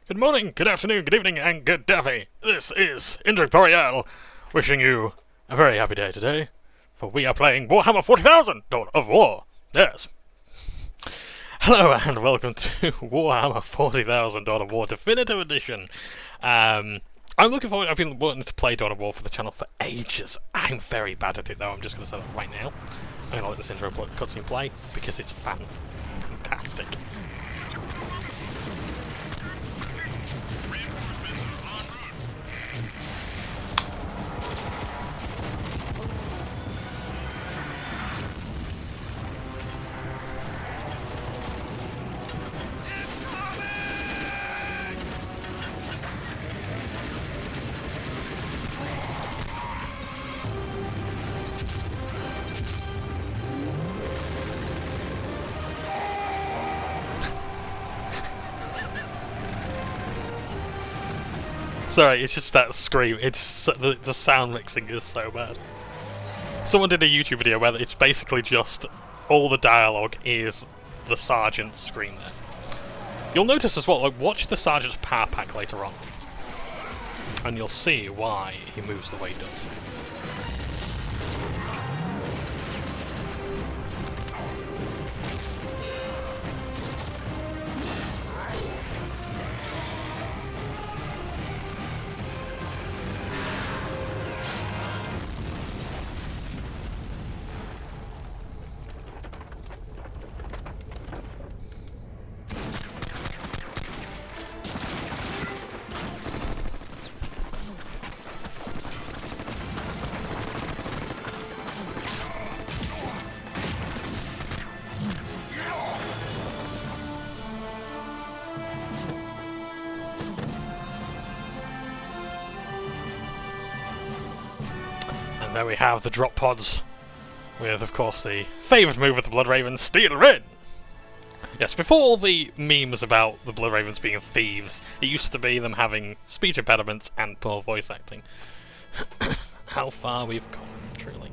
Good morning, good afternoon, good evening, and good daffy. This is Indrik Boreal, wishing you a very happy day today, for we are playing Warhammer 40,000 Dawn of War. Yes. Hello and welcome to Warhammer 40,000 Dawn of War Definitive Edition. I'm looking forward. I've been wanting to play Dawn of War for the channel for ages. I'm very bad at it though. I'm just going to set it right now. I'm going to let this intro cutscene play because it's fantastic. Sorry, it's just that scream. It's the sound mixing is so bad. Someone did a YouTube video where it's basically just all the dialogue is the sergeant's scream there. You'll notice as well, like, watch the sergeant's power pack later on, and you'll see why he moves the way he does. And there we have the drop pods, with, of course, the favourite move of the Blood Ravens, Steel Red! Yes, before all the memes about the Blood Ravens being thieves, it used to be them having speech impediments and poor voice acting. How far we've come, truly.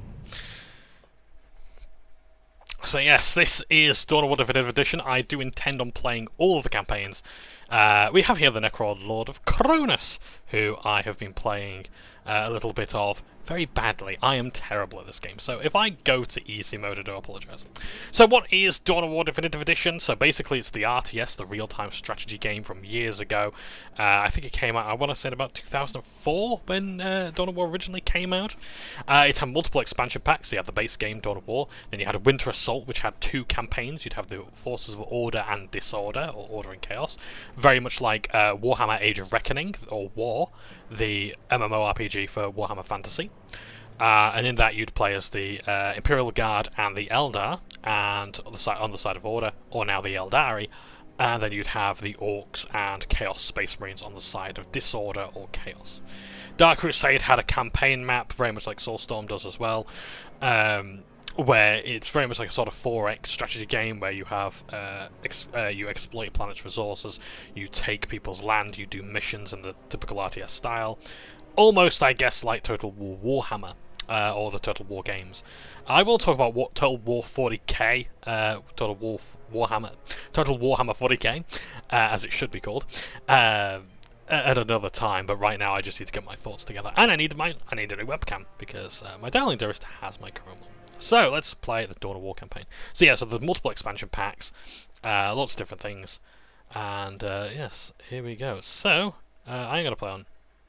So yes, this is Dawn of War Definitive Edition. I do intend on playing all of the campaigns. We have here the Necrod Lord of Cronus, who I have been playing a little bit of very badly. I am terrible at this game, so if I go to easy mode, I do apologise. So what is Dawn of War Definitive Edition? So basically it's the RTS, the real-time strategy game from years ago. I think it came out, I want to say, in about 2004 when Dawn of War originally came out. It had multiple expansion packs. So you had the base game, Dawn of War, then you had a Winter Assault, which had 2 campaigns. You'd have the Forces of Order and Disorder, or Order and Chaos. Very much like Warhammer Age of Reckoning, or War, the MMORPG for Warhammer Fantasy. And in that you'd play as the Imperial Guard and the Eldar, and on the side of Order, or now the Eldari, and then you'd have the Orcs and Chaos Space Marines on the side of Disorder or Chaos. Dark Crusade had a campaign map, very much like Soulstorm does as well, where it's very much like a sort of 4X strategy game where you have you exploit planet's resources, you take people's land, you do missions in the typical RTS style. Almost, I guess, like Total War Warhammer, or the Total War games. I will talk about Total War 40k, Total Warhammer 40k, as it should be called, at another time. But right now, I just need to get my thoughts together, and I need a new webcam because my Darling Dearest has my Chrome on. So let's play the Dawn of War campaign. So yeah, so there's multiple expansion packs, lots of different things, and yes, here we go. So I'm gonna play on.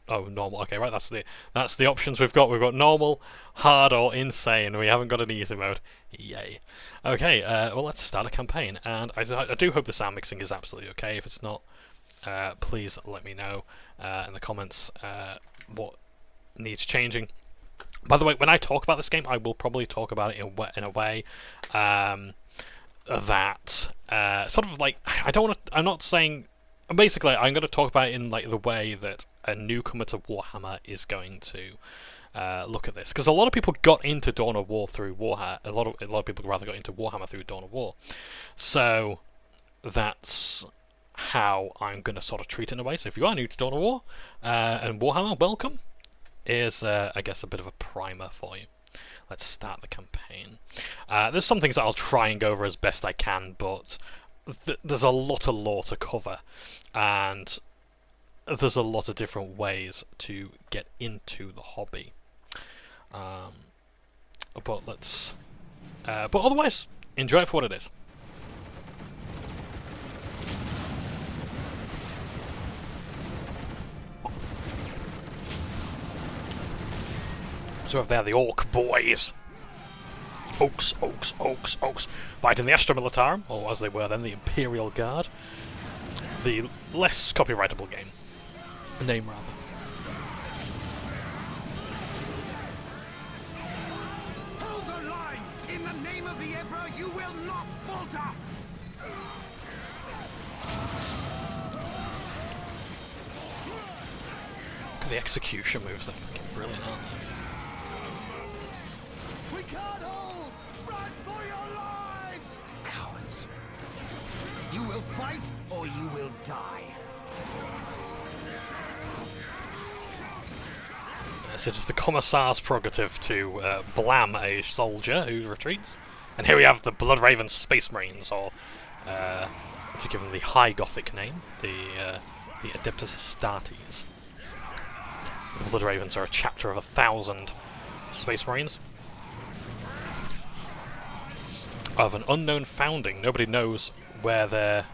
Oh, normal. Okay, right. That's the options we've got. We've got normal, hard, or insane. We haven't got an easy mode. Yay. Okay. Well, let's start a campaign, and I do hope the sound mixing is absolutely okay. If it's not, please let me know in the comments what needs changing. By the way, when I talk about this game, I will probably talk about it in a way that sort of like I don't want to. I'm not saying. Basically, I'm going to talk about it in like the way that a newcomer to Warhammer is going to look at this, because a lot of people got into Dawn of War through Warhammer. A lot of people rather got into Warhammer through Dawn of War. So that's how I'm going to sort of treat it in a way. So if you are new to Dawn of War and Warhammer, welcome. Here's I guess a bit of a primer for you. Let's start the campaign. There's some things that I'll try and go over as best I can, but there's a lot of lore to cover, and there's a lot of different ways to get into the hobby. But let's. But otherwise, enjoy it for what it is. So over there, the Orc boys. Oaks, Oaks, Oaks, Oaks. Fighting the Astra Militarum, or as they were then, the Imperial Guard. The less copyrightable name rather. Hold the line! In the name of the Emperor, you will not falter! Because the execution moves are fucking brilliant, aren't they? We can't hold! Run for your lives! Cowards! You will fight, or you will die. Yes, it is the Commissar's prerogative to blam a soldier who retreats. And here we have the Blood Raven Space Marines, or to give them the High Gothic name, the Adeptus Astartes. The Blood Ravens are a chapter of 1,000 Space Marines. Of an unknown founding. Nobody knows where their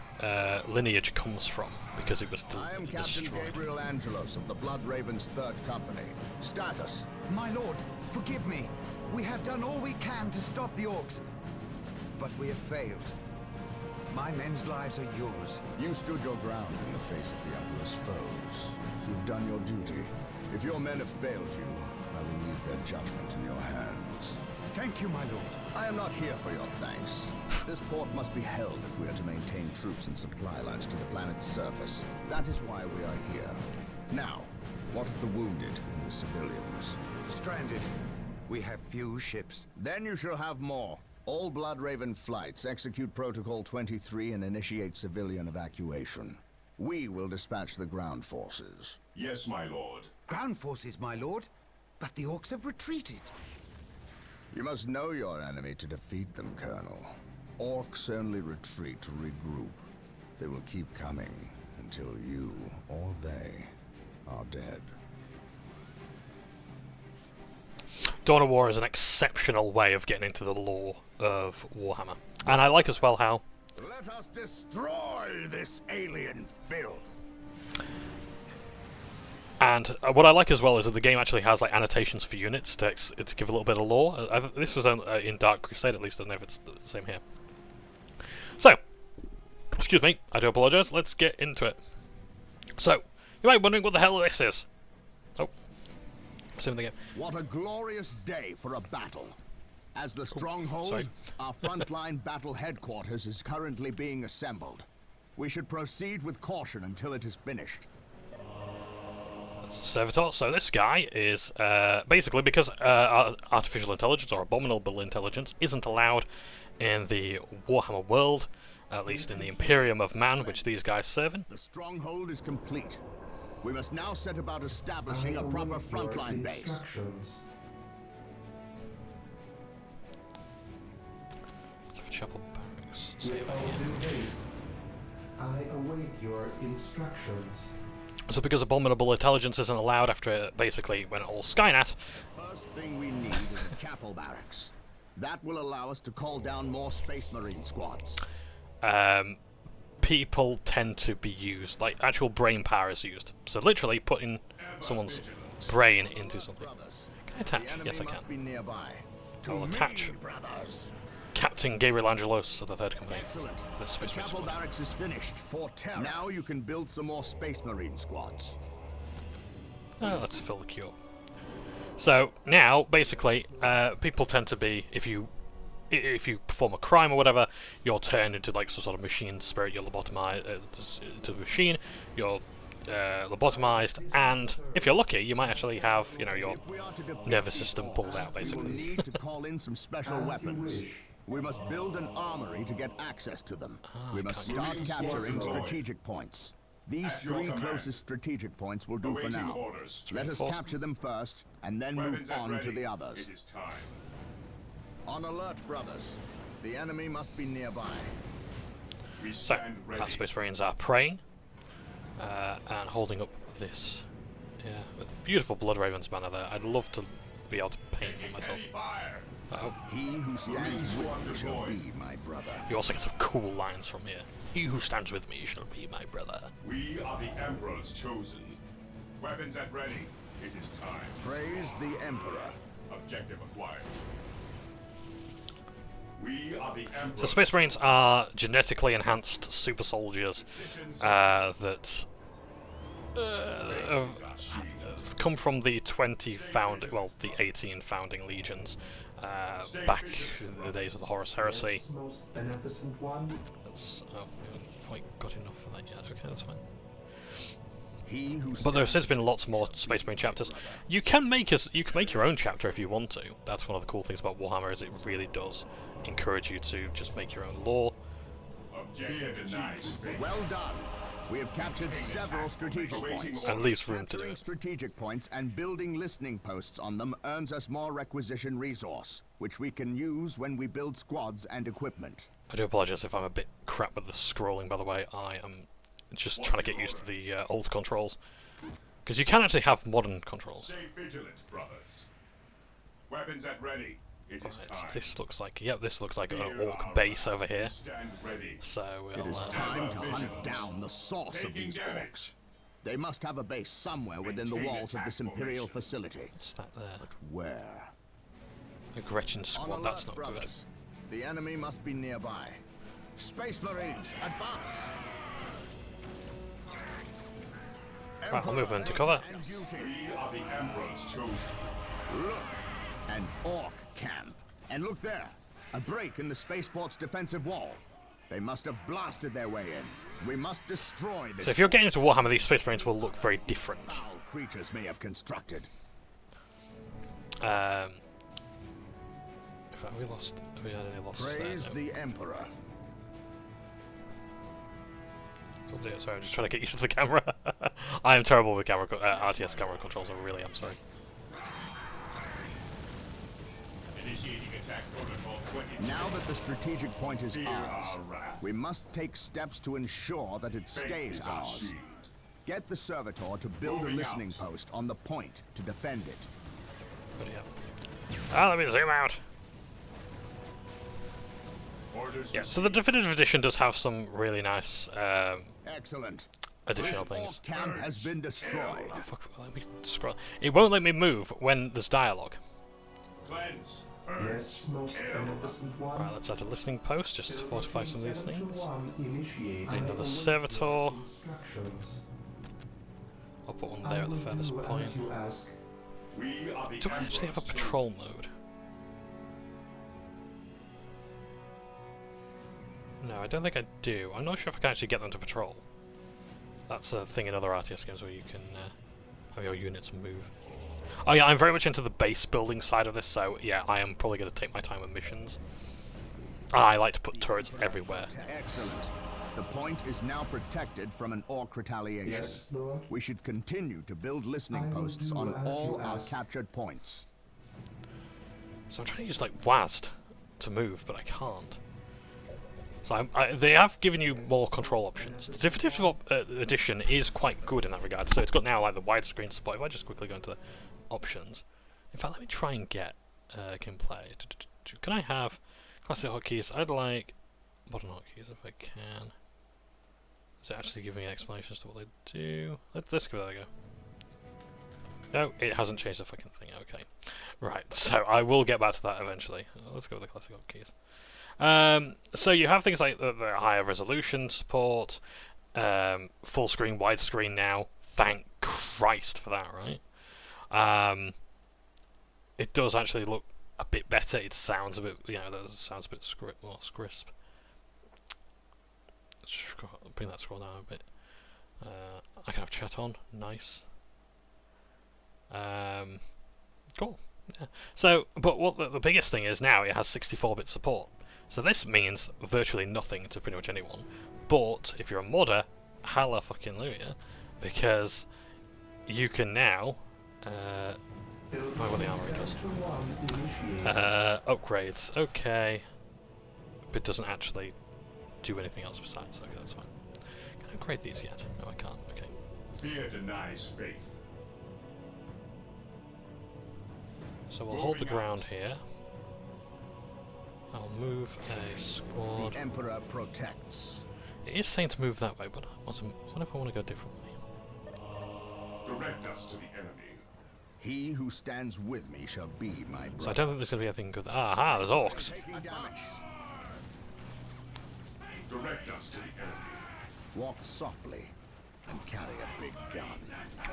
lineage comes from, because it was I am Captain destroyed. Gabriel Angelos of the Blood Ravens 3rd Company. Status. My lord, forgive me. We have done all we can to stop the Orcs, but we have failed. My men's lives are yours. You stood your ground in the face of the Emperor's foes. You've done your duty. If your men have failed you, I will leave their judgment in your hands. Thank you, my lord. I am not here for your thanks. This port must be held if we are to maintain troops and supply lines to the planet's surface. That is why we are here. Now, what of the wounded and the civilians? Stranded. We have few ships. Then you shall have more. All Blood Raven flights execute Protocol 23 and initiate civilian evacuation. We will dispatch the ground forces. Yes, my lord. Ground forces, my lord. But the Orcs have retreated. You must know your enemy to defeat them, Colonel. Orcs only retreat to regroup. They will keep coming until you or they are dead. Dawn of War is an exceptional way of getting into the lore of Warhammer. And I like as well how... Let us destroy this alien filth! And what I like as well is that the game actually has like annotations for units to give a little bit of lore. This was in Dark Crusade, at least. I don't know if it's the same here. So, excuse me, I do apologise. Let's get into it. So, you might be wondering what the hell this is. Oh, same thing again. What a glorious day for a battle. As the stronghold, sorry. our frontline battle headquarters is currently being assembled. We should proceed with caution until it is finished. Servitor. So this guy is basically because artificial intelligence or abominable intelligence isn't allowed in the Warhammer world, at least in the Imperium of Man, which these guys serve in. The stronghold is complete. We must now set about establishing a proper frontline base. Chapel Barracks. I await your instructions. So because abominable intelligence isn't allowed after it basically went all Skynet. First thing we need is a chapel barracks. That will allow us to call down more Space Marine squads. People tend to be used, like actual brain power is used. So literally putting someone's brain into something. Can I attach? Yes, I Must be can. nearby. I'll attach Brothers. Captain Gabriel Angelos of the 3rd Company. Excellent. The The Space Marine chapel squad. barracks is finished. For terror. Now you can build some more Space Marine squads. Let's fill the queue up. So now, basically, people tend to be, if you perform a crime or whatever, you're turned into like some sort of machine spirit. You're lobotomized to the machine. You're lobotomized, and if you're lucky, you might actually have, you know, your If we are to defeat nervous these system orcs, pulled out, We will basically. need to call in some special weapons. We must build an armory to get access to them. We must start capturing strategic points. These three closest strategic points will do for Awaiting now. orders. Let us capture them first, and then move Weapons at on to ready. the others. It is time. On alert, brothers. The enemy must be nearby. We So stand ready. our Space Marines are praying and holding up this. Yeah, with beautiful Blood Raven's banner there. I'd love to be able to paint it myself. Uh-oh. He who stands with me shall be my brother. You also get some cool lines from here. He who stands with me shall be my brother. We are the Emperor's chosen. Weapons at ready. It is time. Praise the Emperor. Objective acquired. We are the Emperor. So Space Marines are genetically enhanced super soldiers that have come from the 20 founding, well, the 18 founding legions back in the days of the Horus Heresy. Most beneficent one. That's, oh, we haven't quite got enough for that yet. Okay, that's fine. He who But there have since been lots more Space Marine chapters. You can make your own chapter if you want to. That's one of the cool things about Warhammer, is it really does encourage you to just make your own lore. Objective denied. Well done. We have captured several strategic points. And leaves room to do Capturing it. strategic points and building listening posts on them earns us more requisition resource, which we can use when we build squads and equipment. I do apologise if I'm a bit crap with the scrolling, by the way. I am just trying to get used to the old controls. Because you can actually have modern controls. Stay vigilant, brothers. Weapons at ready. It is Right, time. this looks like, yep, this looks like an orc base over here. Stand ready. So It we'll, is time to hunt down the source of these orcs. They must have a base somewhere within the walls of this Imperial facility. what's that there? But where? A Gretchen On squad, alert, that's not good. brothers. The enemy must be nearby. Space Marines, advance! Right, I'll move into cover. And duty. We are the Emperor's chosen. Look, an orc camp. And look there, a break in the spaceport's defensive wall. They must have blasted their way in. We must destroy this. So if you're getting into Warhammer, these Space Marines will look very different. foul creatures may have constructed. In fact, have we had any losses Praise there? No. the Emperor. Oh dear, sorry, I'm just trying to get used to the camera. I am terrible with camera RTS camera controls, I really am sorry. Initiating attack protocol 20. Now that the strategic point is Fear ours, our wrath. we must take steps to ensure that it Faith stays is our ours. shield. Get the servitor to build Moving a listening out. post on the point to defend it. But yeah. Ah, let me zoom out. Orders Yeah, so the Definitive Edition does have some really nice Excellent. additional This things. orc camp has been destroyed. Oh, fuck, let me scroll. It won't let me move when there's dialogue. Cleanse. Yes, most beneficent one. Right, let's add a listening post just to fortify some of these things. Initiate Another servitor. instructions. I'll put one there at the furthest point. You ask. We are the Do I actually have a Emperor's patrol mode? No, I don't think I do. I'm not sure if I can actually get them to patrol. That's a thing in other RTS games where you can have your units move. Oh yeah, I'm very much into the base building side of this, so yeah, I am probably going to take my time with missions. And I like to put turrets everywhere. Excellent. The point is now protected from an orc retaliation. Yes, Lord. We should continue to build listening I will posts do on as all you our ask. captured points. So I'm trying to use like WASD to move, but I can't. So they have given you more control options. The Definitive Edition is quite good in that regard. So it's got now like the widescreen support. If I just quickly go into the options. In fact, let me try and get gameplay. Can I have classic hotkeys? I'd like modern hotkeys if I can. Is it actually giving me explanations to what they do? Let's give that a go. No, it hasn't changed the fucking thing. Okay. Right, so I will get back to that eventually. Let's go with the classic hotkeys. So you have things like the higher resolution support, full screen, widescreen now. Thank Christ for that, right? It does actually look a bit better. It sounds a bit, sounds a bit more crisp. Bring that scroll down a bit. I can have chat on. Nice. Cool. Yeah. So, but what the biggest thing is now, it has 64-bit support. So this means virtually nothing to pretty much anyone. But if you're a modder, halla fucking hallelujah, because you can now what the armory does. Upgrades. Okay. But it doesn't actually do anything else besides. Okay, that's fine. Can I upgrade these yet? No, I can't. Okay. Fear denies faith. So we'll hold the ground here. I'll move a squad. The Emperor protects. It is saying to move that way, but what if I want to go differently? Direct us to the enemy. He who stands with me shall be my brother. So I don't think there's going to be anything good. Aha, there's orcs. Taking damage. Direct us to the enemy. Walk softly and carry a big gun.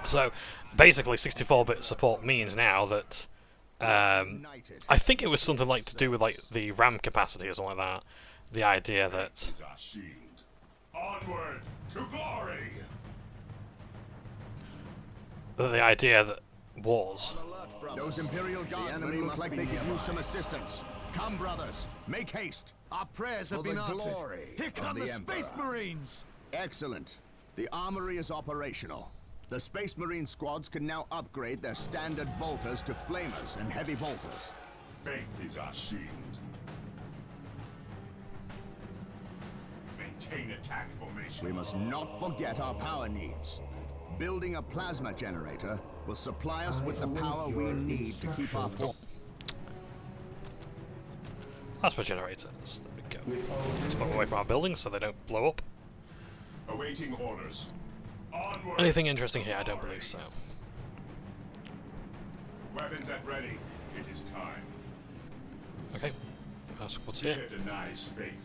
So basically 64-bit support means now that United. I think it was something like to do with like the RAM capacity or something like that. The idea that Is our shield. Onward to glory. was Those Imperial Guardsmen look like they could use some assistance. Come, brothers, make haste. Our prayers have For been the answered. glory Here of come the the Emperor. Space Marines! Excellent. The armory is operational. The Space Marine squads can now upgrade their standard bolters to flamers and heavy bolters. Faith is our shield. Maintain attack formation. We must not forget our power needs. Building a plasma generator will supply us with the power we need to keep our force. plasma generators. There we go. Let's put them away from our buildings so they don't blow up. Awaiting orders. Onward. Anything interesting here? I don't believe so. Weapons at ready. It is time. Okay. That's what's here. Fear denies faith.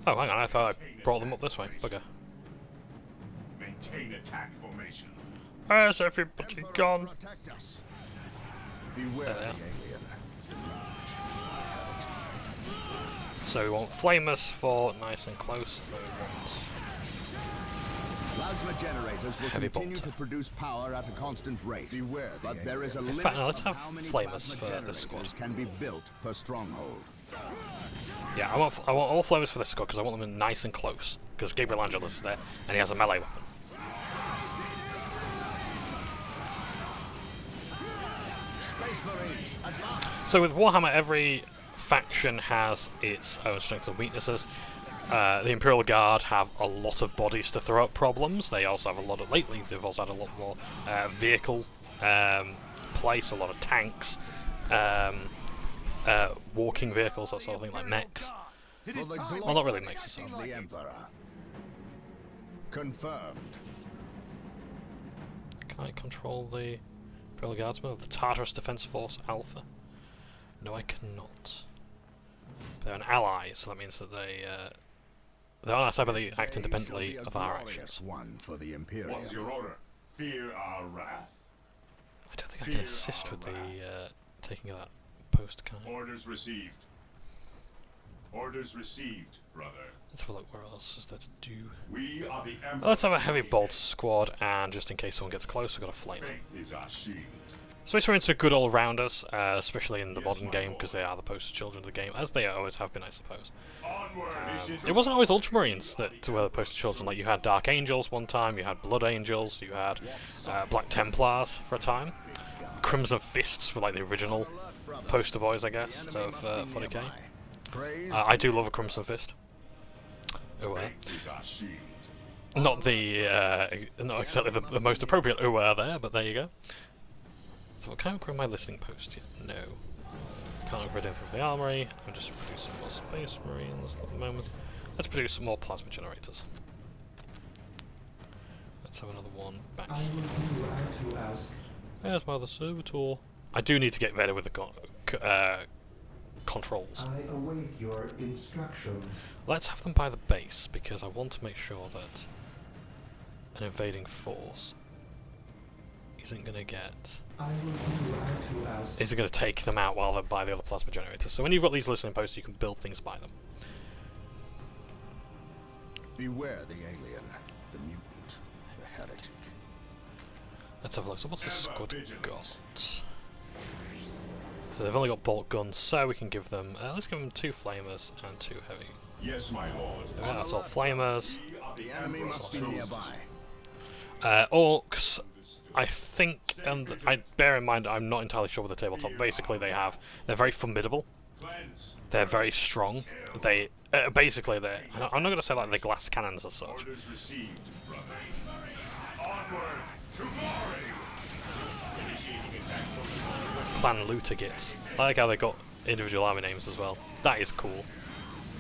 Oh, hang on. I thought I brought them up this way. Bugger. Maintain attack formation. Where's everybody Emperor, gone? protect us. Beware There the they are. alien. So we want flamers for nice and close. And we want Plasma generators will Heavy continue bolt. to produce power at a constant rate. Beware but there is a limit fact, no, let's of have how many flamers plasma for this generators squad. can be built per stronghold. Yeah, I want all flamers for this squad because I want them in nice and close. Because Gabriel Angelus is there and he has a melee weapon. Space Marines, advance! So with Warhammer, every faction has its own strengths and weaknesses. The Imperial Guard have a lot of bodies to throw at problems. They also have a lot of, lately they've also had a lot more vehicle place, a lot of tanks, walking vehicles, that sort of thing, like mechs. For the glory Well, not really mechs, of so. the Emperor. Confirmed. Can I control the Imperial Guardsmen of the Tartarus Defense Force Alpha? No, I cannot. They're an ally, so that means that they're on our side, but they act independently of our actions. One for the Imperial. What's your order? Fear our wrath. I don't think I can assist with the taking of that post, can I? Orders received. Orders received, brother. Let's have a look, where else is there to do? We are the Emperor. Well, let's have a heavy bolt squad, and just in case someone gets close, we've got a flamer. Faith is our shield. Space Marines are good all-rounders, especially in the modern game, because they are the poster children of the game, as they always have been, I suppose. Onward. It wasn't always Ultramarines that were the poster children. Like, you had Dark Angels one time, you had Blood Angels, you had Black Templars for a time. Crimson Fists were like the original poster boys, I guess, of 40k. Praise I do love a Crimson Fist. Faith is our shield. Not the, not exactly the most appropriate there, but there you go. So can I upgrade my listing post yet? No. Can't upgrade anything for the armory. I'm just producing more Space Marines at the moment. Let's produce some more plasma generators. Let's have another one back I here. will do as you ask. There's my other servitor. I do need to get better with the controls. I await your instructions. Let's have them by the base, because I want to make sure that an invading force isn't going to get... I will do as you ask. isn't going to take them out while they're by the other plasma generators. So when you've got these listening posts, you can build things by them. Beware the alien, the mutant, the heretic. Let's have a look. So what's this Ever squad vigilant. got? So they've only got bolt guns, so we can give them... let's give them 2 flamers and 2 heavy. Yes, my lord. Okay, that's all flamers. We are The enemy Emperor's must be chosen. nearby. Orcs, I think, and I bear in mind I'm not entirely sure with the tabletop. Basically, they're very formidable. Cleanse. They're very strong. They basically I'm not going to say like they're glass cannons as such. Orders received, brother. clan looter gits. I like how they got individual army names as well. That is cool.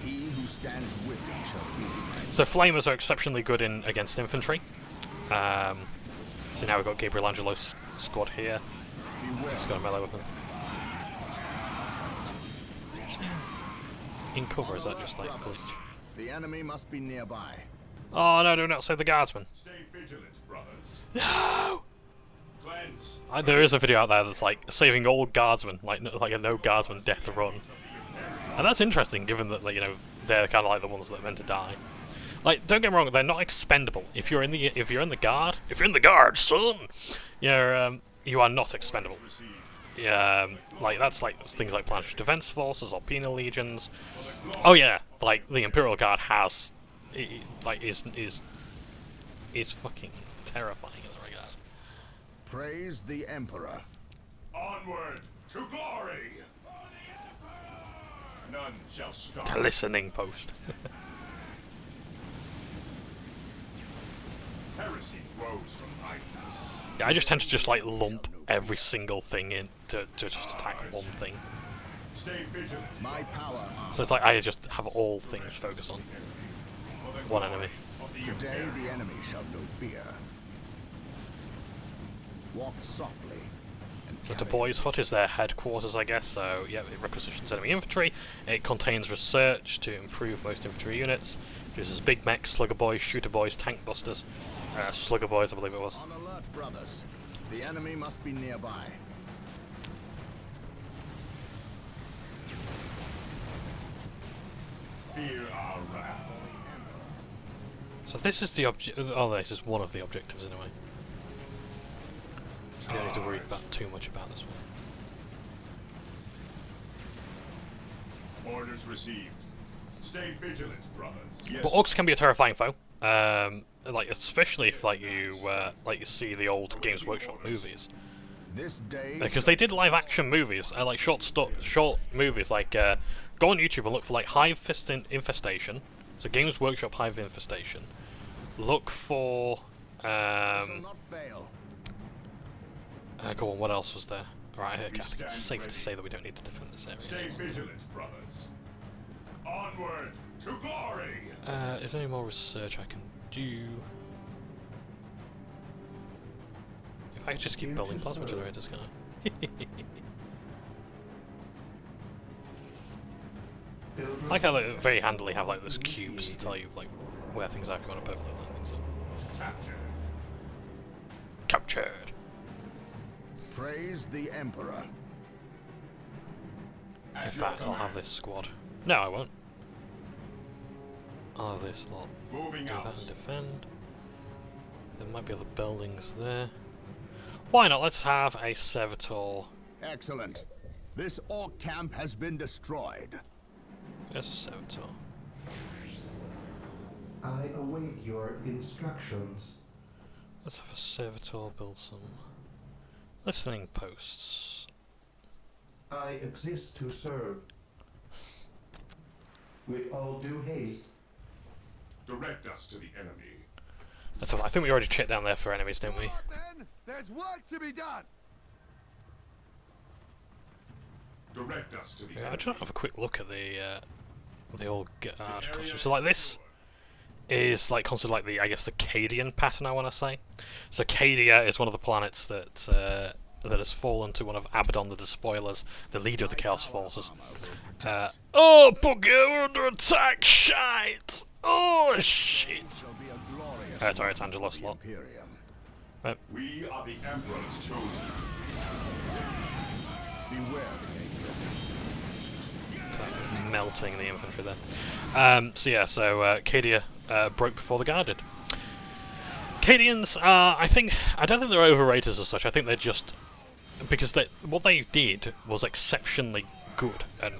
He who stands with me shall be. So flamers are exceptionally good in against infantry. So now we've got Gabriel Angelo's squad here. He's got a melee weapon. In cover, is that just like glitch? The enemy must be nearby. Oh no, do not save the guardsman. Stay vigilant, brothers. No! Cleanse. There is a video out there that's like saving all guardsmen, like a no guardsman death run. And that's interesting given that, like, you know, they're kind of like the ones that are meant to die. Like, don't get me wrong, they're not expendable. If you're in the guard, son, you are not expendable. Yeah, like that's like things like planetary defense forces or penal legions. Oh yeah, like the Imperial Guard has, is fucking terrifying in that regard. Praise the Emperor. Onward to glory. None shall stop. The listening post. Heresy grows from idleness. Yeah, I just tend to just like lump every single thing in to just attack one thing. Stay vigilant. My power. So it's like I just have all things focus on one enemy. Today the enemy shall know fear. Walk softly. So the Boys' Hut is their headquarters, I guess, so yeah, it requisitions enemy infantry. It contains research to improve most infantry units. Uses big mechs, slugger boys, shooter boys, tank busters. Slugger boys, I believe it was. On alert, brothers. The enemy must be nearby. Fear our wrath. So this is the object. Oh, this is one of the objectives anyway. You don't need to worry about too much about this one. Orders received. Stay vigilant, brothers. Yes. But orcs can be a terrifying foe. Like especially if like you see the old Games Workshop movies, This day because they did live action movies, like short movies. Like go on YouTube and look for like Hive Infestation. So Games Workshop Hive Infestation. Look for shall not fail. go on. What else was there? Alright, okay, I think it's safe to say that we don't need to defend this area. Stay vigilant, brothers. Onward to glory. Is there any more research I can do? If I could just keep building plasma generators, can I? I like how they very handily have like those cubes to tell you like where things are if you want to perfectly line things up. Capture. Captured. Praise the Emperor. In fact, I'll have this squad. No, I won't. I'll have this lot. Moving Do that out. and defend. There might be other buildings there. Why not? Let's have a servitor. Excellent. This orc camp has been destroyed. There's a servitor. I await your instructions. Let's have a servitor build some listening posts. I exist to serve. With all due haste. Direct us to the enemy. That's all. I think we already checked down there for enemies, didn't we? Then there's work to be done. Direct us to the Yeah, I enemy. just want to have a quick look at the old guard costume. So like this is like considered like I guess the Cadian pattern, I want to say. So Cadia is one of the planets that has fallen to one of Abaddon the Despoilers, the leader of the Chaos Forces. Oh, Booker, we're under attack! Shite! Oh shit! Shall be a glorious Sorry, it's Angelo's the lot. Imperium. We are the Emperor's chosen. Beware the Emperor. Melting the infantry there. So Cadia broke before the guard did. Cadians, I don't think they're overrated as such. I think they're just because what they did was exceptionally good and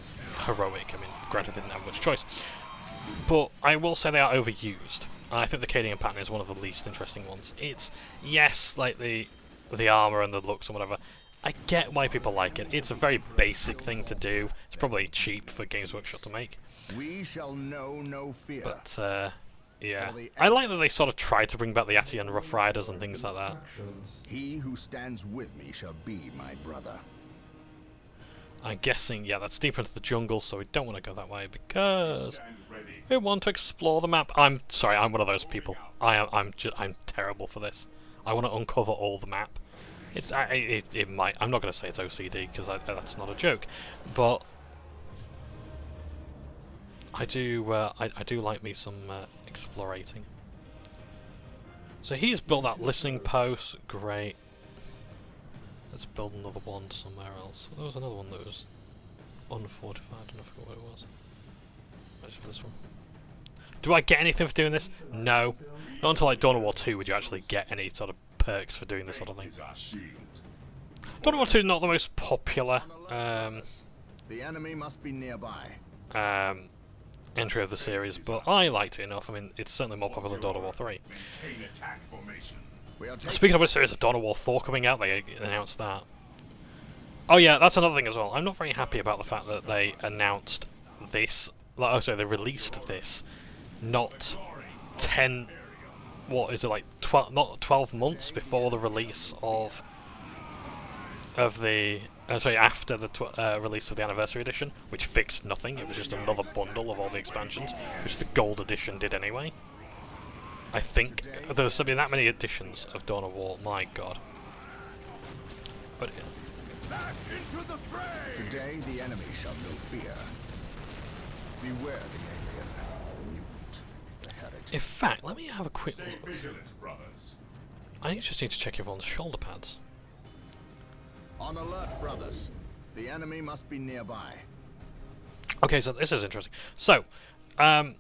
heroic. I mean, granted, they didn't have much choice, but I will say they are overused. And I think the Cadian pattern is one of the least interesting ones. It's yes, like the armor and the looks and whatever. I get why people like it. It's a very basic thing to do. It's probably cheap for Games Workshop to make. We shall know no fear. But, yeah. I like that they sort of try to bring back the Atian Rough Riders and things like that. Instructions. He who stands with me shall be my brother. I'm guessing, yeah, that's deeper into the jungle, so we don't want to go that way because Stand ready. we want to explore the map. I'm sorry, I'm one of those people. I'm terrible for this. I want to uncover all the map. It might. I'm not going to say it's OCD because that's not a joke, but I do. I do like me some explorating. So he's built that listening post. Great. Let's build another one somewhere else. There was another one that was unfortified. I don't know what it was. Where's this one? Do I get anything for doing this? No. Not until like Dawn of War 2 would you actually get any sort of perks for doing this sort of thing. Is our shield. Dawn of War 2 is not the most popular The enemy must be nearby. entry of the series, but I liked it enough. I mean, it's certainly more popular than Dawn of War 3. Maintain attack formation. We are taking Speaking of which, there is a Dawn of War 4 coming out. They announced that. Oh yeah, that's another thing as well. I'm not very happy about the fact that they announced this. Like, oh, sorry, they released this, not 10. What is it, like 12? Not 12 months before the release of the. Sorry, after the release of the Anniversary Edition, which fixed nothing. It was just another bundle of all the expansions, which the Gold Edition did anyway. I think there's been that many editions of Dawn of War. My God. But Back into the fray! Today, the enemy shall know fear. Beware the alien, the mutant, the heretic. in fact, let me have a quick Stay look. vigilant, brothers. I just need to check everyone's shoulder pads. on alert, brothers. The enemy must be nearby. Okay, so this is interesting. So, so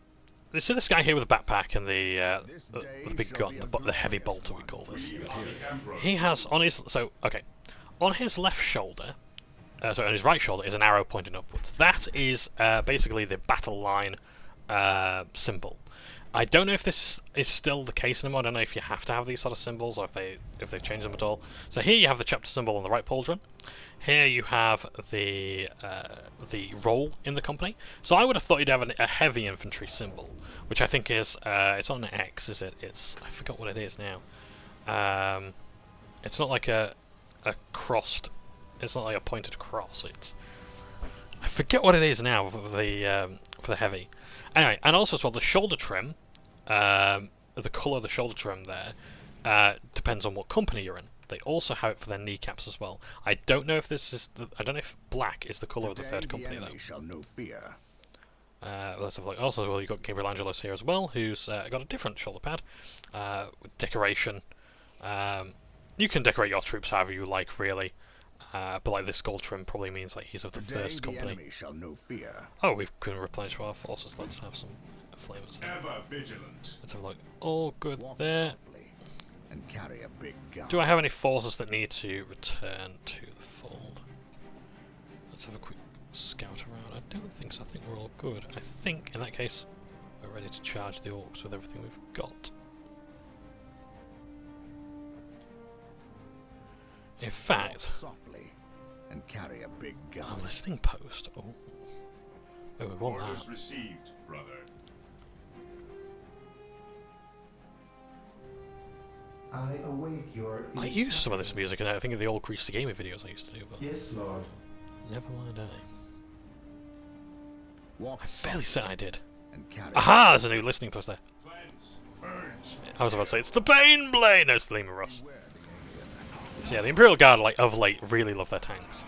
this guy here with the backpack and the big gun, the heavy bolter we call this. He has on his on his left shoulder, sorry, on his right shoulder is an arrow pointing upwards. That is basically the battle line symbol. I don't know if this is still the case anymore. I don't know if you have to have these sort of symbols or if they've changed them at all. So here you have the chapter symbol on the right pauldron. Here you have the role in the company. So I would have thought you'd have a heavy infantry symbol, which I think is it's on an X, is it? I forgot what it is now. It's not like a crossed. It's not like a pointed cross. I forget what it is now for the heavy. Anyway, and also as well, the shoulder trim, the colour of the shoulder trim there depends on what company you're in. They also have it for their kneecaps as well. I don't know if this is. I don't know if black is the colour of the third company though. Shall know fear. Let's have a look. Also, well, you've got Gabriel Angelos here as well, who's got a different shoulder pad with decoration. You can decorate your troops however you like, really. But like this gold trim probably means like he's of the first company. Shall know fear. Oh, we can replenish our forces. Let's have some flamers there. Ever vigilant. Let's have a look. All good Walk there. softly and carry a big gun. Do I have any forces that need to return to the fold? Let's have a quick scout around. I don't think so. I think we're all good. I think in that case we're ready to charge the orcs with everything we've got. In Walk fact, softly and carry a big gun. a listening post. Oh, we want Orders that. received, brother. I await your I used some of this music, and I think of the old Grease the Gamer videos I used to do, but Yes, Lord. never mind. Walk I'm fairly certain I did. and carry. Aha! There's a new listening post there. Cleanse. Purge. I was about to say it's the Bane Blade. No, it's the Lima Ross. So yeah, the Imperial Guard, like of late, really love their tanks.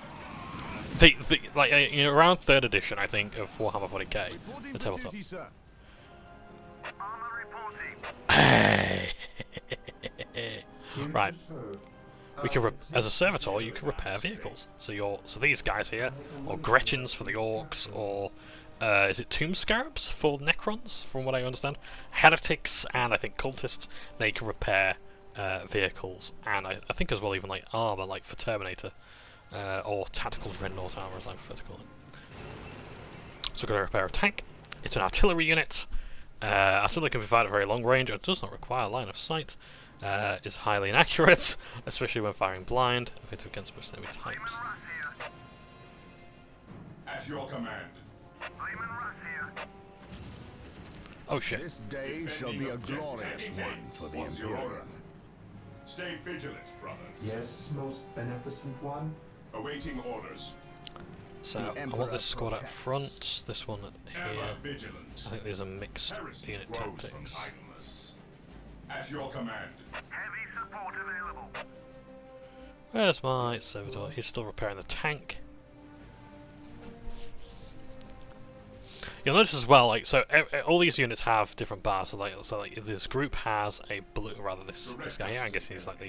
Around 3rd edition, I think, of Warhammer 40k, the tabletop. Hey. Here Right. to serve. We can, as a servitor, you can repair vehicles. So these guys here, or Gretchens for the orcs, or is it Tomb Scarabs for Necrons? From what I understand, heretics and I think cultists, they can repair vehicles, and I think as well even like armor, like for Terminator, or tactical dreadnought armor, as I prefer to call it. So we're going to repair a tank. It's an artillery unit. Artillery can be fired at very long range and does not require line of sight. Is highly inaccurate, especially when firing blind. It's against most enemy types. At your command. Oh shit. This day shall be a glorious one for the What's your Imperium. order? Stay vigilant, brothers. Yes, most beneficent one. Awaiting orders. So I want this squad up front, this one here. I think these are mixed unit tactics. At your command. Heavy support available. Where's my servitor? He's still repairing the tank. You'll notice as well, like, so all these units have different bars. So like this group has a blue, rather this guy here. I guess he's like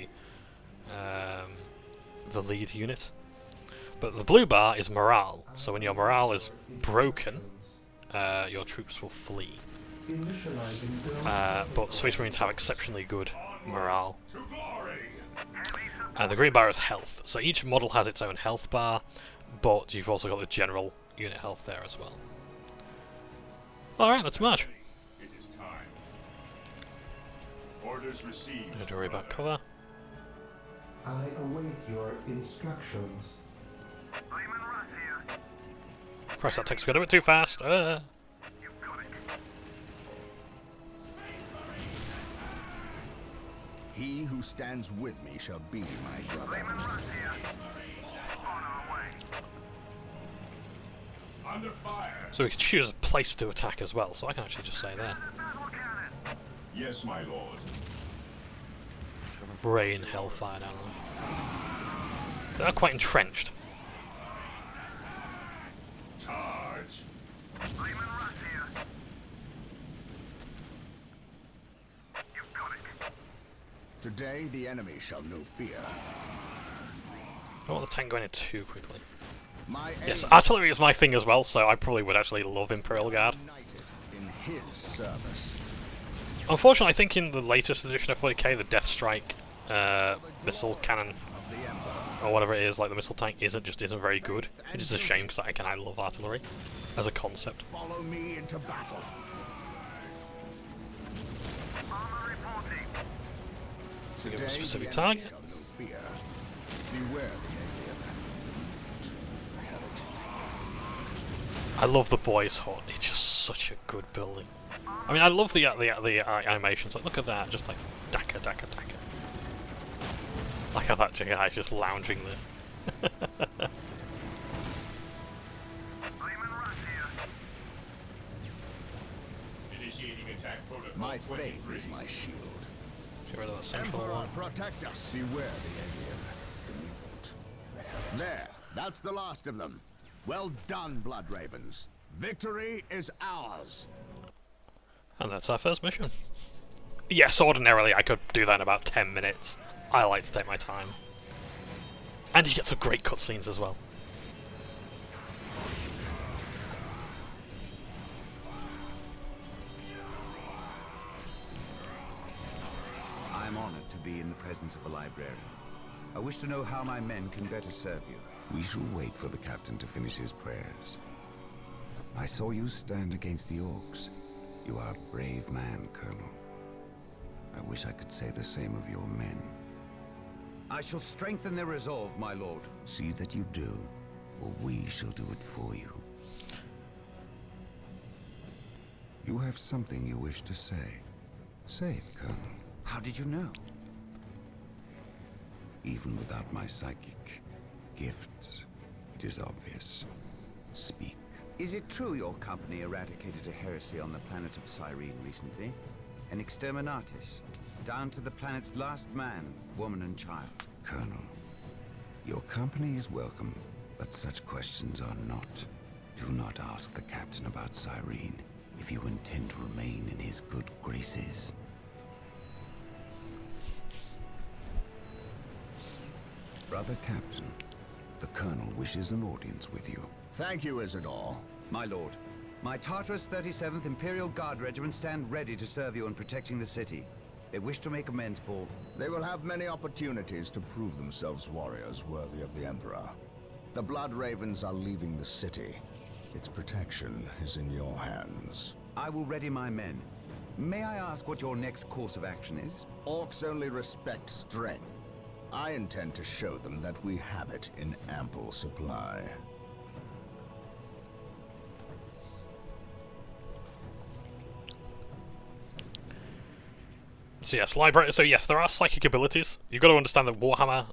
the lead unit. But the blue bar is morale. So when your morale is broken, your troops will flee. But Space Marines have exceptionally good morale. And the green bar is health. So each model has its own health bar, but you've also got the general unit health there as well. Alright, let's march. It is time. Orders received. Don't worry about cover. I await your instructions. Lehman Russ here. Christ, that tank's got a bit too fast. You've got it. He who stands with me shall be my brother. Lehman Russ here. On our way. Under fire. So we can choose a place to attack as well, so I can actually just say there. Battle cannon. Yes, my lord. Rain hellfire down there. So they're quite entrenched. Charge. Lehman Russ here. You've got it. Today the enemy shall know fear. I don't want the tank going in too quickly. My Yes, aim artillery is my thing as well, so I probably would actually love Imperial Guard. united in his service. Unfortunately, I think in the latest edition of 40k, the Death Strike missile cannon, Of the Emperor. or whatever it is, like the missile tank, isn't very good. It is a shame because I love artillery as a concept. Follow me into battle. Armor reporting. To give a Today, specific the enemy target. shall know fear. Beware the alien. I love the boys' hut. It's just such a good building. I mean, I love the animations. Like, look at that, just like daka daka daka. Like how that guy's just lounging there. Lehman Russ here. Initiating attack protocol. My faith 23. is my shield. Let's get rid of that central Emperor, one. protect us. Beware the alien. The mutant. There, that's the last of them. Well done, Blood Ravens. Victory is ours. And that's our first mission. Yes, ordinarily I could do that in about 10 minutes. I like to take my time. And you get some great cutscenes as well. I'm honored to be in the presence of a librarian. I wish to know how my men can better serve you. We shall wait for the captain to finish his prayers. I saw you stand against the orcs. You are a brave man, Colonel. I wish I could say the same of your men. I shall strengthen their resolve, my lord. See that you do, or we shall do it for you. You have something you wish to say. Say it, Colonel. How did you know? Even without my psychic gifts, it is obvious. Speak. Is it true your company eradicated a heresy on the planet of Cyrene recently? An exterminatus, down to the planet's last man, woman and child. Colonel, your company is welcome, but such questions are not. Do not ask the captain about Cyrene if you intend to remain in his good graces. Brother Captain, the Colonel wishes an audience with you. Thank you, Isidore. My lord, my Tartarus 37th Imperial Guard Regiment stand ready to serve you in protecting the city. They wish to make amends for... They will have many opportunities to prove themselves warriors worthy of the Emperor. The Blood Ravens are leaving the city. Its protection is in your hands. I will ready my men. May I ask what your next course of action is? Orcs only respect strength. I intend to show them that we have it in ample supply. So yes, library. So yes, there are psychic abilities. You've got to understand that Warhammer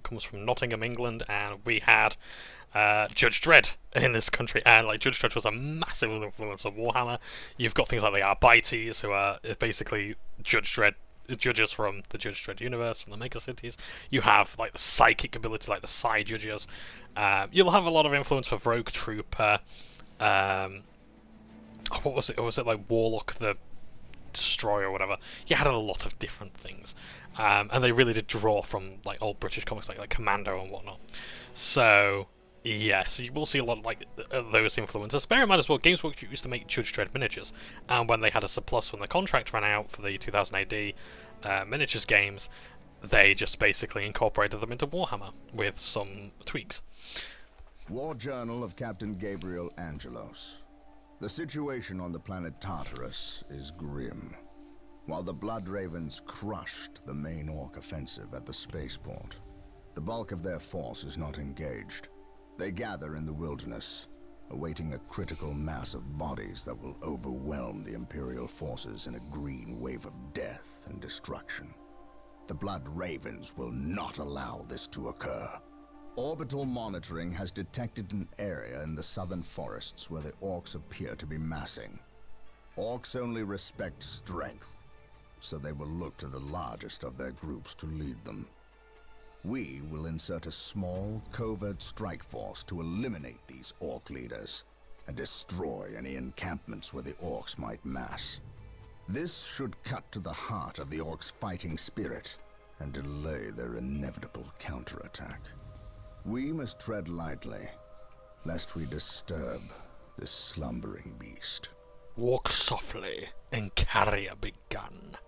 comes from Nottingham, England, and we had Judge Dredd in this country, and like Judge Dredd was a massive influence of Warhammer. You've got things like the Arbites, who are basically Judge Dredd judges from the Judge Dredd universe, from the Mega Cities. You have like the psychic ability, like the Psy judges. You'll have a lot of influence of Rogue Trooper. What was it? Or was it like Warlock the Destroyer or whatever? You had a lot of different things, and they really did draw from like old British comics, like Commando and whatnot. So yeah, so you will see a lot of like those influences. Bear in mind as well, Games Workshop used to make Judge Dredd miniatures, and when they had a surplus when the contract ran out for the 2000 AD miniatures games, they just basically incorporated them into Warhammer with some tweaks. War Journal of Captain Gabriel Angelos. The situation on the planet Tartarus is grim. While the Blood Ravens crushed the main Orc offensive at the spaceport, the bulk of their force is not engaged. They gather in the wilderness, awaiting a critical mass of bodies that will overwhelm the Imperial forces in a green wave of death and destruction. The Blood Ravens will not allow this to occur. Orbital monitoring has detected an area in the southern forests where the Orcs appear to be massing. Orcs only respect strength, so they will look to the largest of their groups to lead them. We will insert a small, covert strike force to eliminate these Orc leaders and destroy any encampments where the Orcs might mass. This should cut to the heart of the Orcs' fighting spirit and delay their inevitable counterattack. We must tread lightly, lest we disturb this slumbering beast. Walk softly and carry a big gun.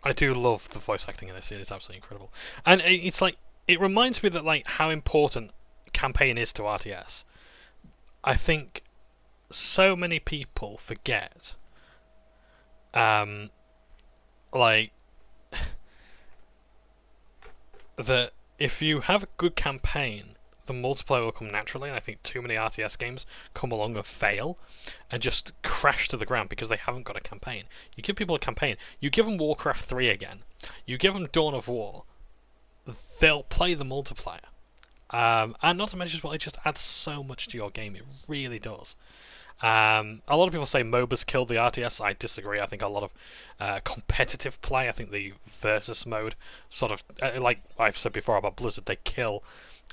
I do love the voice acting in this. It is absolutely incredible, and it's like it reminds me that like how important campaign is to RTS. I think so many people forget, like that if you have a good campaign, the multiplayer will come naturally, and I think too many RTS games come along and fail and just crash to the ground because they haven't got a campaign. You give people a campaign, you give them Warcraft 3 again, you give them Dawn of War, they'll play the multiplayer. And not to mention as well, it just adds so much to your game, it really does. A lot of people say MOBAs killed the RTS. I disagree. I think a lot of competitive play, I think the versus mode sort of, like I've said before about Blizzard, they kill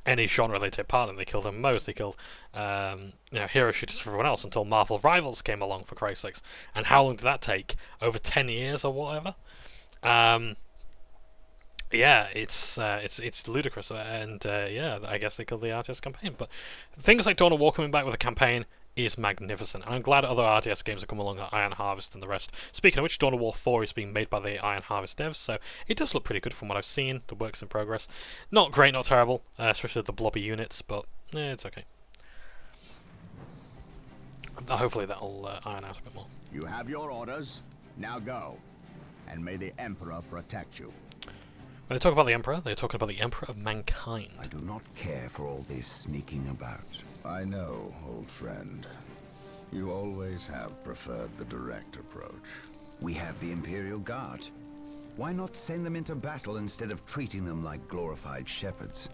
any genre they take part in. They killed MMOs, they killed hero shooters for everyone else until Marvel Rivals came along, for Christ's sakes. And how long did that take? Over 10 years or whatever? Yeah, it's ludicrous, and yeah, I guess they killed the RTS campaign. But things like Dawn of War coming back with a campaign is magnificent, and I'm glad other RTS games are coming along, like Iron Harvest and the rest. Speaking of which, Dawn of War 4 is being made by the Iron Harvest devs, so it does look pretty good from what I've seen. The work's in progress. Not great, not terrible, especially the blobby units, but it's okay. Hopefully that'll iron out a bit more. You have your orders. Now go. And may the Emperor protect you. When they talk about the Emperor, they're talking about the Emperor of Mankind. I do not care for all this sneaking about. I know, old friend. You always have preferred the direct approach. We have the Imperial Guard. Why not send them into battle instead of treating them like glorified shepherds?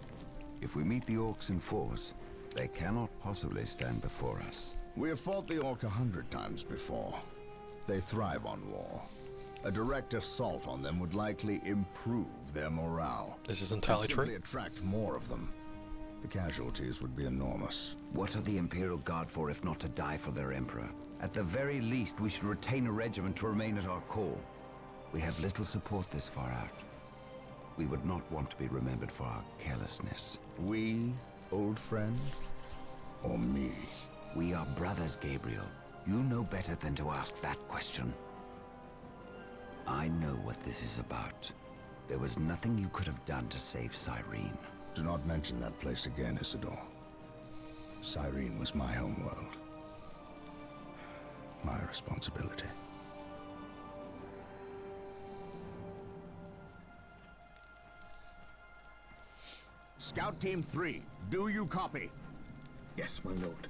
If we meet the Orcs in force, they cannot possibly stand before us. We have fought the Orc 100 times before. They thrive on war. A direct assault on them would likely improve their morale. This is entirely true. Simply attract more of them. The casualties would be enormous. What are the Imperial Guard for if not to die for their Emperor? At the very least, we should retain a regiment to remain at our core. We have little support this far out. We would not want to be remembered for our carelessness. We, old friend? Or me? We are brothers, Gabriel. You know better than to ask that question. I know what this is about. There was nothing you could have done to save Cyrene. Do not mention that place again, Isidore. Cyrene was my homeworld. My responsibility. Scout Team 3, do you copy? Yes, my lord.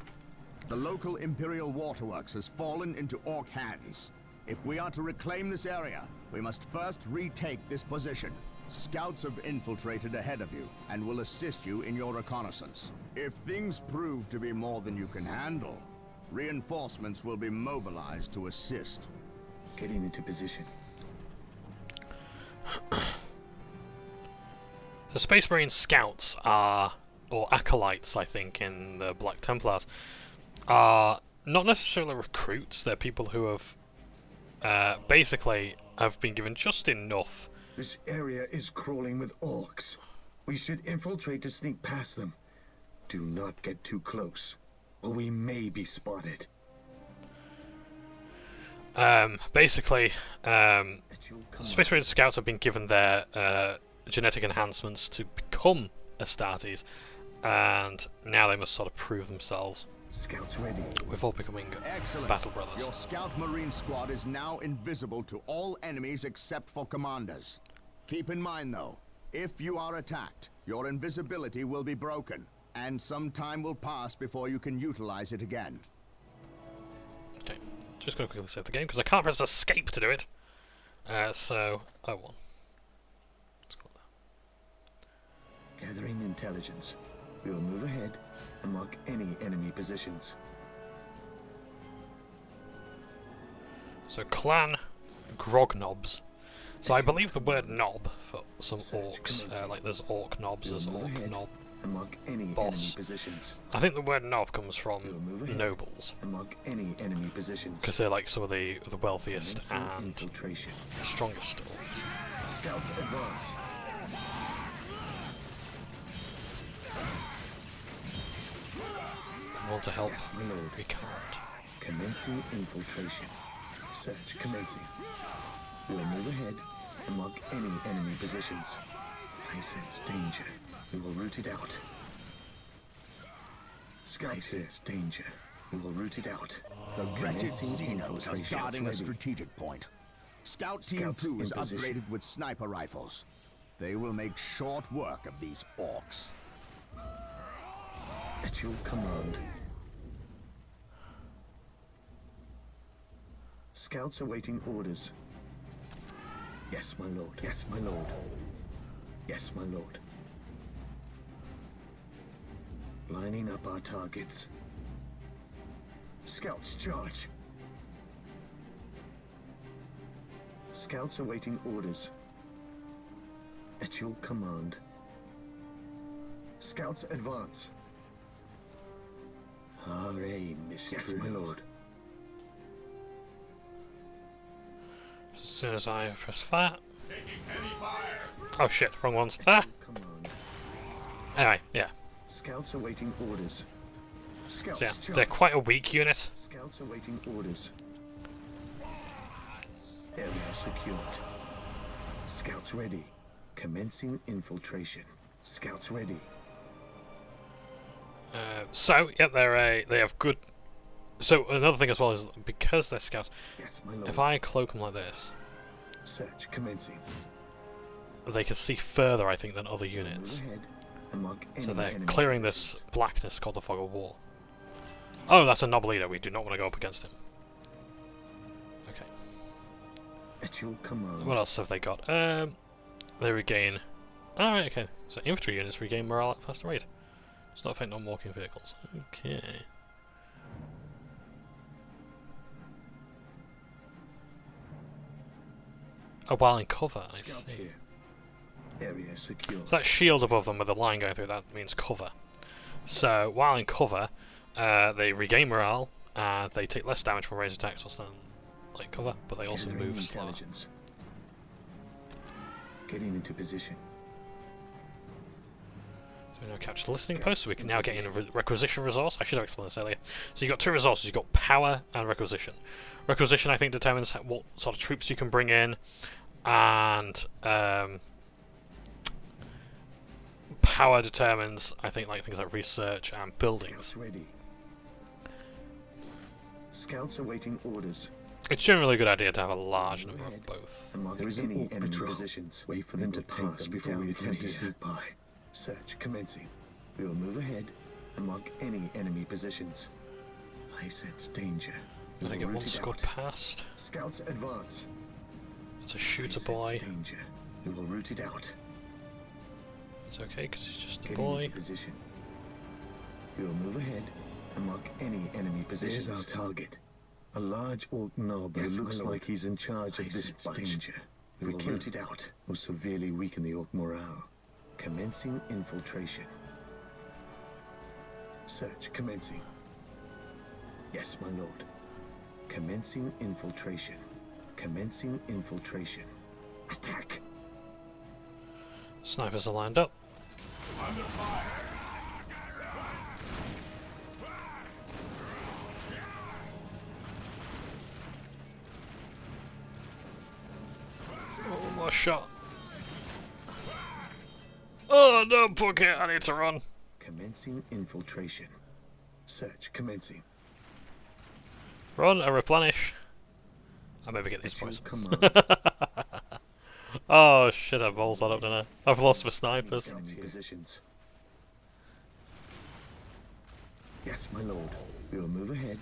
The local Imperial waterworks has fallen into Orc hands. If we are to reclaim this area, we must first retake this position. Scouts have infiltrated ahead of you and will assist you in your reconnaissance. If things prove to be more than you can handle, reinforcements will be mobilized to assist. Getting into position. The Space Marine Scouts are, or Acolytes I think in the Black Templars, are not necessarily recruits, they're people who have basically have been given just enough. This area is crawling with orcs. We should infiltrate to sneak past them. Do not get too close, or we may be spotted. Basically, At your command. Space Marine Scouts have been given their genetic enhancements to become Astartes, and now they must sort of prove themselves Scouts ready. before becoming Excellent. Battle Brothers. Your Scout Marine squad is now invisible to all enemies except for commanders. Keep in mind, though, if you are attacked, your invisibility will be broken, and some time will pass before you can utilize it again. Okay, just going to quickly save the game because I can't press escape to do it. So, oh well. Let's call that. Gathering intelligence. We will move ahead and mark any enemy positions. So, Clan Grognobs. So I believe the word knob for some orcs, like there's orc knobs, there's orc knob. And mark any enemy Boss. positions. I think the word knob comes We will from move ahead nobles, and mark any enemy positions. because they're like some of the wealthiest Commencing and infiltration. strongest orcs. Scouts advance. We want to help, Yes, my lord. we can't. Commencing infiltration. Search commencing. We will move ahead and mark any enemy positions. I sense danger. We will root it out. Sky sense danger. We will root it out. The wretched Commencing Xenos are infiltration. starting a Ready. strategic point. Scout Team Scouts 2 is in position. upgraded with sniper rifles. They will make short work of these orcs. At your command. Scouts awaiting orders. Yes, my lord. Yes, my lord. Yes, my lord. Lining up our targets. Scouts charge. Scouts awaiting orders. At your command. Scouts advance. Our aim is yes, my lord. As soon as I press fire. Taking heavy fire. Oh shit, wrong ones. Ah! Command. Anyway, yeah. Scouts awaiting orders. Scouts So yeah, charge. they're quite a weak unit. Scouts awaiting orders. Area secured. Scouts ready. Commencing infiltration. Scouts ready. So yeah, they have good. So another thing as well is because they're scouts. Yes, my lord. If I cloak them like this, Search commencing. they can see further, I think, than other Move units. ahead and mark any So they're enemy clearing positions. this blackness called the Fog of War. Oh, that's a noble leader. We do not want to go up against him. Okay. At your command. What else have they got? They regain. Alright, okay. So infantry units regain morale at faster rate. It's not affect on walking vehicles. Okay. Oh, while in cover, I Scouts see. here. Area secured. So that shield above them with the line going through, that means cover. So while in cover, they regain morale, and they take less damage from ranged attacks whilst they're like cover, but they also Gathering move slower. intelligence. Getting into position. So we now capture the listening post, so we can now get in a requisition resource. I should have explained this earlier. So you've got two resources, you've got power and requisition. Requisition, I think, determines what sort of troops you can bring in, and power determines, I think, like things like research and buildings. Scouts ready. Scouts awaiting orders. It's generally a good idea to have a large number of both. And mark There is an any orc enemy patrol. positions. Wait for them to pass before we attempt to sneak by. Search commencing. We will move ahead and mark any enemy positions. I sense danger. We And I will get one root it squad out. past. Scouts advance. It's a I shooter sense boy. danger. We will root it out. It's okay, because he's just a Getting boy. into position. We will move ahead and mark any enemy positions. There's our target. A large orc knob who looks like he's in charge of this danger. We will root it out or severely weaken the orc morale. Commencing infiltration. Search commencing. Yes, my lord. Commencing infiltration. Commencing infiltration. Attack! Snipers are lined up. Under fire. Oh, my shot. Oh no, poor kid, I need to run. Commencing infiltration. Search commencing. Run and replenish. I maybe get these At your boys. command. Oh shit, I balls that up, didn't I? I've lost my snipers. Enemy positions. Yes, my lord. We will move ahead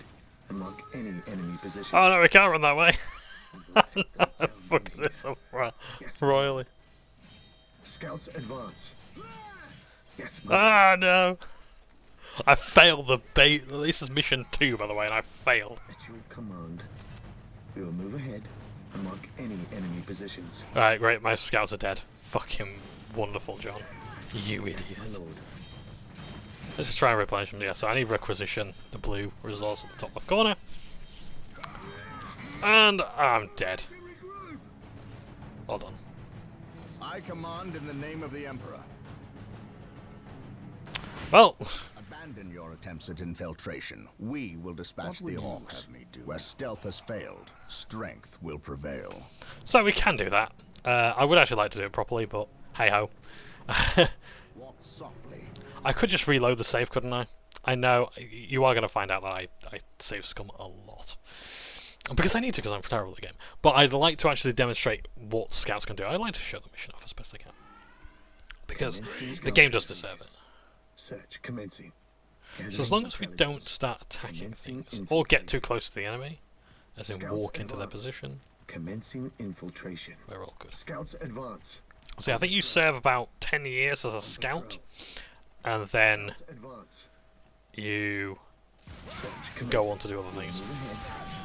and mark any enemy positions. Oh no, we can't run that way. We will take them down from Fucking here. this up right. Yes, my lord. Royally. Scouts advance. Yes, my Ah no. I failed the bait. This is mission 2, by the way, and I failed. At your command. We will move ahead and mark any enemy positions. Alright, great, my scouts are dead. Fucking wonderful, John. You Yes, idiot. my lord. Let's just try and replenish them. Yeah, so I need requisition, the blue resource at the top left corner. And I'm dead. Well done. I command in the name of the Emperor. Well, Abandon your attempts at infiltration. We will dispatch the orcs. Where stealth has failed, strength will prevail. so we can do that. I would actually like to do it properly, but hey-ho. Walk softly. I could just reload the save, couldn't I? I know, you are going to find out that I save scum a lot. Because I need to, because I'm terrible at the game. But I'd like to actually demonstrate what scouts can do. I'd like to show the mission off as best I can. Because the game does deserve it. Search commencing. So as long as we don't start attacking things, or get too close to the enemy, as in walk into their position, Commencing infiltration. we're all good. Scouts advance. See, I think you serve about 10 years as a scout, and then Scouts advance. you Search go commencing. on to do other things. Move ahead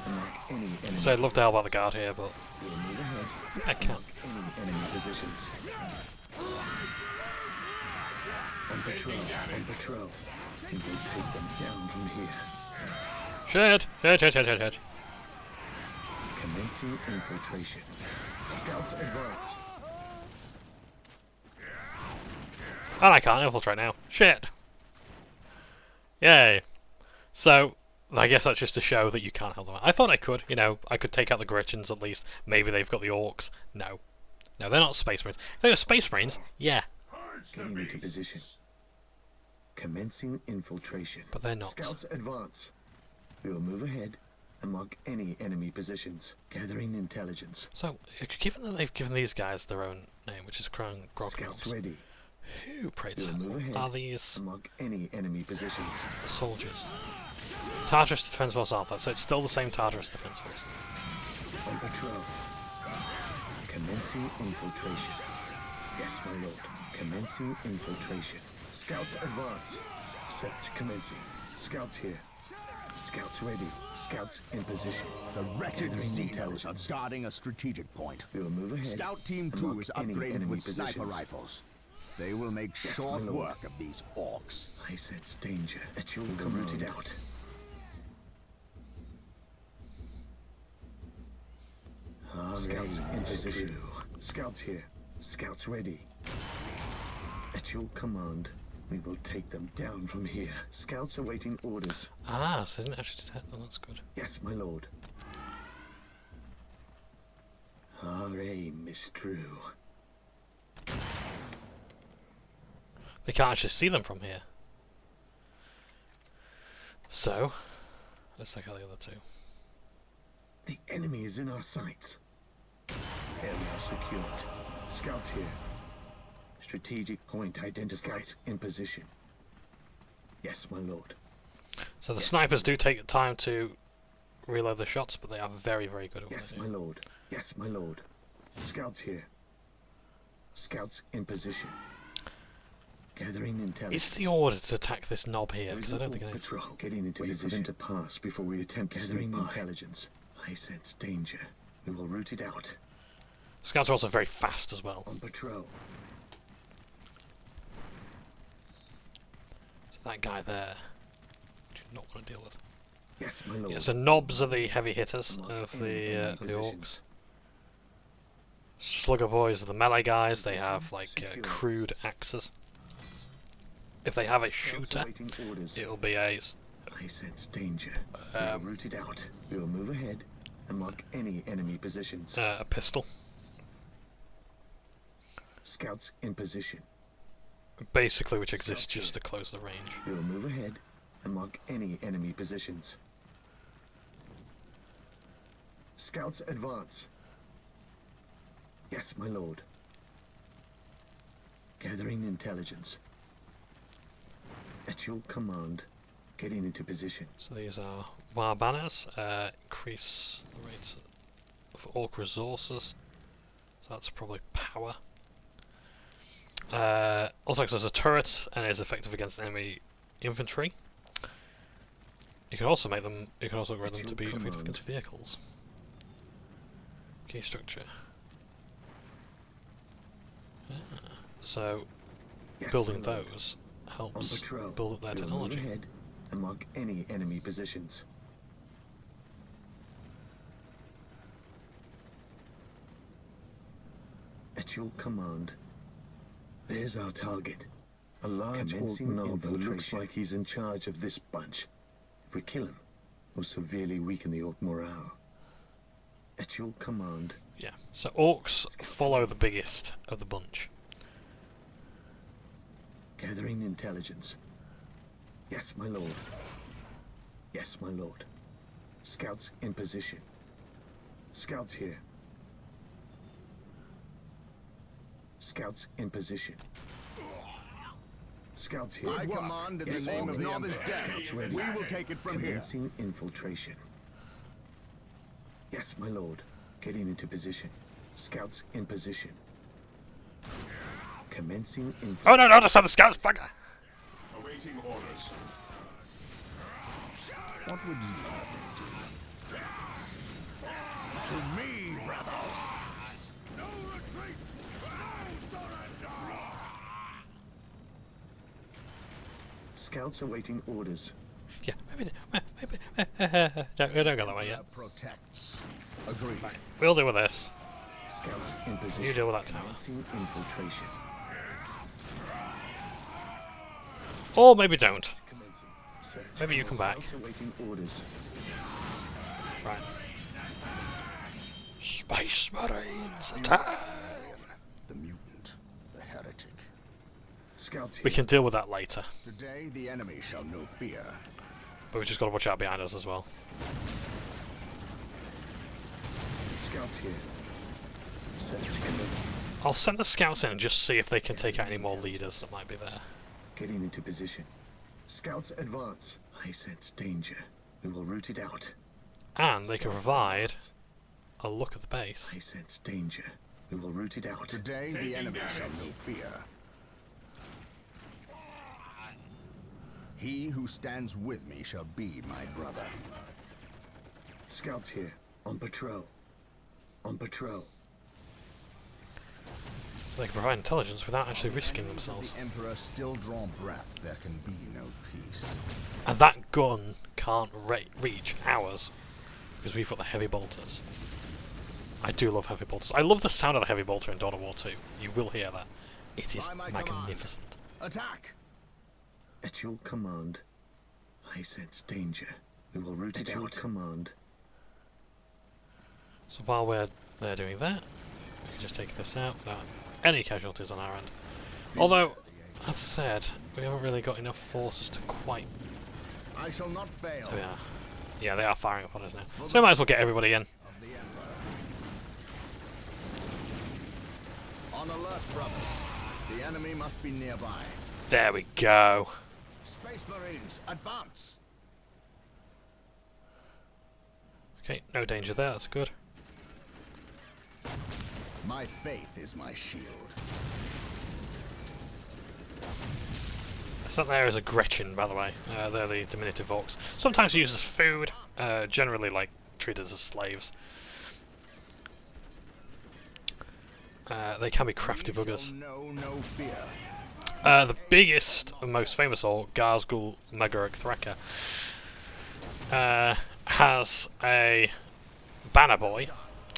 and mark any enemy. So I'd love to help out the guard here, but We will move ahead I and can't. mark any enemy positions. On patrol. On patrol. We will take them down from here. Shit! Shit. Commencing infiltration. Scouts advance. And I can't infiltrate now. Shit! Yay. So, I guess that's just to show that you can't help them out. I thought I could, you know, I could take out the Gretchens at least. Maybe they've got the Orcs. No. No, they're not Space Marines. If they were Space Marines, yeah. Getting into position. Commencing infiltration. But they're not. Scouts advance. We will move ahead and mark any enemy positions. Gathering intelligence. So, given that they've given these guys their own name, which is Crown Scouts Grognons, ready. who, pray We will tell, move ahead are these and mark any enemy positions. soldiers? Tartarus Defense Force Alpha, so it's still the same Tartarus Defense Force. On patrol. Commencing infiltration. Yes, my lord. Commencing infiltration. Scouts advance. Search commencing. Scouts here. Scouts ready. Scouts in position. The wretched Gathering Xenos intelligence. are guarding a strategic point. We will move ahead. Scout Team and 2 mark is any upgraded enemy with sniper positions. rifles. They will make Yes, short my lord. work of these orcs. I sense danger. At your command. Root it out. Scouts in position. Scouts here. Scouts ready. At your command, we will take them down from here. Scouts awaiting orders. Ah, so they didn't actually detect them, that's good. Yes, my lord. Our aim is true. They can't actually see them from here. So, let's take out the other two. The enemy is in our sights. Area secured. Scouts here. Strategic point identified. Scouts in position. Yes, my lord. So the Yes. snipers do take time to reload the shots, but they are very, very good at what Yes, they my do. lord. Yes, my lord. Scouts here. Scouts in position. Gathering intelligence. Is the order to attack this knob here? There is Because I an don't think orc it is. patrol getting into position to pass before we attempt gathering intelligence. I sense danger. We will root it out. Scouts are also very fast as well. On patrol. So that guy there, do not want to deal with. Yes, my lord. Yeah, so knobs are the heavy hitters Mark of any the enemy orcs. positions. Slugger boys are the melee guys. They Position have like secure. crude axes. If they have a Scouts shooter, awaiting orders. it'll be a I sense danger. We will root it out. We will move ahead and mark any enemy positions. a pistol, Scouts in position. basically, which exists just to close the range. We will move ahead and mark any enemy positions. Scouts advance. Yes, my lord. Gathering intelligence. At your command, getting into position. So these are war banners. Increase the rates of orc resources. So that's probably power. Also acts as a turret and is effective against enemy infantry. You can also make them. You can also upgrade them to be effective against vehicles. Key structure. So Yes, building my lord. those On helps patrol. build up their We will move technology. ahead and mark any enemy positions. At your command. There's our target. A large orc knob who looks like he's in charge of this bunch. If we kill him, we'll severely weaken the orc morale. At your command. Yeah. So orcs follow the biggest of the bunch. Gathering intelligence. Yes, my lord. Yes, my lord. Scouts in position. Scouts here. Scouts in position. Scouts here. I command in Yes, the name my of the lord. Emperor. Scouts ready. We will take it from here. Commencing infiltration. Yes, my lord. Getting into position. Scouts in position. Commencing infiltration. Oh no! No! That's how the scouts bugger. Awaiting orders. What would you have me do? To me, rebels! No retreat! No surrender! Scouts awaiting orders. Yeah. Maybe. Don't go that way yet. Protects. Agreed. Right. We'll deal with this. Scouts in position. You deal with that tower. Commencing infiltration. Or maybe don't. Commencing search. Maybe you come back. Scouts awaiting orders. Right. Space Marines attack! The mutant. The heretic. Scouts here. We can deal with that later, Today, the enemy shall know fear. but we've just got to watch out behind us as well. Scouts here. Search commencing. I'll send the scouts in and just see if they can take out any more leaders that might be there. Getting into position. Scouts advance. I sense danger. We will root it out. And they can Scouts provide advance. a look at the base. I sense danger. We will root it out. Today, the enemy shall know fear. He who stands with me shall be my brother. Scouts here. On patrol. On patrol. So they can provide intelligence without actually risking themselves. The Emperor still draw breath, there can be no peace. And that gun can't reach ours, because we've got the heavy bolters. I do love heavy bolters. I love the sound of the heavy bolter in Dawn of War 2. You will hear that. It is By my command. magnificent. Attack! At your command. I sense danger. We will root it out. At your command. So while they're doing that, we can just take this out without any casualties on our end. Although, that said, we haven't really got enough forces to quite... I shall not fail. Oh, yeah. Yeah, they are firing upon us now. So we might as well get everybody in. Of the Emperor. On alert, brothers. The enemy must be nearby. There we go. Space Marines, advance! Okay, no danger there, that's good. My faith is my shield. So that there is a Gretchen, by the way. They're the diminutive orcs. Sometimes used as food, generally like treated as slaves. They can be crafty buggers. Know no fear. The biggest and most famous orc, Garzgul Megaric Threcker, has a banner boy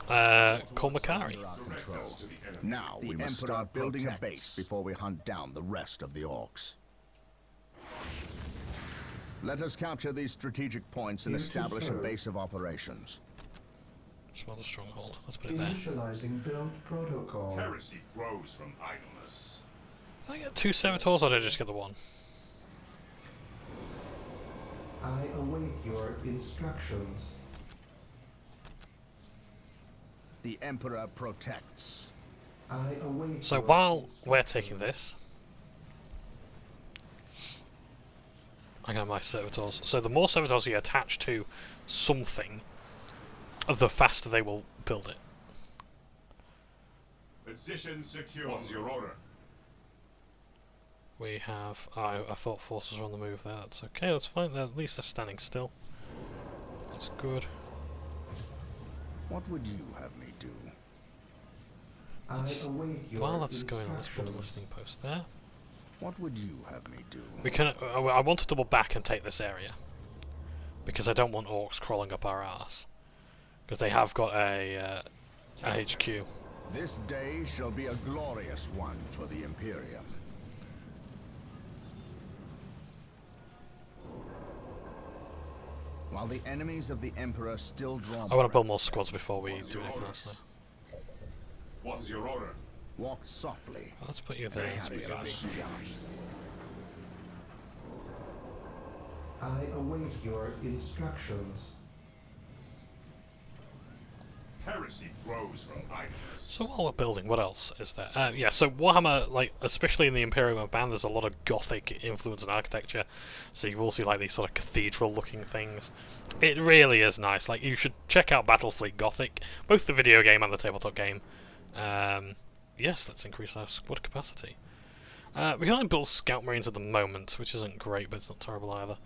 called Makari. Control. Now we must start building a base before we hunt down the rest of the orcs. Let us capture these strategic points and establish a base of operations. Smell the stronghold. Let's put it there. Initializing build protocol. Heresy grows from idleness. Did I get 2 servitors or did I just get the 1? I await your instructions. The Emperor protects. I await So your while we're instructions. taking this, I got my servitors. So the more servitors you attach to something, the faster they will build it. Position secure. What's your order? We have... I thought forces were on the move there. That's okay, that's fine. At least they're standing still. That's good. What would you have me do? I await your While that's going on, let's put a instructions. listening post there. What would you have me do? We can. I want to double back and take this area because I don't want orcs crawling up our arse. Because they have got a HQ. This day shall be a glorious one for the Imperium. While the enemies of the Emperor still draw I want to build more squads before we do anything else. What's your order? Walk softly. Let's put you there. Carry a big gun. I await your instructions. Heresy grows from idleness. So while we're building, what else is there? Yeah, so Warhammer, like especially in the Imperium band, there's a lot of Gothic influence in architecture. So you will see like these sort of cathedral-looking things. It really is nice. Like you should check out Battlefleet Gothic, both the video game and the tabletop game. Yes, let's increase our squad capacity. We can only build Scout Marines at the moment, which isn't great, but it's not terrible either.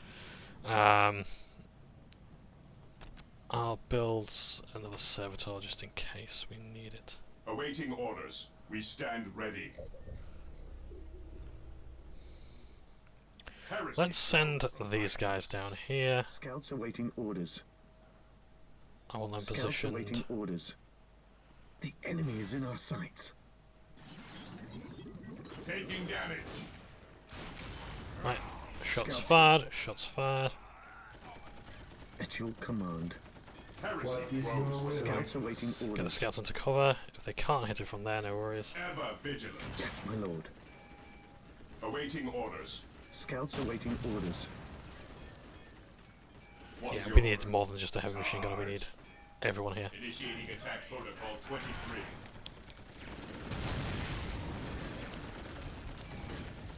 I'll build another servitor just in case we need it. Awaiting orders. We stand ready. Heresy Let's send these guys down here. Scouts awaiting orders. I want them Scouts positioned. awaiting orders. The enemy is in our sights. taking damage. Right, shots Scouts. fired, shots fired. At your command. Heresy What is your grows. will? Scouts awaiting Get the orders. scouts into cover. If they can't hit it from there, no worries. Ever vigilant. Yes, my lord. Awaiting orders. Scouts awaiting orders. What's Yeah, your we need order? more than just a heavy machine gun, we need everyone here. Initiating attack protocol 23.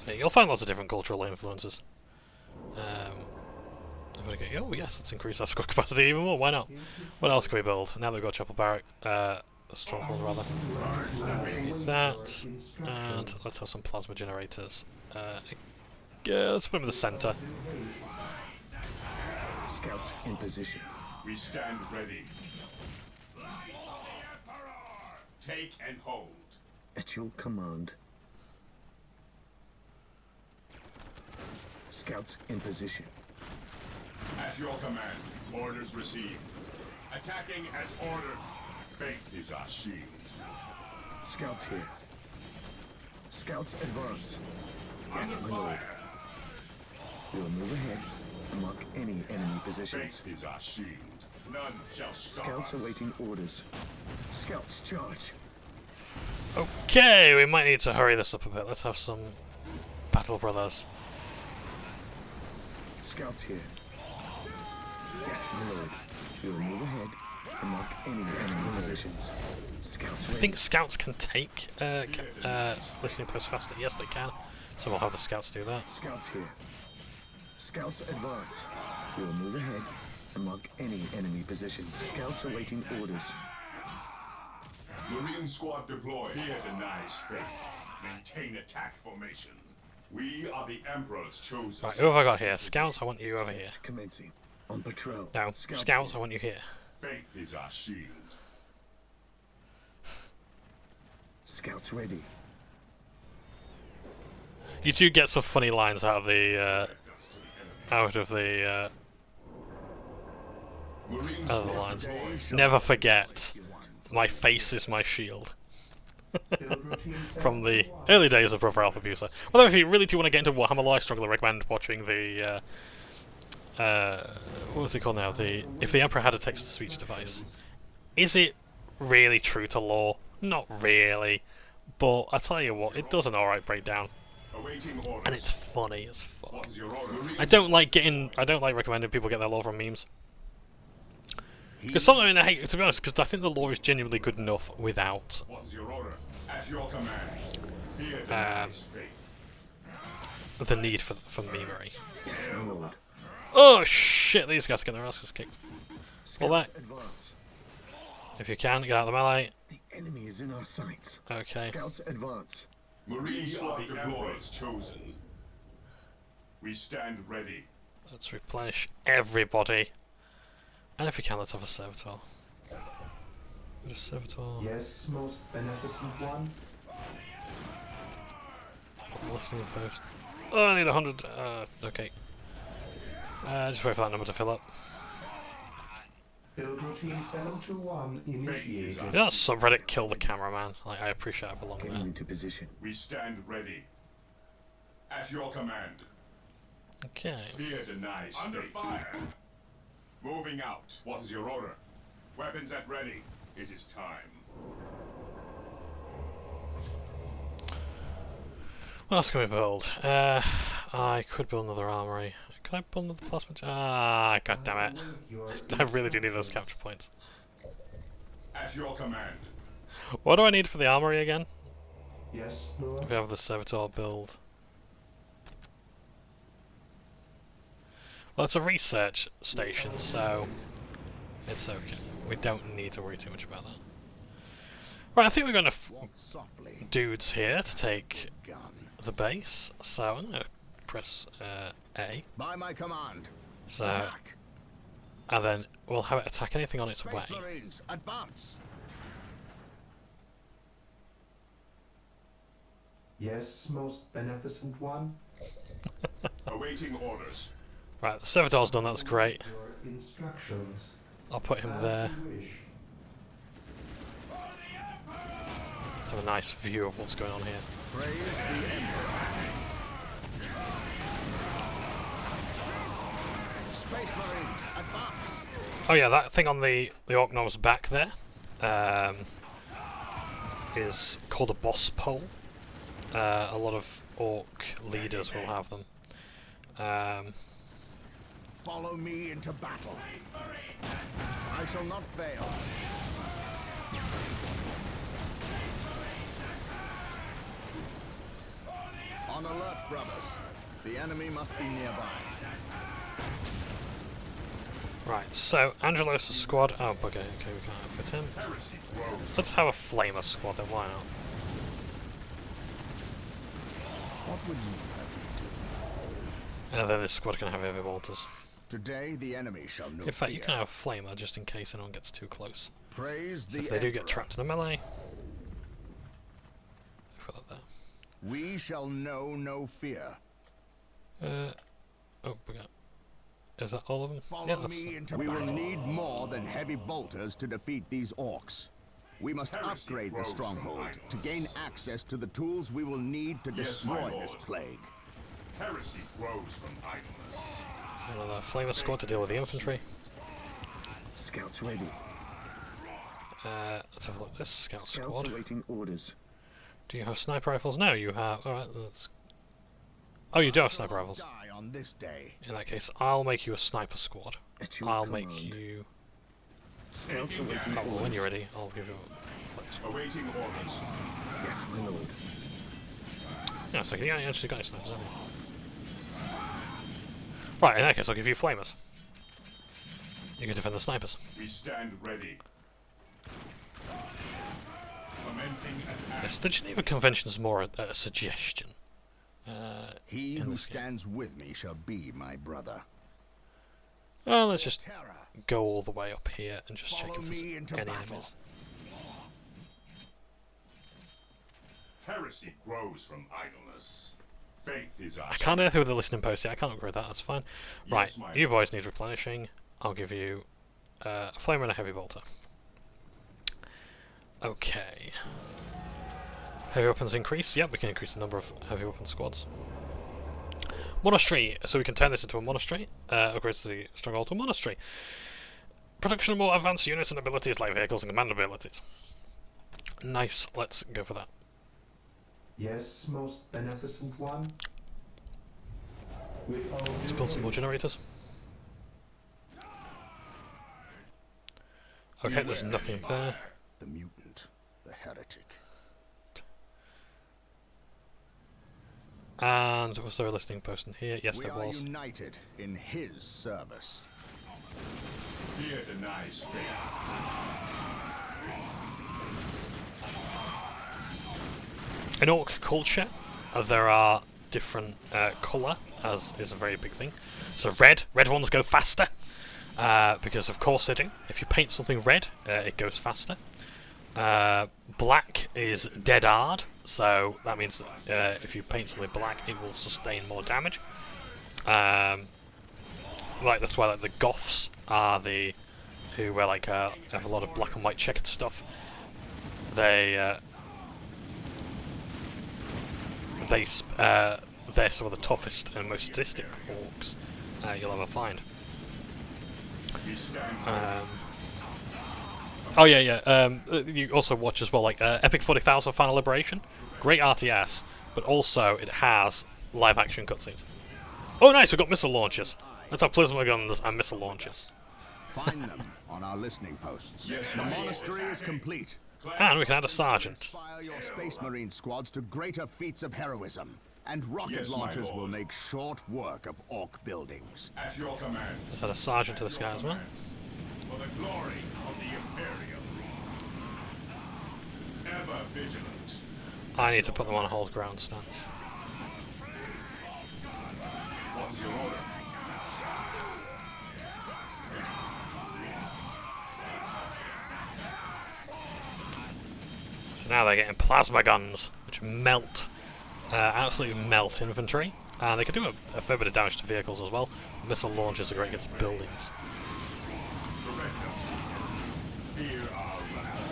So you'll find lots of different cultural influences. I'm gonna go, oh yes, let's increase our squad capacity even more, why not? What else can we build? Now that we've got Chapel Barrack, a stronghold rather. That, and let's have some plasma generators. Yeah, let's put them in the centre. Scouts in position. We stand ready. Take and hold. At your command. Scouts in position. At your command. Orders received. Attacking as ordered. Faith is our shield. Scouts here. Scouts advance. Yes, my lord. We will move ahead and mark any enemy positions. Faith is our shield. None shall stop Scouts us. awaiting orders. Scouts charge. Okay, we might need to hurry this up a bit. Let's have some Battle Brothers. Scouts here. Yes, my lord. We will move ahead and mark any enemy positions. Scouts I ready. think scouts can take listening posts faster. Yes, they can. So we'll have the scouts do that. Scouts here. Scouts advance. We will move ahead and mark any enemy positions. Scouts awaiting orders. Marine squad deployed. Fear denies faith. Maintain attack formation. We are the Emperor's chosen. Right, who have I got here? Scouts, I want you over here. Commencing. On patrol. No, Scouts, I want you here. Faith is our shield. Scouts ready. You do get some funny lines out of the Marines other lines. today shall Never not forget, be one for my face is my shield. Build routine From the 721. early days of Brother Alpha Abuser. Although if you really do want to get into Warhammer lore, I strongly recommend watching the what was it called now? If the Emperor had a text-to-speech device. Is it really true to lore? Not really. But I tell you what, it does an alright breakdown. Awaiting orders. And it's funny as fuck. What is your order? I don't like recommending people get their lore from memes. Because sometimes I hate, to be honest, because I think the lore is genuinely good enough without What is your order? At your command. Fear denies faith. the need for memery. Yes, my lord. Oh shit, these guys are getting their asses kicked. Well, Scouts that- advance. If you can, get out of the melee. The enemy is in our sights. Okay. Scouts advance. Marines are the Emperor's chosen. We stand ready. Let's replenish everybody. And if we can, let's have a servitor. Get a servitor. Yes, most beneficent one. Listening post. Oh, I need 100. Okay. Just wait for that number to fill up. Build routine 721 initiated. You know that subreddit kill the cameraman? Like, I appreciate I belong Getting there. into position. We stand ready. At your command. Okay. Fear denies under fire. Moving out. What is your order? Weapons at ready. It is time. What else can we build? I could build another armory. Can I build another plasma? Ah, god damn it. I really do need those capture points. At your command. What do I need for the armory again? Yes, lord. If we have the servitor build. Well, it's a research station, so it's okay. We don't need to worry too much about that. Right, I think we're going to Walk softly. dudes here to take Gun. the base. So I'm going to press A. By my command. So, Attack. and then we'll have it attack anything on its Space way. Marines, advance. Yes, most beneficent one. Awaiting orders. Right, the servitor's done. That's great. Your instructions. I'll put him As there. you wish. Let's have a nice view of what's going on here. Praise the Emperor. Space Marines, advance. Oh yeah, that thing on the Orc Knob's back there is called a boss pole. A lot of Orc leaders will have them. Follow me into battle. I shall not fail. On alert, brothers. The enemy must be nearby. Right, so Angelos' squad. Oh, bugger. Okay, we can't outfit him. Let's have a flamer squad then, why not? What would you have? And then this squad can have heavy bolters. Today the enemy shall know In fact, you fear. can have a flamer just in case anyone gets too close. Praise So the if they do get Emperor. trapped in a melee. Put that there. We shall know no fear. Oh, we got. Is that all of them? Follow Yeah, that's. me into We will need more than heavy bolters to defeat these orcs. We must upgrade the stronghold to gain access to the tools we will need to Yes, my destroy lord. this plague. Heresy grows from idleness. So another flamer squad to deal with the infantry. Scouts ready. Let's have a look at this scout Scouts squad. awaiting orders. Do you have sniper rifles? No, you have. Alright, let's. Oh, you do have sniper rifles. Die on this day. In that case, I'll make you a sniper squad. At your I'll command. make you. Scouts awaiting Oh, well, when orders. you're ready, I'll give you a flamer squad. Awaiting orders. Yes, my lord. Yeah, so you actually got your snipers, haven't you? Right, in that case, I'll give you flamers. You can defend the snipers. We stand ready. Commencing attack. Yes, the Geneva Convention is more a suggestion. He in who this game. stands with me shall be my brother. Well, let's just Terror. go all the way up here and just check Follow if me there's into any battle. enemies. Heresy grows from idleness. Faith is our I can't do anything with the listening post yet. I can't upgrade that. That's fine. Right, Yes, my you boys need replenishing. I'll give you a flamer and a heavy bolter. Okay. Heavy weapons increase. Yep, we can increase the number of heavy weapon squads. Monastery. So we can turn this into a monastery. Upgrades the stronghold to a monastery. Production of more advanced units and abilities like vehicles and command abilities. Nice. Let's go for that. Yes, most beneficent one. With all Let's due build some more haste. generators. Okay, there's nothing there. The mutant, the heretic. And was there a listening post in here? Yes, We there are was. united in his service. fear denies faith. In orc culture, there are different colour, as is a very big thing. So red ones go faster, because of course they do. If you paint something red, it goes faster. Black is dead hard, so that means if you paint something black, it will sustain more damage. Like that's why like the goths are the who wear like have a lot of black and white checkered stuff. They're some of the toughest and most sadistic orcs you'll ever find. We stand Oh yeah. You also watch as well, like Epic 40,000 Final Liberation, great RTS, but also it has live action cutscenes. Oh nice, we've got missile launchers. Let's have plasma guns and missile launchers. Find them on our listening posts. Yes, The my lord. monastery is complete. And we can add a sergeant. Inspire your Space Marine squads to greater feats of heroism, and rocket Yes, my launchers lord. will make short work of orc buildings. at your command. Let's add a sergeant to this guy as well. For the glory of the Imperium. Ever vigilant. I need to put them on a hold ground stance. What's your order? So now they're getting plasma guns, which melt, absolutely melt infantry. And they can do a fair bit of damage to vehicles as well. Missile launchers are great against buildings. Direct us. Fear our wrath.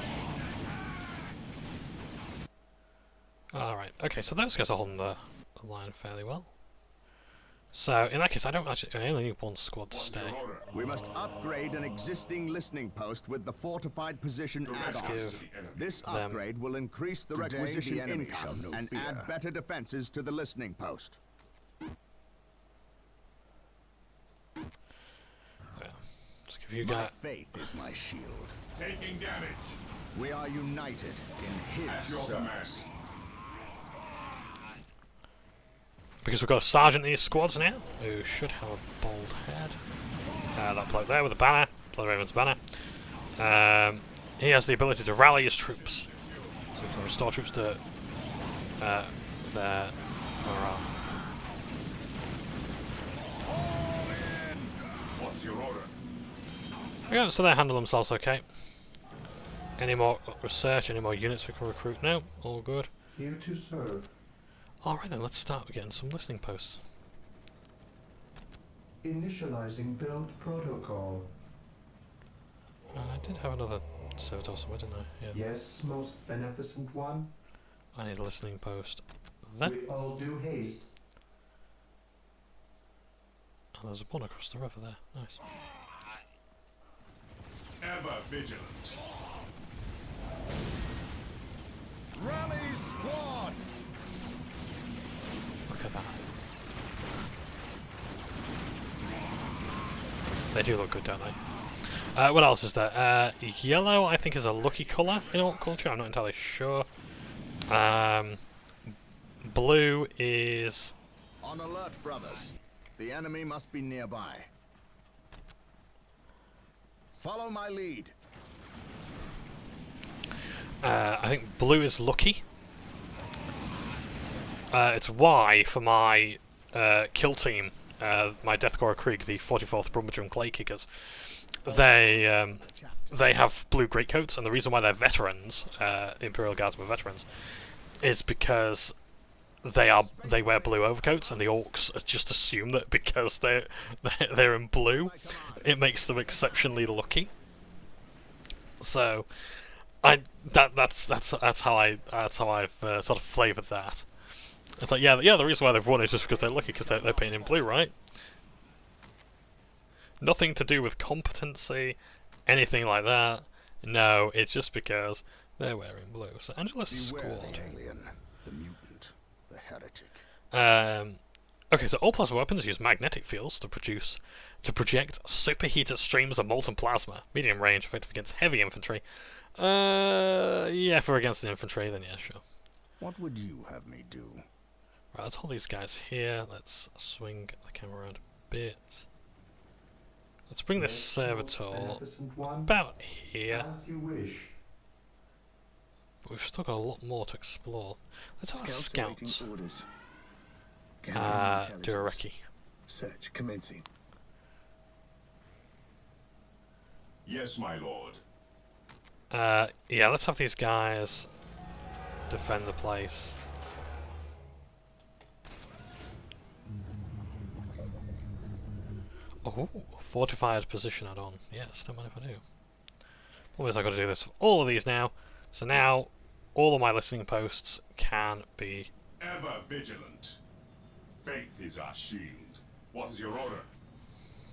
Alright, okay, so those guys are holding the line fairly well. So, in that case, I only need one squad to stay. Your order. We must upgrade an existing listening post with the fortified position add-on. give This them- upgrade will increase the Today requisition the enemy shall income know and fear. add better defenses to the listening post. Let's give you My guys. faith is my shield. Taking damage. We are united in At his your command. service. Because we've got a sergeant in these squads now, who should have a bald head. That bloke there with a banner, Blood Raven's banner. He has the ability to rally his troops. So he can restore troops to their morale. What's your order? Yeah, so they handle themselves okay. Any more research, any more units we can recruit? No, all good. Here to serve. Alright then, let's start getting some listening posts. Initializing build protocol. I did have another servitor somewhere, didn't I? Yeah. Yes, most beneficent one. I need a listening post there. With all due haste. And there's one across the river there. Nice. Ever vigilant. Rally squad! Look at that. They do look good, don't they? What else is there? Yellow, I think, is a lucky colour in orc culture. I'm not entirely sure. Blue is... On alert, brothers. The enemy must be nearby. Follow my lead. I think blue is lucky. It's Y for my kill team, my Deathcore Krieg, the 44th Brummagem Clay Kickers. They have blue greatcoats, and the reason why they're veterans, Imperial Guardsmen veterans, is because they wear blue overcoats, and the orcs just assume that because they're in blue, it makes them exceptionally lucky. So, that's how I've sort of flavoured that. It's like yeah, the reason why they've won is just because they're lucky, because they're painted in blue, right? Nothing to do with competency, anything like that. No, it's just because they're wearing blue. So Angela's Beware squad. the alien, the mutant, the heretic. Okay, so all plasma weapons use magnetic fields to project superheated streams of molten plasma. Medium range, effective against heavy infantry. Yeah, if we're against the infantry, then yeah, sure. What would you have me do? Right, let's hold these guys here. Let's swing the camera around a bit. Let's bring this servitor about here. As you wish. But we've still got a lot more to explore. Let's have our awaiting scouts. orders. Do a Gathering intelligence. recce. Search commencing. Yes, my lord. Yeah, let's have these guys defend the place. Oh, fortified position add-on. Yes, don't mind if I do. Always I've got to do this for all of these now. So now, all of my listening posts can be... Ever vigilant. Faith is our shield. What is your order?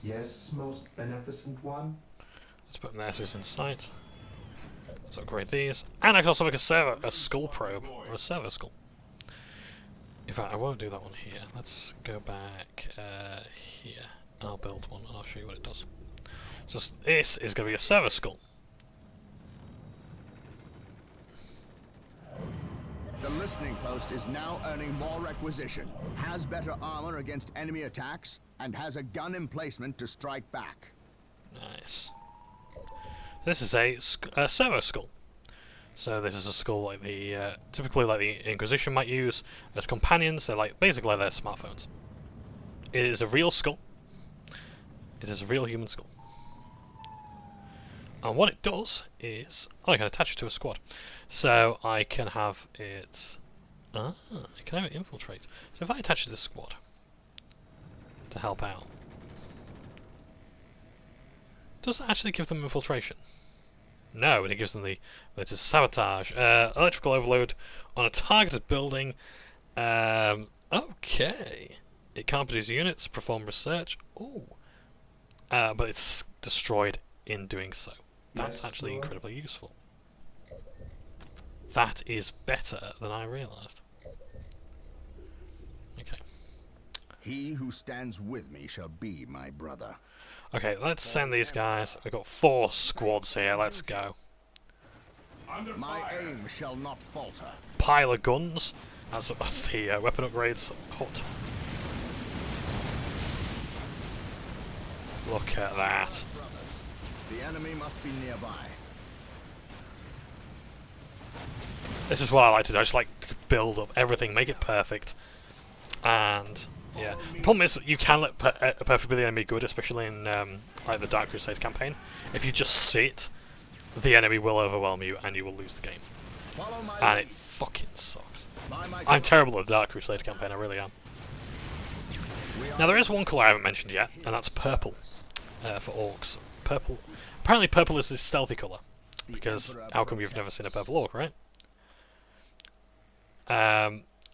Yes, most beneficent one. Let's put them there so it's in sight. Let's upgrade these. And I can also make a skull probe, or a servo skull. In fact, I won't do that one here. Let's go back here. I'll build one and I'll show you what it does. So this is going to be a servo skull. The listening post is now earning more requisition, has better armor against enemy attacks, and has a gun emplacement to strike back. Nice. This is a servo skull. So this is a skull like the typically like the Inquisition might use as companions. They're like basically their smartphones. It is a real skull. It is a real human skull. And what it does is... Oh, I can attach it to a squad. So I can have it... I can have it infiltrate. So if I attach it to this squad to help out, does that actually give them infiltration? No, and it gives them the ability to sabotage. Electrical overload on a targeted building. Okay. It can't produce units, perform research. Ooh. But it's destroyed in doing so. That's actually incredibly useful. That is better than I realised. Okay. He who stands with me shall be my brother. Okay, let's send these guys. We've got 4 squads here. Let's go. Under My fire. aim shall not falter. Pile of guns. That's the weapon upgrades hut. Look at that. Brothers, the enemy must be nearby. This is what I like to do. I just like to build up everything, make it perfect. And yeah, the problem is you can let perfect be the enemy good, especially in like the Dark Crusade campaign. If you just sit, the enemy will overwhelm you and you will lose the game. Follow my And lead. it fucking sucks. By my I'm terrible at the Dark Crusade campaign, I really am. Now there is one colour I haven't mentioned yet, and that's purple for orcs. Purple. Apparently purple is this stealthy colour, because how come you've never seen a purple orc, right?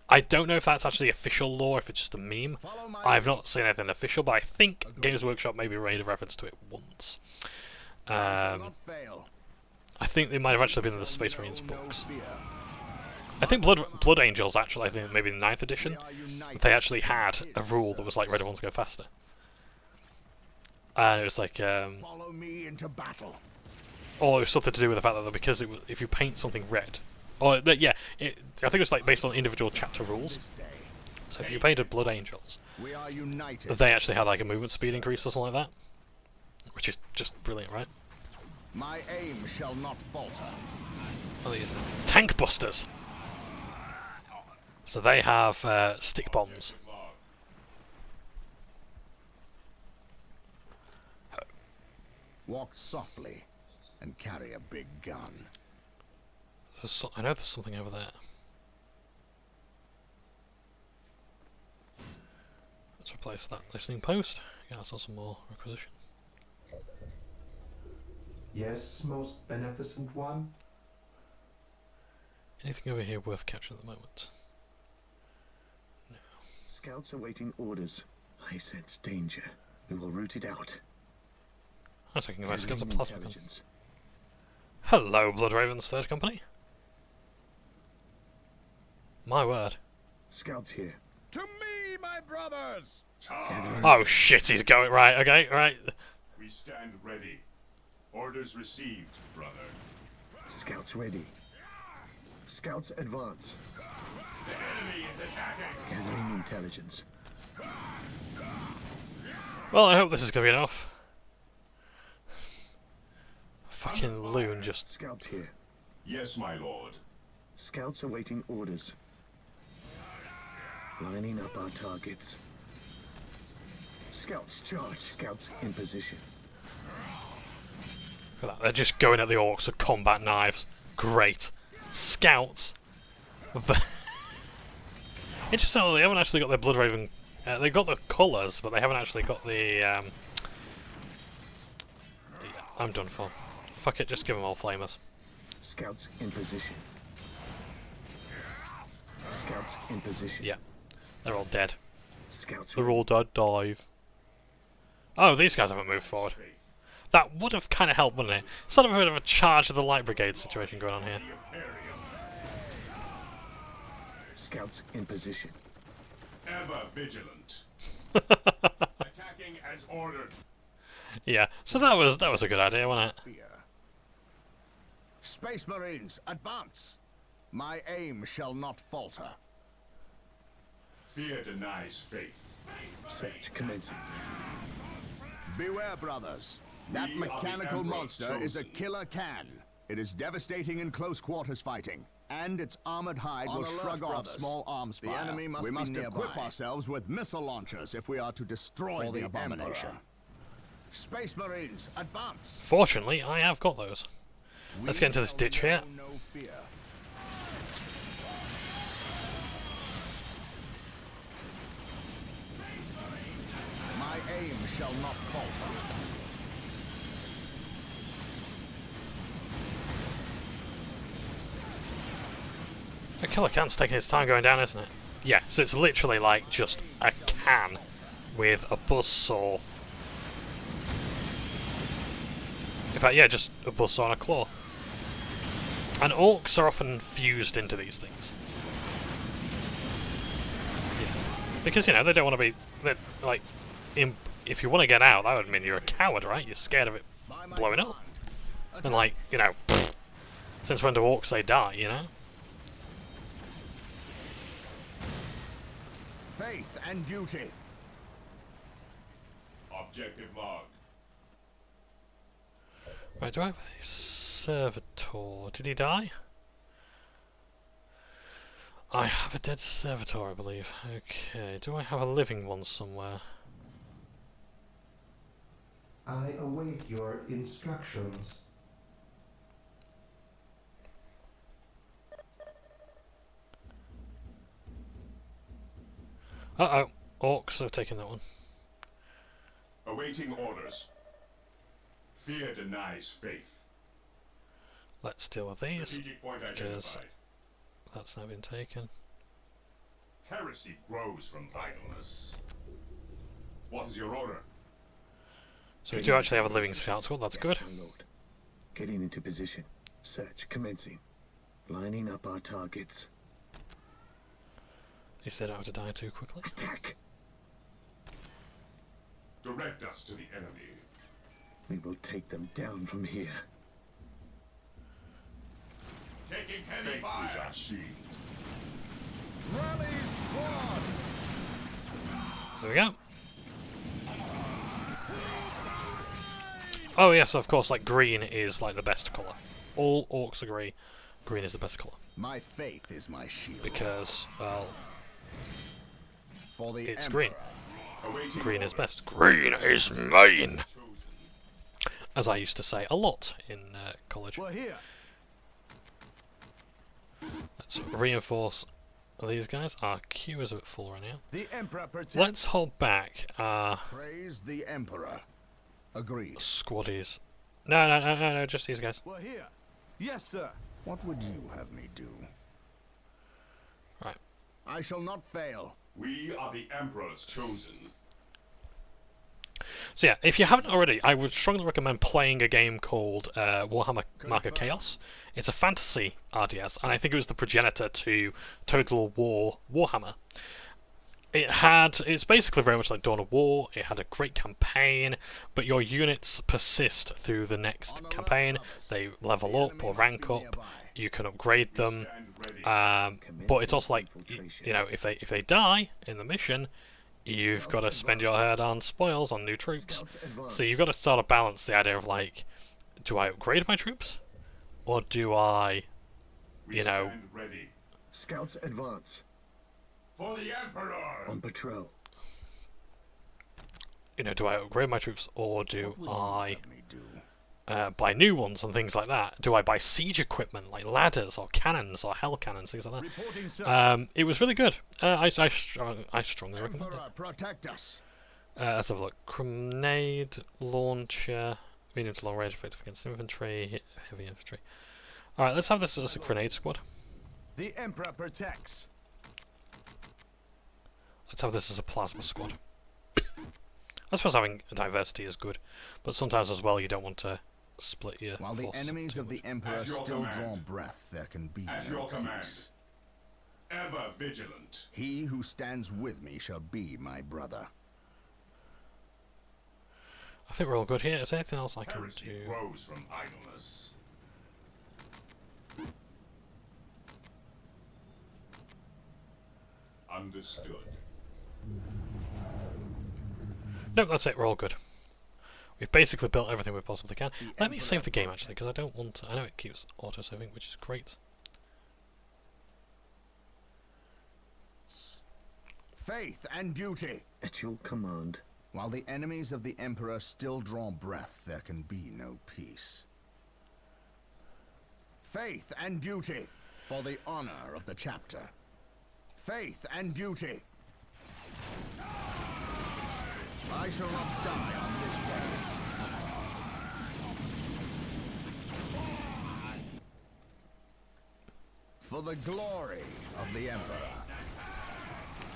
I don't know if that's actually official lore, if it's just a meme. Follow my I've not seen anything official, but I think Games Workshop maybe made a reference to it once. shall not fail. I think they might have actually been in the Space Marines No books. fear. I think Blood Angels actually, I think maybe the 9th edition, We are united. they actually had a rule that was like red ones go faster. And it was like, Follow me into battle. or it was something to do with the fact that because if you paint something red, or yeah, I think it was like based on individual chapter rules. This day, So if you painted Blood Angels, we are united. they actually had like a movement speed increase or something like that, which is just brilliant, right? My aim shall not falter. Oh, these tank busters. So they have stick bombs. Walk softly and carry a big gun. I know there's something over there. Let's replace that listening post. Get ourselves some more requisition. Yes, most beneficent one. Anything over here worth capturing at the moment? No. Scouts awaiting orders. I sense danger. We will root it out. I was thinking of scouts of Gathering plasma gun. intelligence. Hello, Blood Ravens, Third Company. My word. Scouts here. To me, my brothers! Gathering. Oh shit, he's going right. Okay, right. We stand ready. Orders received, brother. Scouts ready. Scouts advance. The enemy is attacking. Gathering intelligence. Well, I hope this is gonna be enough. Fucking loon just. Scouts here. Yes, my lord. Scouts awaiting orders. Lining up our targets. Scouts charge. Scouts in position. Look at that, they're just going at the orcs with combat knives. Great. Scouts. Interestingly, they haven't actually got their Blood Raven. They've got the colours, but they haven't actually got the. Yeah, I'm done for. Fuck it, just give them all flamers. Scouts in position. Scouts in position. Yeah, they're all dead. Scouts They're all dead. Dive. Oh, these guys haven't moved forward. That would have kind of helped, wouldn't it? Sort of a bit of a charge of the Light Brigade situation going on here. Scouts in position. Ever vigilant. Attacking as ordered. Yeah, so that was a good idea, wasn't it? Fear. Space Marines, advance! My aim shall not falter. Fear denies faith. Search commencing. Beware, brothers. That We are the mechanical Emperor's monster is a chosen. killer can. It is devastating in close quarters fighting, and its armored hide will shrug off small arms fire. The enemy must we be must nearby. equip ourselves with missile launchers if we are to destroy the abomination. Space Marines, advance! Fortunately, I have got those. Let's get into this ditch here. No fear. My aim shall not falter. The killer can's taking its time going down, isn't it? Yeah, so it's literally like just a can with a buzzsaw. In fact, yeah, just a buzzsaw and a claw. And orcs are often fused into these things. Yeah. Because, you know, they don't want to be... like, if you want to get out, that would mean you're a coward, right? You're scared of it blowing up. And, like, you know, since when do orcs say die, you know? Faith and duty. Objective logged. Right, do I have a servitor? Did he die? I have a dead servitor, I believe. Okay, do I have a living one somewhere? I await your instructions. Uh-oh, orcs have taken that one. Awaiting orders. Fear denies faith. Let's deal with these, Strategic point because identified. that's now been taken. Heresy grows from idleness. What is your order? So we do actually have a living scout squad, that's good. Yes, my lord. Getting into position. Search commencing. Lining up our targets. He said I have to die too quickly. Attack! Direct us to the enemy. We will take them down from here. Taking heavy fire. Is our shield. Rally squad! There we go. Oh yes, of course, like green is like the best colour. All orcs agree, green is the best colour. My faith is my shield. because, well, For the it's Emperor. green. Awaiting Green is orders. best. Green is mine! As I used to say a lot in college. We're here. Let's reinforce these guys. Our queue is a bit full right now. The Emperor protects. Let's hold back our Praise the Emperor. Agreed. squaddies. No, just these guys. We're here. Yes, sir. What would you have me do? Right. I shall not fail. We are the Emperor's chosen. So yeah, if you haven't already, I would strongly recommend playing a game called Warhammer Mark of Chaos. It's a fantasy RDS, and I think it was the progenitor to Total War Warhammer. It's basically very much like Dawn of War. It had a great campaign, but your units persist through the next campaign. They level up or rank up. You can upgrade them, but it's also like, you know, if they die in the mission, you've got to spend your hard-earned spoils on new troops. So you've got to sort of balance the idea of like, do I upgrade my troops, or do I, We you know, stand ready. Scouts advance. For the Emperor! On patrol. do I upgrade my troops, or do What would you I have me do? buy new ones and things like that? Do I buy siege equipment like ladders or cannons or hell cannons, things like Reporting, sir. that? It was really good. I strongly recommend it. Emperor, protect us. Let's have a look. Grenade launcher, medium to long range, effective against infantry, heavy infantry. Alright, let's have this as a grenade squad. The Emperor protects. Let's have this as a plasma squad. I suppose having a diversity is good, but sometimes as well you don't want to split your While the forces enemies too of the much. Emperor At your still command. draw breath, there can be At no your command. peace. Ever vigilant. He who stands with me shall be my brother. I think we're all good here. Is there anything else I can Heresy do? grows from idleness. Understood. Nope, that's it. We're all good. We've basically built everything we possibly can. The Let me save the game Emperor actually, because I don't want to. I know it keeps auto-saving, which is great. Faith and duty. At your command. While the enemies of the Emperor still draw breath, there can be no peace. Faith and duty. For the honor of the chapter. Faith and duty. I shall not die on this day. For the glory of the Emperor.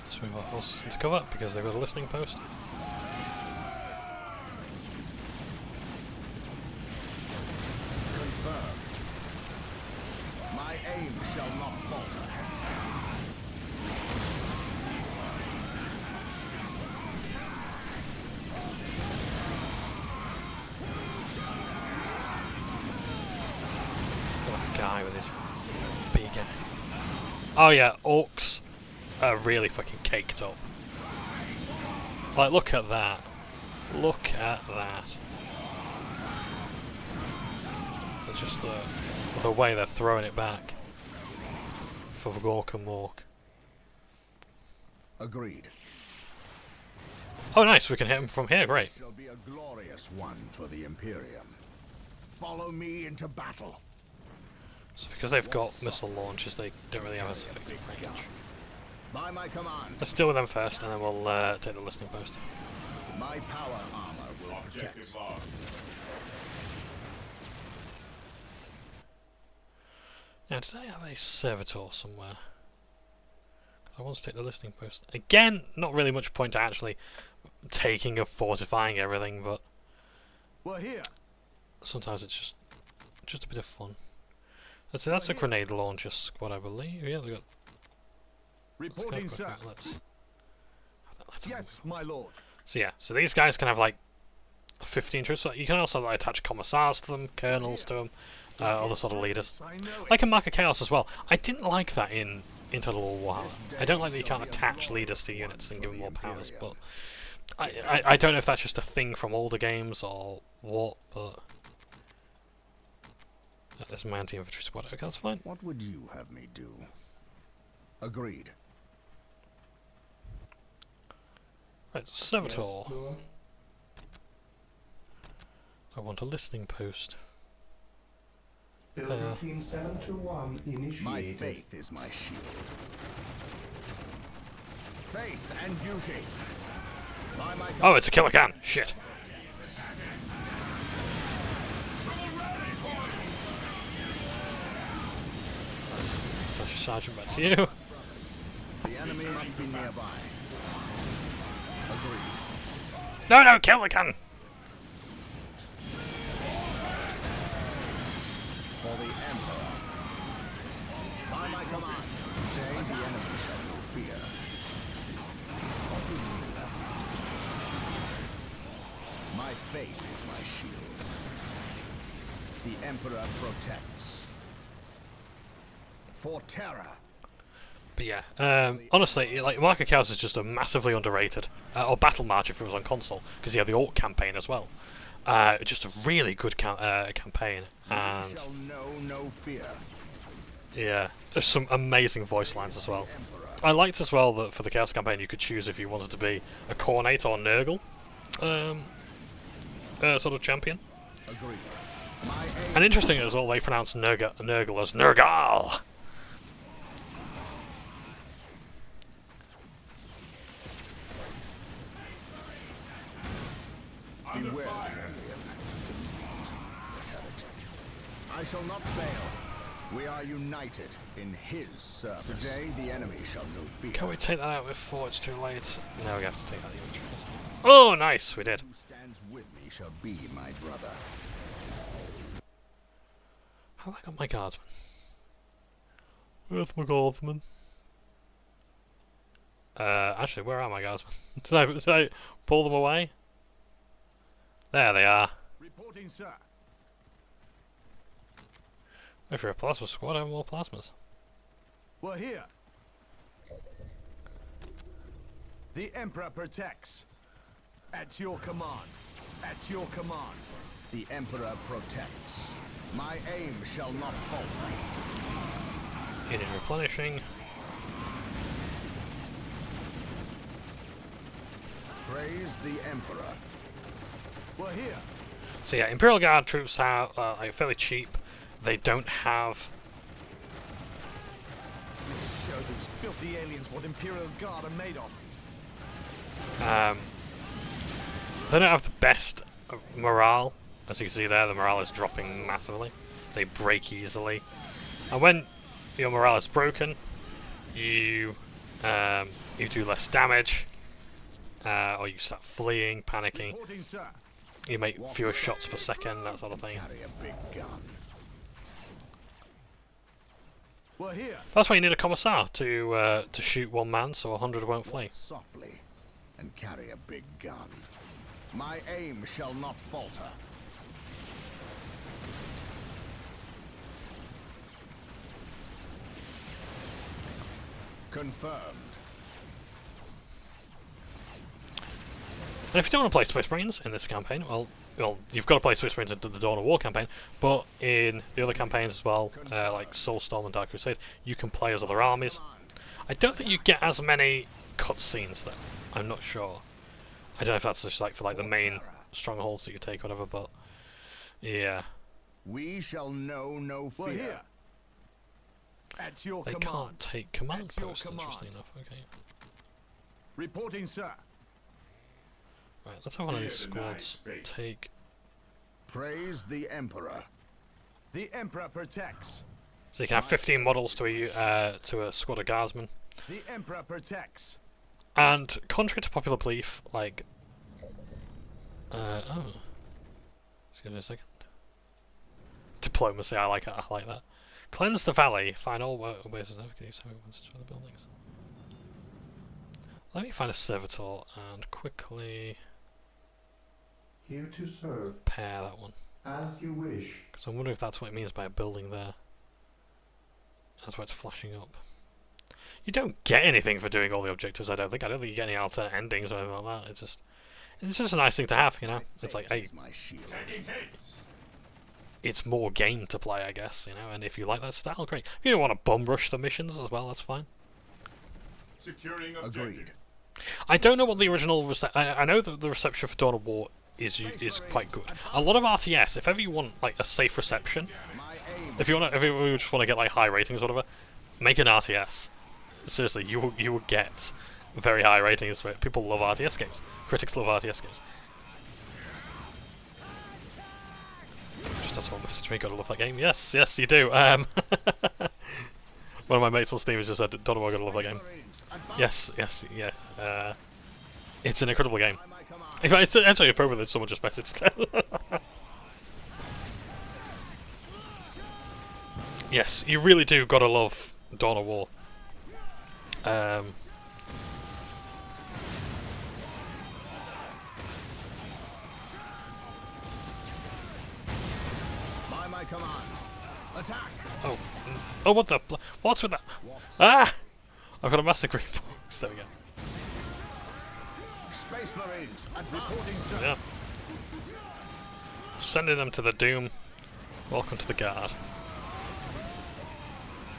Let's move our forces into cover because they've got a listening post. Confirmed. My aim shall not falter. Got a guy with his big. Oh yeah, orcs are really fucking caked up. Like, look at that. Look at that. It's just the way they're throwing it back for Gork and Mork. Agreed. Oh nice, we can hit him from here, great. Shall be a glorious one for the Imperium. Follow me into battle. So because they've got missile launchers, they don't really have as effective range. By my command, Let's deal with them first, and then we'll take the listening post. my power armor will Objective protect. lost. Now, did I have a servitor somewhere? 'Cause I want to take the listening post. Again, not really much point to actually taking or fortifying everything, but We're here. sometimes it's just a bit of fun. Let's see, that's a grenade launcher squad, I believe. Yeah, they got. Reporting, Let's go sir. quick, let's have a Yes, my lord. So yeah, so these guys can have like 15 troops. But you can also like attach commissars to them, colonels to them, other sort of leaders. I know it. Like in Mark of Chaos as well. I didn't like that in Total War Warhammer. I don't like that you can't attach leaders to units and give them more powers, but I don't know if that's just a thing from older games or what, but There's my anti-infantry squad. Okay, that's fine. What would you have me do? Agreed. Right, Servitor. Lord. I want a listening post. Build routine 721 initiated. My faith is my shield. Faith and duty. By my Oh, it's a killer can! Shit. Let's touch Sergeant back to you. The enemy must be nearby. Agreed. No, no, kill the can! For the Emperor. By my command. Today the enemy shall know fear. My faith is my shield. The Emperor protects. For terror. But yeah, honestly, like Mark of Chaos is just a massively underrated, or Battle March if it was on console, because you have the Orc campaign as well. Just a really good campaign, and We shall know no fear. yeah, there's some amazing voice lines as well. I liked as well that for the Chaos campaign you could choose if you wanted to be a Cornate or Nurgle sort of champion. Agreed. My aim. And interesting as well, they pronounce Nurgle as Nurgal. Beware the alien. I shall not fail. We are united in his service. Today the enemy shall know fear. Can we take that out before it's too late? No, we have to take that infantry first. Oh, nice, we did. Who stands with me shall be my brother. How have I got my guardsmen? Where's my guardsmen? Actually, where are my guardsmen? did I pull them away? There they are. Reporting, sir. If you're a plasma squad, I have more plasmas. We're here. The Emperor protects. At your command. At your command. The Emperor protects. My aim shall not falter. It is replenishing. Praise the Emperor. We're here. So yeah, Imperial Guard troops are like fairly cheap. They don't have. Let's show these filthy aliens what Imperial Guard are made of. They don't have the best morale. As you can see there, the morale is dropping massively. They break easily. And when your morale is broken, you do less damage, or you start fleeing, panicking. Reporting, sir. You make fewer shots per second, that sort of thing. Carry a big gun. We're here. That's why you need a commissar to shoot one man, so 100 won't flee. Walk softly and carry a big gun. My aim shall not falter. Confirmed. And if you don't want to play Swiss Marines in this campaign, well, you've got to play Swiss Marines into the Dawn of War campaign, but in the other campaigns as well, like Soulstorm and Dark Crusade, you can play as other armies. I don't think you get as many cutscenes though. I'm not sure. I don't know if that's just like for like the main strongholds that you take or whatever, but yeah. We shall know no We're fear. here. At your They command. can't take command At your posts, interesting command. enough. Okay. Reporting, sir. Right, let's have one of these Fear the squads night, fate. take. Praise the Emperor. The Emperor protects. So you can have 15 models to a squad of guardsmen. The Emperor protects. And contrary to popular belief, like, oh, excuse me a second. Diplomacy, I like it. I like that. Cleanse the valley. Find all ways of navigating so everyone's destroy the buildings. Let me find a servitor and quickly Here to serve, pair that one. as you wish. Because I'm wondering if that's what it means by a building there. That's why it's flashing up. You don't get anything for doing all the objectives, I don't think. I don't think you get any alternate endings or anything like that. It's just a nice thing to have, you know? It's like, hey, Is my shield. Taking hits. it's more game to play, I guess, you know. And if you like that style, great. If you don't want to bum rush the missions as well, that's fine. Securing objective. Agreed. I don't know what the original I know that the reception for Dawn of War is quite good. A lot of RTS, if ever you want like a safe reception, if you just want to get like high ratings or whatever, make an RTS. Seriously, you will get very high ratings for it. People love RTS games. Critics love RTS games. Just a total message me, gotta love that game. Yes, yes, you do. One of my mates on Steam has just said, "Don't know, I gotta love that game." Yes, yes, yeah. It's an incredible game. In fact, it's actually appropriate that someone just messaged that. Yes, you really do gotta love Dawn of War. By my command. Attack! Oh, oh, what the? What's with that? Ah! I've got a massive green box. There we go. Space Marines, reporting, sir. Yeah. Sending them to the doom. Welcome to the guard.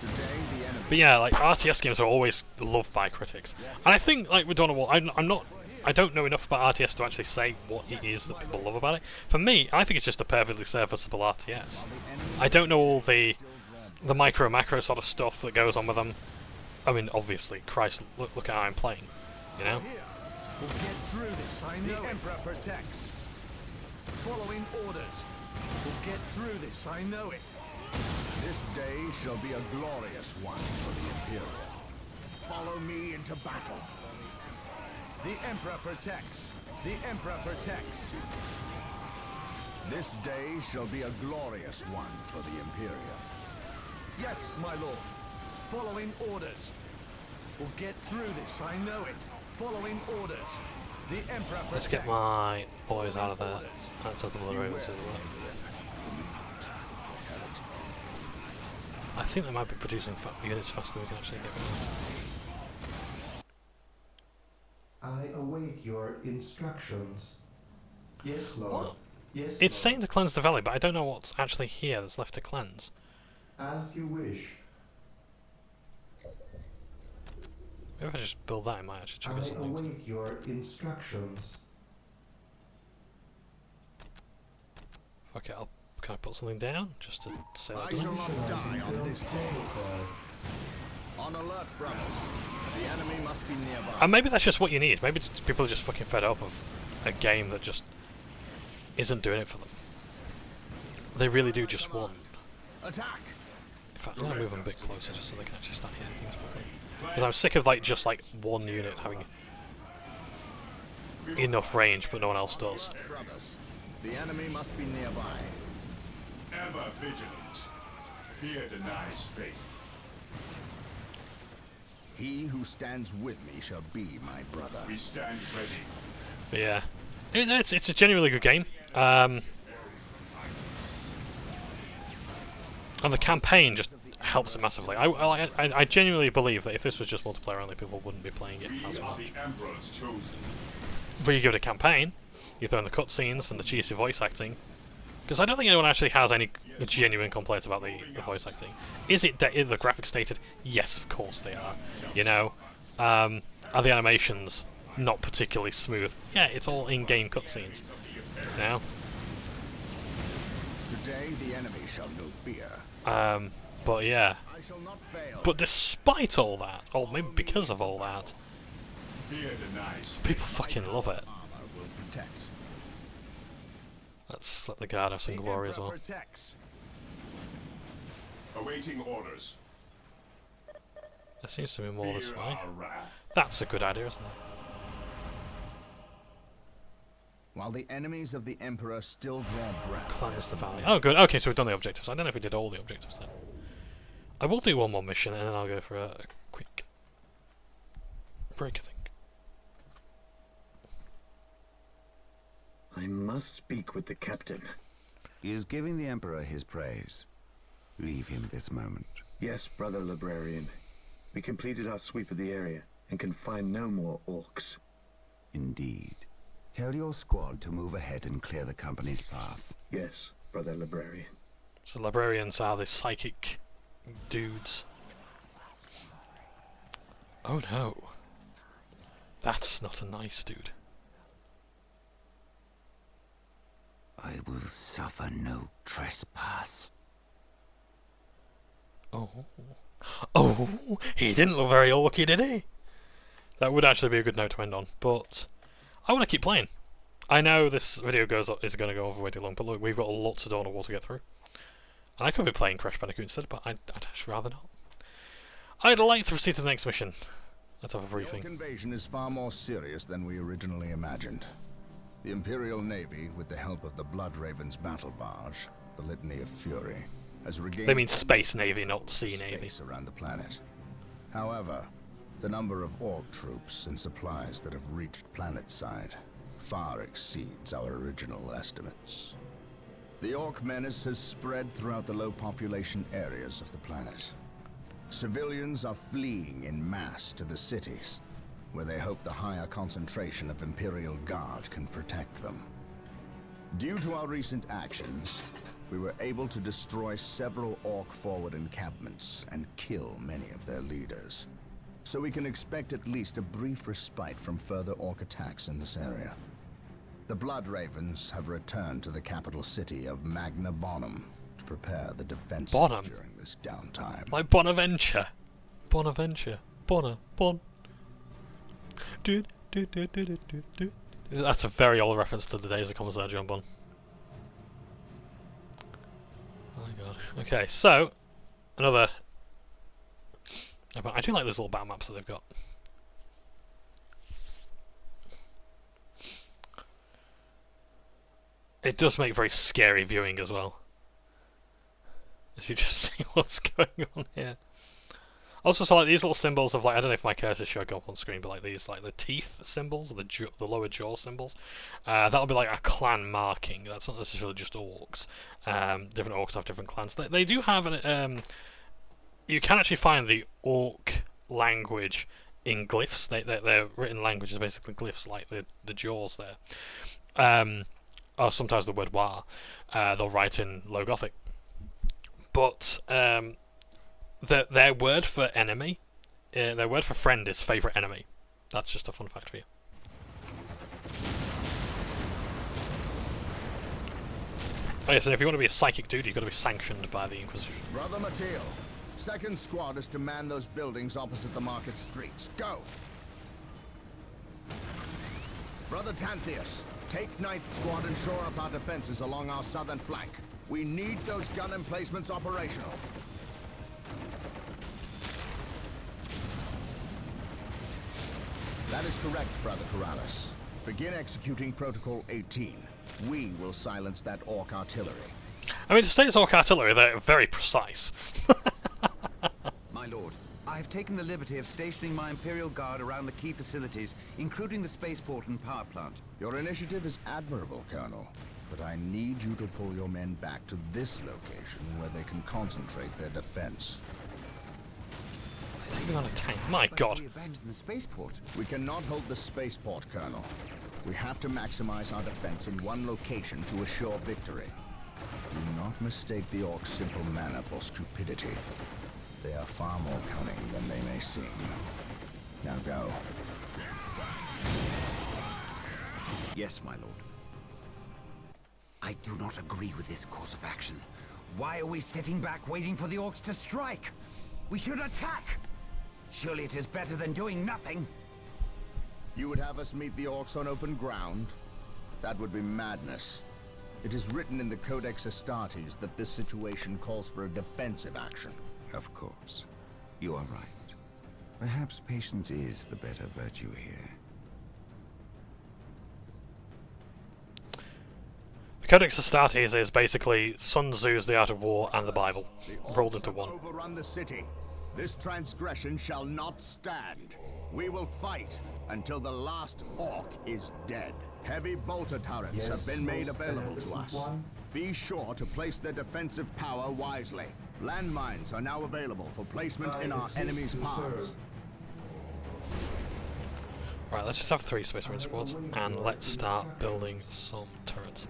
Today, the enemy. But yeah, like RTS games are always loved by critics, and I think like with Dawn of War, I don't know enough about RTS to actually say what it is that people love about it. For me, I think it's just a perfectly serviceable RTS. I don't know all the micro macro sort of stuff that goes on with them. I mean, obviously, Christ, look at how I'm playing, you know. We'll get through this. I know the Emperor protects. Following orders. We'll get through this. I know it. This day shall be a glorious one for the Imperial. Follow me into battle. The Emperor protects. The Emperor protects. This day shall be a glorious one for the Imperial. Yes, my lord. Following orders. We'll get through this. I know it. Following orders. The Emperor protects. Let's get my boys out of there. That's out the Blue as well. I think they might be producing units faster than we can actually get rid of. I await your instructions. Yes, Lord. What? Yes, It's Lord. saying to cleanse the valley, but I don't know what's actually here that's left to cleanse. As you wish. Maybe if I just build that, it might actually trigger I something. await your instructions. Okay, can I put something down just to say that? I shall not die on this day. On alert, brothers. The enemy must be nearby. And maybe that's just what you need. Maybe people are just fucking fed up of a game that just isn't doing it for them. They really do just want. Attack! In fact, I'm gonna move them a bit closer just so they can actually start hitting things properly. Because I'm sick of like just like one unit having enough range, but no one else does. Brothers, the enemy must be nearby. Ever vigilant. Fear denies faith. He who stands with me shall be my brother. We stand ready. But yeah, it's a genuinely good game. And the campaign just helps it massively. I genuinely believe that if this was just multiplayer only, people wouldn't be playing it We as are much. the Emperor's chosen. But you give it a campaign, you throw in the cutscenes and the cheesy voice acting. Because I don't think anyone actually has any genuine complaints about the voice acting. Is the graphics dated? Yes, of course they are. You know, are the animations not particularly smooth? Yeah, it's all in-game cutscenes. You know. Today the enemy shall know fear. But yeah. I shall not fail. But despite all that, or maybe because of all that, Fear denies. people fucking love it. Armor will protect. Let's let the guard have some The glory as Emperor well. protects. Awaiting orders. There seems to be more this Fear way. our wrath. That's a good idea, isn't it? While the enemies of the Emperor still draw breath. Cleanse the valley. Oh, good. Okay, so we've done the objectives. I don't know if we did all the objectives then. I will do one more mission and then I'll go for a quick break, I think. I must speak with the captain. He is giving the Emperor his praise. Leave him this moment. Yes, brother librarian. We completed our sweep of the area and can find no more orcs. Indeed. Tell your squad to move ahead and clear the company's path. Yes, brother librarian. So librarians are the psychic dudes. Oh no. That's not a nice dude. I will suffer no trespass. Oh. Oh, he didn't look very orky, did he? That would actually be a good note to end on, but I want to keep playing. I know this video is going to go over way too long, but look, we've got lots of Dawn of War to get through. And I could be playing Crash Bandicoot instead, but I'd actually rather not. I'd like to proceed to the next mission. Let's have a briefing. The Orc invasion is far more serious than we originally imagined. The Imperial Navy, with the help of the Blood Raven's battle barge, the Litany of Fury, has regained... They mean Space Navy, not Sea Navy. ...around the planet. However, the number of Orc troops and supplies that have reached planetside far exceeds our original estimates. The Orc menace has spread throughout the low-population areas of the planet. Civilians are fleeing in mass to the cities, where they hope the higher concentration of Imperial Guard can protect them. Due to our recent actions, we were able to destroy several Orc forward encampments and kill many of their leaders. So we can expect at least a brief respite from further Orc attacks in this area. The Blood Ravens have returned to the capital city of Magna Bonum to prepare the defenses during this downtime. Like Bonaventure. Bonaventure. Bon. That's a very old reference to the days of Commissar Johnbonne. Oh my god. Okay, so another. I do like these little battle maps that they've got. It does make very scary viewing as well. As you just see what's going on here. Also, so like these little symbols of like, I don't know if my cursor should go up on screen, but like these, like the teeth symbols, the lower jaw symbols, that'll be like a clan marking. That's not necessarily just orcs. Different orcs have different clans. They do have an. You can actually find the orc language in glyphs. Their written language is basically glyphs, like the jaws there. Or sometimes the word war. They'll write in Low Gothic. But their word for enemy, their word for friend is favourite enemy. That's just a fun fact for you. Oh yes, and if you want to be a psychic dude, you've got to be sanctioned by the Inquisition. Brother Mateo, second squad is to man those buildings opposite the market streets. Go! Brother Tantheus, take ninth squad and shore up our defenses along our southern flank. We need those gun emplacements operational. That is correct, Brother Corrales. Begin executing Protocol 18. We will silence that Orc artillery. I mean, to say it's Orc artillery, they're very precise. My lord, I have taken the liberty of stationing my Imperial Guard around the key facilities, including the spaceport and power plant. Your initiative is admirable, Colonel. But I need you to pull your men back to this location where they can concentrate their defense. They're taking on a tank. My god. We abandoned the spaceport. We cannot hold the spaceport, Colonel. We have to maximize our defense in one location to assure victory. Do not mistake the Orcs' simple manner for stupidity. They are far more cunning than they may seem. Now go. Yes, my lord. I do not agree with this course of action. Why are we sitting back waiting for the Orcs to strike? We should attack! Surely it is better than doing nothing. You would have us meet the Orcs on open ground? That would be madness. It is written in the Codex Astartes that this situation calls for a defensive action. Of course. You are right. Perhaps patience is the better virtue here. The Codex Astartes is basically Sun Tzu's The Art of War and the Bible rolled into one. Overrun the city. This transgression shall not stand. We will fight until the last Orc is dead. Heavy bolter turrets have been made available to us. Be sure to place their defensive power wisely. Landmines are now available for placement in our enemy's paths. Right, let's just have 3 Space Marine squads and let's start building some turrets.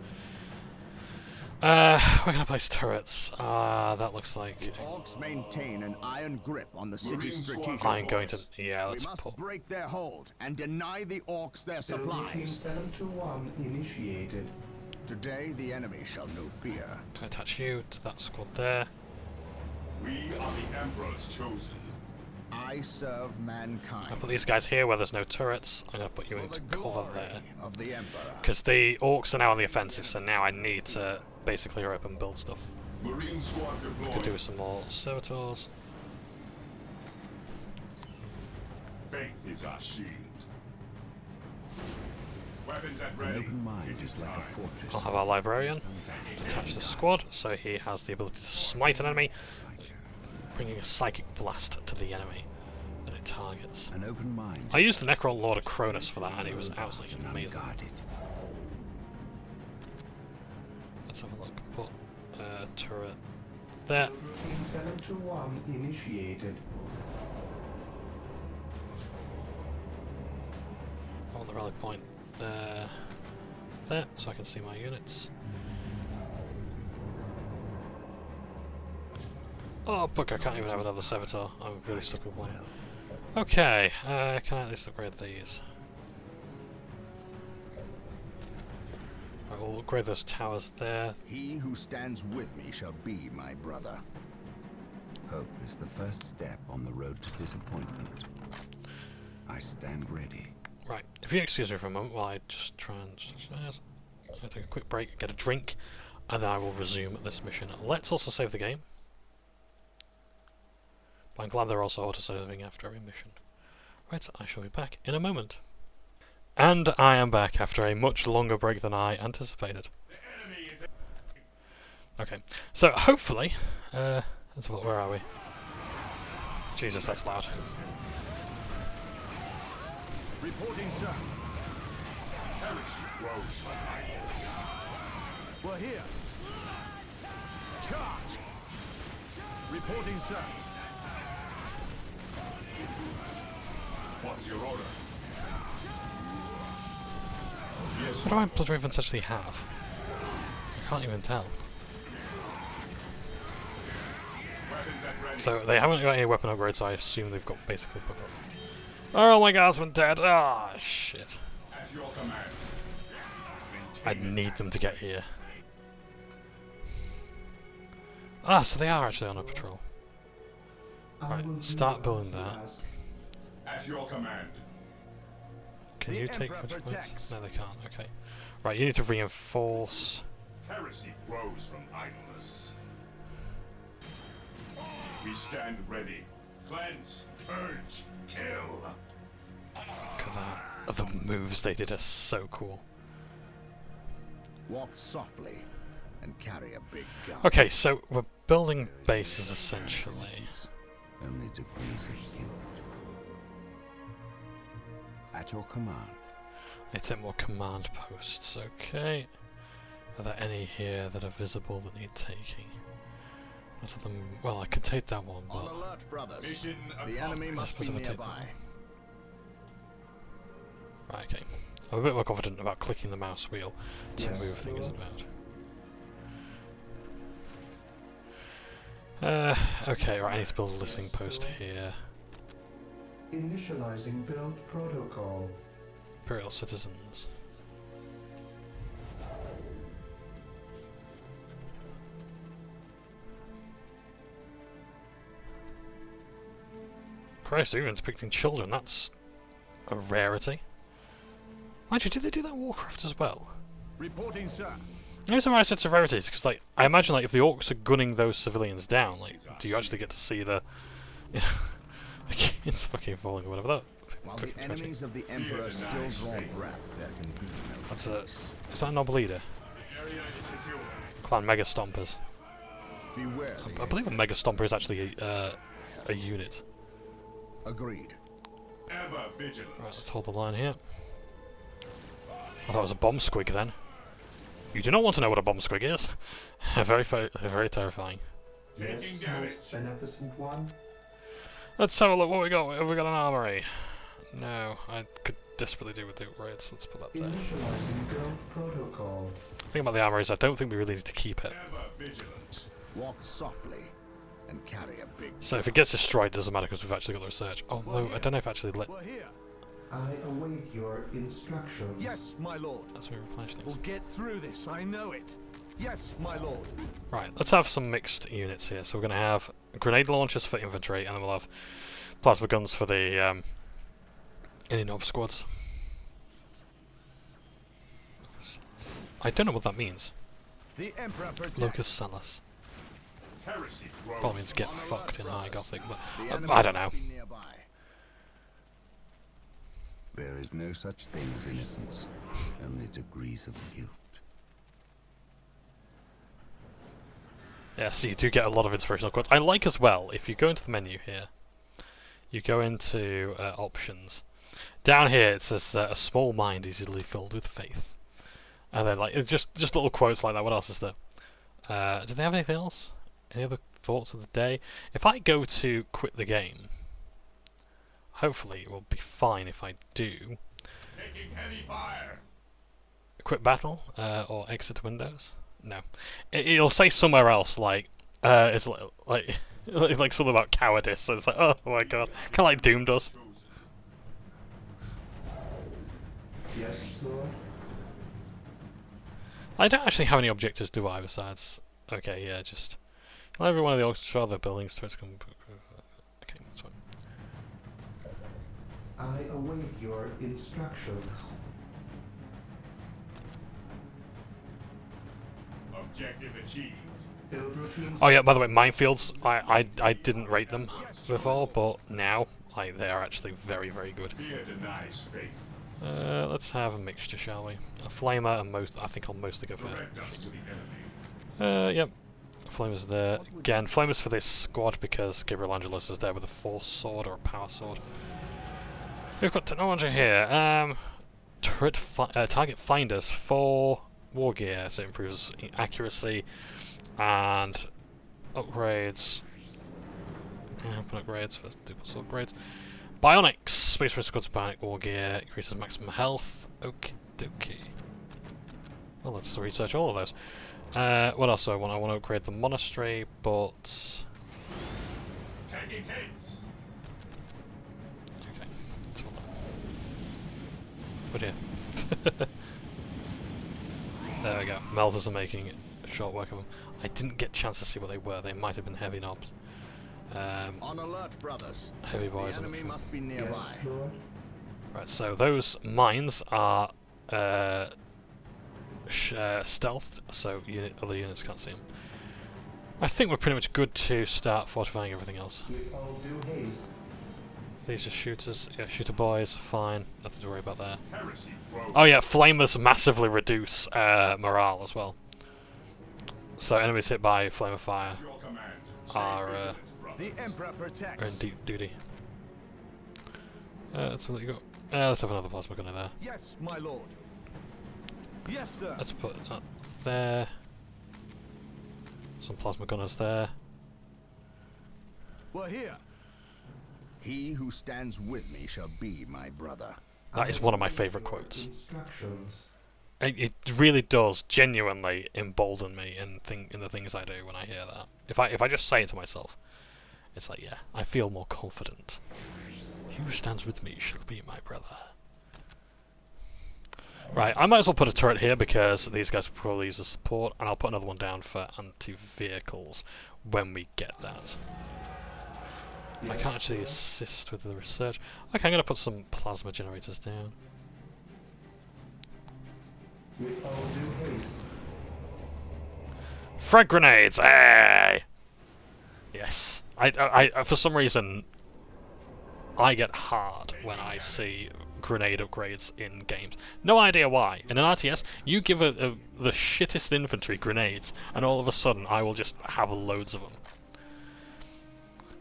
We're gonna place turrets. That looks like The orcs maintain an iron grip on the city's strategic I'm going to. ports. Yeah, We let's must put. break their hold and deny the orcs their Build Team supplies. 721 initiated. Today, the enemy shall know fear. Attach you to that squad there. We are the Emperor's chosen. I serve mankind. I'll put these guys here where there's no turrets. I'm gonna put you For into the cover glory there. of the Emperor. Because the orcs are now on the offensive, so now I need to basically hurry up and build stuff. Marine squad Could deployed. do with some more servitors. Faith is our shield. Weapons at An ready. open mind It is like a time. fortress. I'll have our librarian attach the squad, so he has the ability to smite an enemy, bringing a psychic blast to the enemy that it targets. An open mind. I used the Necron Lord of Cronus for that, and it was absolutely and amazing. unguarded. Let's have a look. Put turret there. Team 721 initiated. I want the rally point there, there, so I can see my units. Oh, fuck, I can't even have another servitor. I'm really stuck with one. Okay, can I at least upgrade these? I will upgrade those towers there. He who stands with me shall be my brother. Hope is the first step on the road to disappointment. I stand ready. Right, if you excuse me for a moment while I just try and... I'll take a quick break, get a drink, and then I will resume this mission. Let's also save the game. But I'm glad they're also auto-saving after every mission. Right, I shall be back in a moment. And I am back after a much longer break than I anticipated. Okay, so hopefully... let's have a look, where are we? Jesus, that's loud. Reporting, sir. We're here. Charge. Reporting, sir. What's your order? Yes, What do my blood ravens actually have? I can't even tell. weapons at ready. So they haven't got any weapon upgrades, so I assume they've got basically put up. Oh my guardsman dead! Ah, shit. At your command. I need them to get here. Ah, so they are actually on a patrol. Right, start building that. At your command. Can The you take Emperor which protects. points? No, they can't. Okay. Right, you need to reinforce. Heresy grows from idleness. We stand ready. Cleanse, purge, kill. Look at that. The moves they did are so cool. Walk softly and carry a big gun. Okay, so we're building bases essentially. Only degrees of guilt. At your command. I need to take more command posts. Okay. Are there any here that are visible that need taking? What of them? Well, I could take that one, On but alert, brothers. Mission The enemy must be suppose I'll take nearby. right, okay. I'm a bit more confident about clicking the mouse wheel to Yes, move things sir. about. Okay, right, I need to build a listening post here. Initializing build protocol. Imperial citizens. Christ, they're even depicting children, that's a rarity. Mind you, did they do that in Warcraft as well? Reporting, sir. The reason why I said severities, because like, I imagine like if the orcs are gunning those civilians down, like, do you actually get to see the, you know, the kids fucking falling or whatever that? While the enemies of the Emperor still draw breath, there can be no That's a, peace. is that a noble leader? Area is secure. Clan Mega Stompers. Beware the I believe a Mega Stomper is actually a unit. Agreed. Ever vigilant. Right, let's hold the line here. I thought it was a bomb squig then. You do not want to know what a bomb squig is. Very terrifying. Taking Yes, damage. most beneficent one. Let's have a look what we got. Have we got an armory? No, I could desperately do with the upgrades. Let's put that there. Initializing build protocol. thing about the armor is I don't think we really need to keep it. Ever vigilant. Walk softly and carry a big. So if it gets destroyed, it doesn't matter because we've actually got the research. Although I don't know if actually let. We're here. I await your instructions. Yes, my lord. That's where we replenish things. We'll get through this, I know it. Yes, my lord. Right, let's have some mixed units here. So we're going to have grenade launchers for infantry, and then we'll have plasma guns for the any nob squads. I don't know what that means. The Emperor protects. Locus Salus. Heresy grows. Probably means get On alert, fucked in High brothers. Gothic, but The enemy I don't must know. be nearby. There is no such thing as innocence, only degrees of guilt. Yeah, so you do get a lot of inspirational quotes. I like as well, if you go into the menu here, you go into options. Down here it says a small mind is easily filled with faith. And then like it's just little quotes like that. What else is there? Do they have anything else? Any other thoughts of the day? If I go to quit the game, hopefully it will be fine if I do. Taking heavy fire. Quit battle or exit windows. No, it'll say somewhere else like it's like like something about cowardice. So it's like, oh my god, kind of like Doom does. Yes, Lord. I don't actually have any objectives, do I? Besides, okay, yeah, just kill every one of the orchestra, their buildings, turrets. Okay, that's fine. I await your instructions. Objective achieved. Build routines. Oh yeah, by the way, minefields. I didn't rate them before, but now like they are actually very good. Fear denies faith. Let's have a mixture, shall we? A flamer and most. I think I'll mostly go for. Direct us to the enemy. Yep. Flamers there again. Flamers for this squad because Gabriel Angelos is there with a force sword or a power sword. We've got technology here. Turret target finders for war gear, so it improves accuracy and upgrades. Upgrades for duplicate upgrades. Bionics, Space Race Squad's Bionic War Gear, increases maximum health. Okie dokie. Well, let's research all of those. What else do I want? I want to upgrade the monastery, but... Taking heads. Okay, let's hold on. Oh dear. There we go. Melters are making short work of them. I didn't get a chance to see what they were. They might have been heavy knobs. On alert, brothers. Heavy boys. The enemy must be nearby. Yes, Lord. Right, so those mines are stealthed, so other units can't see them. I think we're pretty much good to start fortifying everything else. With all due haste. These are shooters. Yeah, shooter boys, fine. Nothing to worry about there. Heresy grows. Oh yeah, flamers massively reduce morale as well. So enemies hit by flame of fire Your command. Stay are vigilant, The brothers. Emperor in protects. deep duty. Let's let you go. Let's have another plasma gunner there. Yes, my lord. Yes, sir. Let's put that there. Some plasma gunners there. We're here. He who stands with me shall be my brother. That is one of my favourite quotes. Instructions. It really does genuinely embolden me in the things I do when I hear that. If I just say it to myself, it's like, yeah, I feel more confident. He who stands with me shall be my brother. Right, I might as well put a turret here because these guys will probably use the support, and I'll put another one down for anti-vehicles when we get that. I can't actually assist with the research. Okay, I'm going to put some plasma generators down. With all due haste. Frag grenades! Hey! Yes. I for some reason, I get hard when I see grenade upgrades in games. No idea why. In an RTS, you give the shittest infantry grenades, and all of a sudden I will just have loads of them.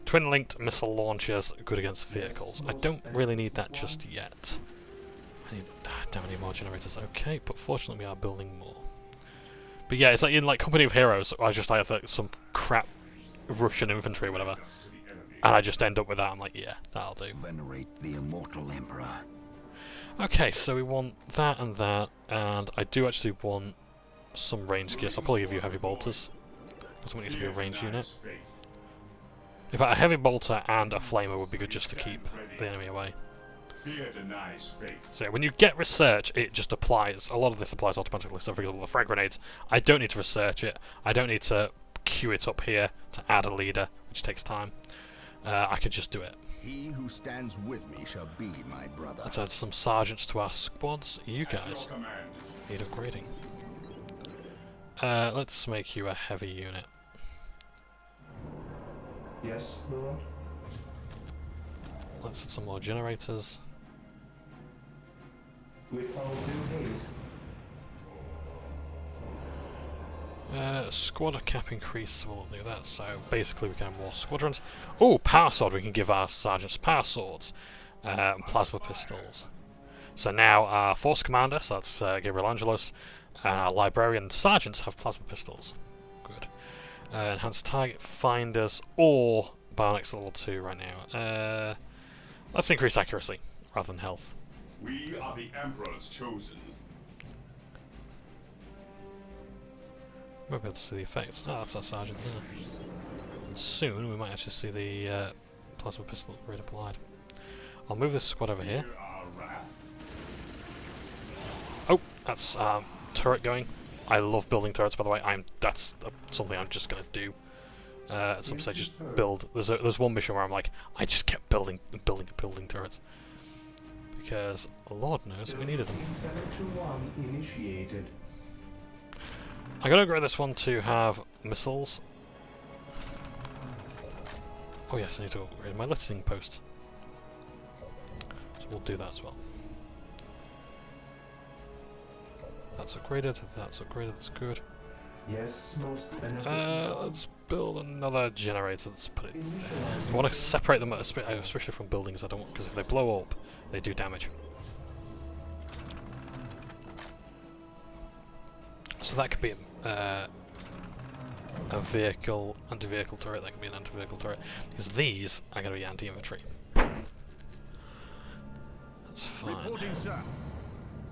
Twin-linked missile launchers, good against vehicles. I don't really need that just yet. I need, damn, I need more generators. Okay, but fortunately we are building more. But yeah, it's like in like Company of Heroes, I just have like some crap Russian infantry or whatever, and I just end up with that. I'm like, yeah, that'll do. Venerate the immortal emperor. Okay, so we want that, and I do actually want some ranged gear, so I'll probably give you heavy bolters. Doesn't want you to be a ranged unit. In fact, a heavy bolter and a flamer would be good just to keep the enemy away. Fear denies faith. So when you get research, it just applies. A lot of this applies automatically. So for example, the frag grenades, I don't need to research it. I don't need to queue it up here to add a leader, which takes time. I could just do it. He who stands with me shall be my brother. Let's add some sergeants to our squads. You guys Command. need upgrading. Let's make you a heavy unit. Yes, Lord. Let's add some more generators. With all due haste. Squad cap increase will do that, so basically we can have more squadrons. Oh, power sword, we can give our sergeants power swords. And plasma pistols. So now our force commander, so that's Gabriel Angelos, and our librarian sergeants have plasma pistols. Good. Enhanced target finders or bionics level 2 right now. Let's increase accuracy rather than health. We are the Emperor's chosen. We'll be able to see the effects. Oh, that's our sergeant there. And soon we might actually see the plasma pistol upgrade applied. I'll move this squad over here. Fear our wrath. Oh, that's turret going. I love building turrets, by the way. That's something I'm just gonna do. At some stage, just build. There's one mission where I'm like, I just kept building turrets because Lord knows we needed them. Selection 1 initiated. I'm gonna upgrade this one to have missiles. Oh yes, I need to upgrade my listening post. So we'll do that as well. That's upgraded. That's upgraded. That's good. Yes, most beneficial. Let's build another generator. Let's put it there. I want to separate them, especially from buildings. I don't want, because if they blow up, they do damage. So that could be a vehicle, anti-vehicle turret. That could be an anti-vehicle turret. Because these are going to be anti-infantry. That's fine. Reporting, sir.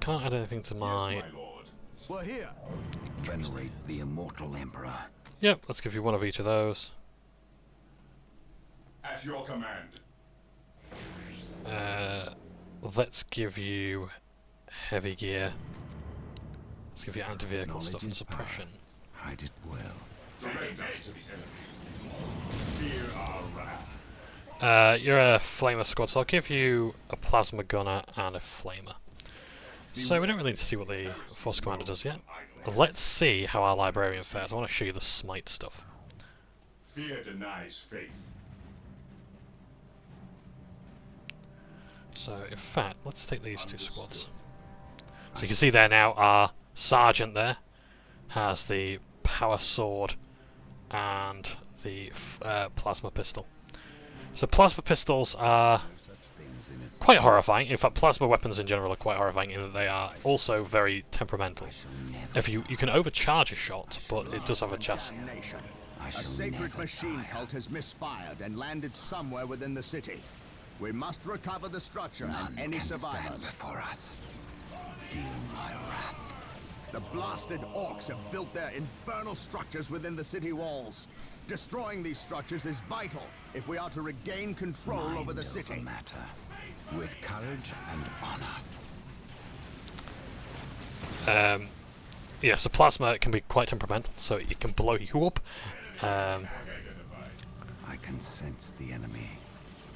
Can't add anything to my. Yes, my lord. We're here. Venerate the immortal Emperor. Yep. Let's give you one of each of those. At your command. Let's give you heavy gear. Let's give you anti-vehicle Knowledge stuff and is suppression. power. Hide it well. Direct us to the enemy. Fear our wrath. You're a flamer squad, so I'll give you a plasma gunner and a flamer. So we don't really need to see what the force commander does yet. Let's see how our librarian fares. I want to show you the smite stuff. Fear denies faith. So in fact, let's take these two squads. So you can see there now our sergeant there has the power sword and the plasma pistol. So plasma pistols are quite horrifying. In fact, plasma weapons in general are quite horrifying in that they are also very temperamental. If you can overcharge a shot, but it does have a chance. Damnation. A sacred machine cult has misfired and landed somewhere within the city. We must recover the structure and any survivors. Before us. Feel my wrath. The blasted orcs have built their infernal structures within the city walls. Destroying these structures is vital if we are to regain control over the city. Matter. With courage and honor. Yeah, so plasma can be quite temperamental, so it can blow you up. I can sense the enemy.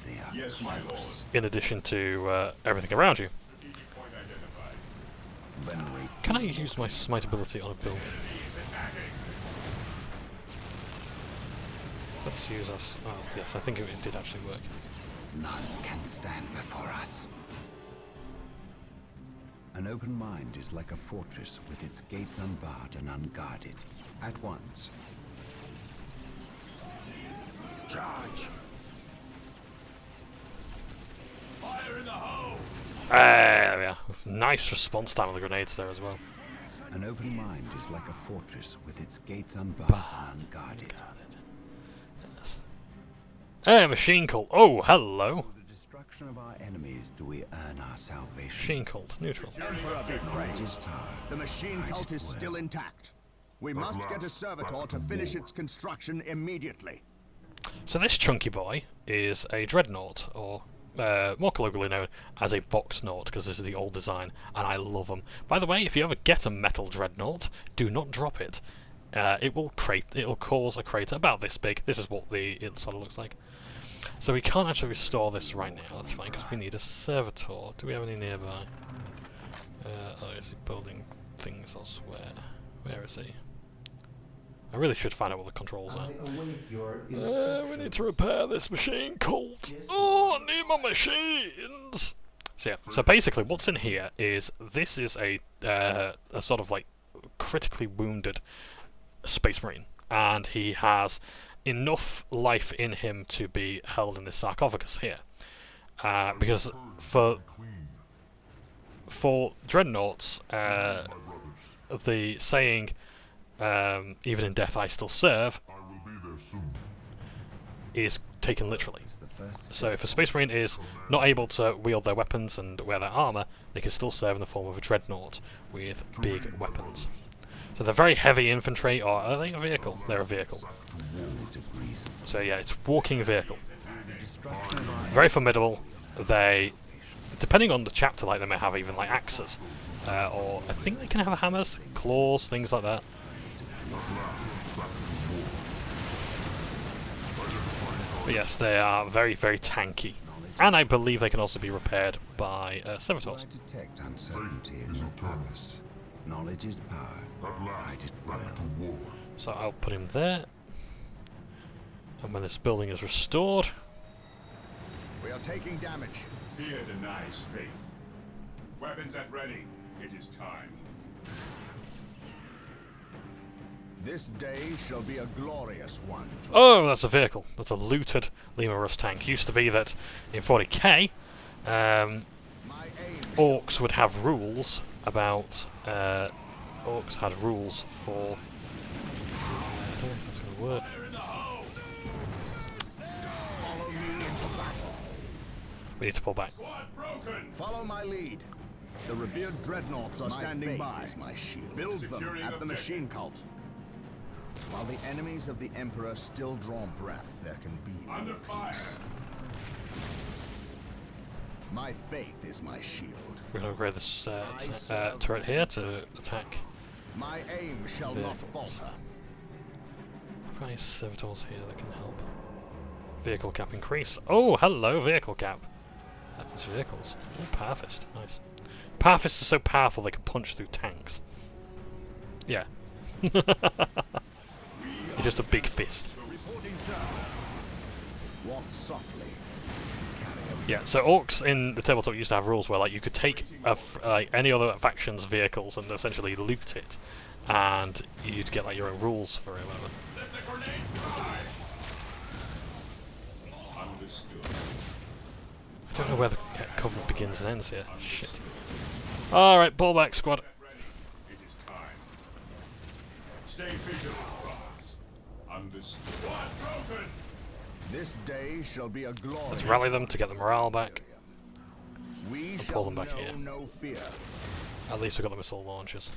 They are Yes, my lord. In addition to everything around you. Point identified. venerate. Can I use my smite ability on a building? Let's use us. Oh, yes, I think it did actually work. None can stand before us. An open mind is like a fortress with its gates unbarred and unguarded. At once. Charge! Fire in the hole! There we are. Nice response time on the grenades there as well. An open mind is like a fortress with its gates unbarred and unguarded. Yes. Hey, machine cult. Oh, hello. Through the destruction of our enemies do we earn our salvation. Machine cult, neutral. Emperor be Knowledge praised. is power. The machine cult is still intact. We must get a servitor to finish its construction immediately. So this chunky boy is a dreadnought, or more colloquially known as a boxnaught, because this is the old design, and I love them. By the way, if you ever get a metal dreadnought, do not drop it. It will cause a crater about this big. This is what it sort of looks like. So we can't actually restore this right now. That's fine, because we need a servitor. Do we have any nearby? Oh, is he building things elsewhere? Where is he? I really should find out what the controls are. We need to repair this machine cult. Oh, I need my machines! So yeah, so basically what's in here is, this is a sort of like critically wounded Space Marine, and he has enough life in him to be held in this sarcophagus here. Because for dreadnoughts, the saying, even in death I still serve, is taken literally. So if a Space Marine is not able to wield their weapons and wear their armour, they can still serve in the form of a dreadnought with big weapons. So they're very heavy infantry, or are they a vehicle? They're a vehicle. So yeah, it's a walking vehicle. Very formidable. They, depending on the chapter, like they may have even like axes, or I think they can have hammers, claws, things like that. But yes, they are very, very tanky, and I believe they can also be repaired by servitors. Detect uncertainty in your purpose. Knowledge is power. Hide it well. So I'll put him there, and when this building is restored, We are taking damage. Fear denies faith. Weapons at ready. It is time. This day shall be a glorious one. oh, that's a vehicle. That's a looted Lima Rust tank. Used to be that in 40k, orcs would have rules about. Orcs had rules for. I don't know if that's going to work. Follow me into battle. We need to pull back. Follow my lead. The revered dreadnoughts are standing by. My shield. Build them at the machine cult. While the enemies of the Emperor still draw breath, there can be no peace. My faith is my shield. We're going to upgrade this turret here to attack. My aim shall not falter. Price servitors here that can help. Vehicle cap increase. Oh, hello, vehicle cap. That is vehicles. Oh, Parfist. Nice. Parfists are so powerful they can punch through tanks. Yeah. He's just a big fist. Walk softly. Yeah, so orcs in the tabletop used to have rules where like you could take like any other faction's vehicles and essentially loot it, and you'd get like your own rules for it. Whatever. Let the grenades fly. Understood. I don't know where the cover begins and ends here. Shit. All right, ball back, squad. It is time. Stay vigilant, boss. Understood. What broken? This day shall be a glorious. Let's rally them to get the morale back. We pull shall them back know here. no fear. At least we've got the missile launchers.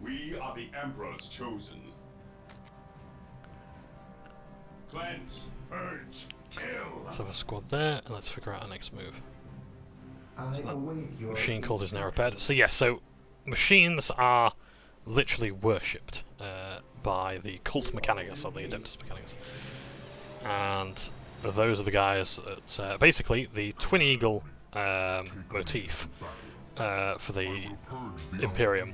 We are the Emperor's chosen. Cleanse, purge, kill. Let's have a squad there, and let's figure out our next move. So that machine cult is now repaired. So yes, so machines are literally worshipped by the cult mechanicus, or the adeptus mechanicus. And those are the guys that, basically, the twin eagle motif for the Imperium.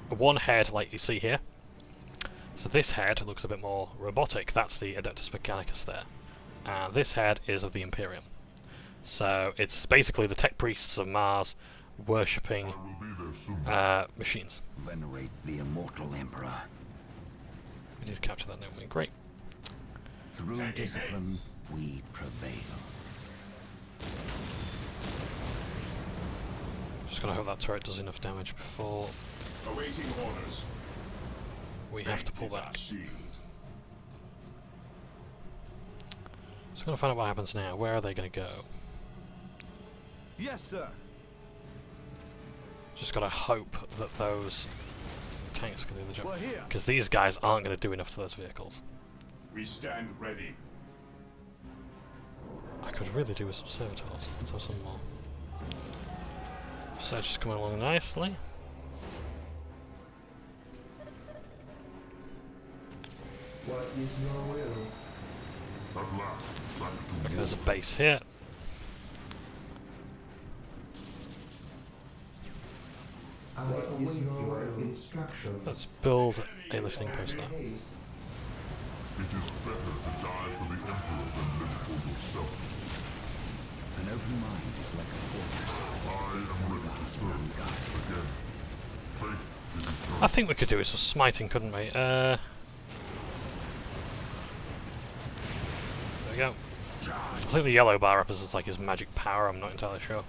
One head, like you see here. So this head looks a bit more robotic. That's the adeptus mechanicus there. And this head is of the Imperium. So it's basically the tech priests of Mars worshipping machines. Venerate the immortal Emperor. We need to capture that, don't we? Great. Through discipline, we prevail. Just gotta hope that turret does enough damage before Awaiting orders. we have to pull Faith is our back. shield. Just gonna find out what happens now. Where are they gonna go? Yes, sir. Just gotta hope that those tanks can do the job. We're here. Because these guys aren't going to do enough to those vehicles. We stand ready. I could really do with some servitors. Let's have some more. Search is coming along nicely. What is your will? At last, back to Okay, there's a base here. I await your instructions. Let's build a listening post now. It is better to die for the Emperor than live for yourself. An open mind is like a fortress I with its am gates ready to unguarded serve. and unguarded. Again, faith is eternal. I think we could do with some smiting, couldn't we? There we go. I think the yellow bar represents like his magic power, I'm not entirely sure.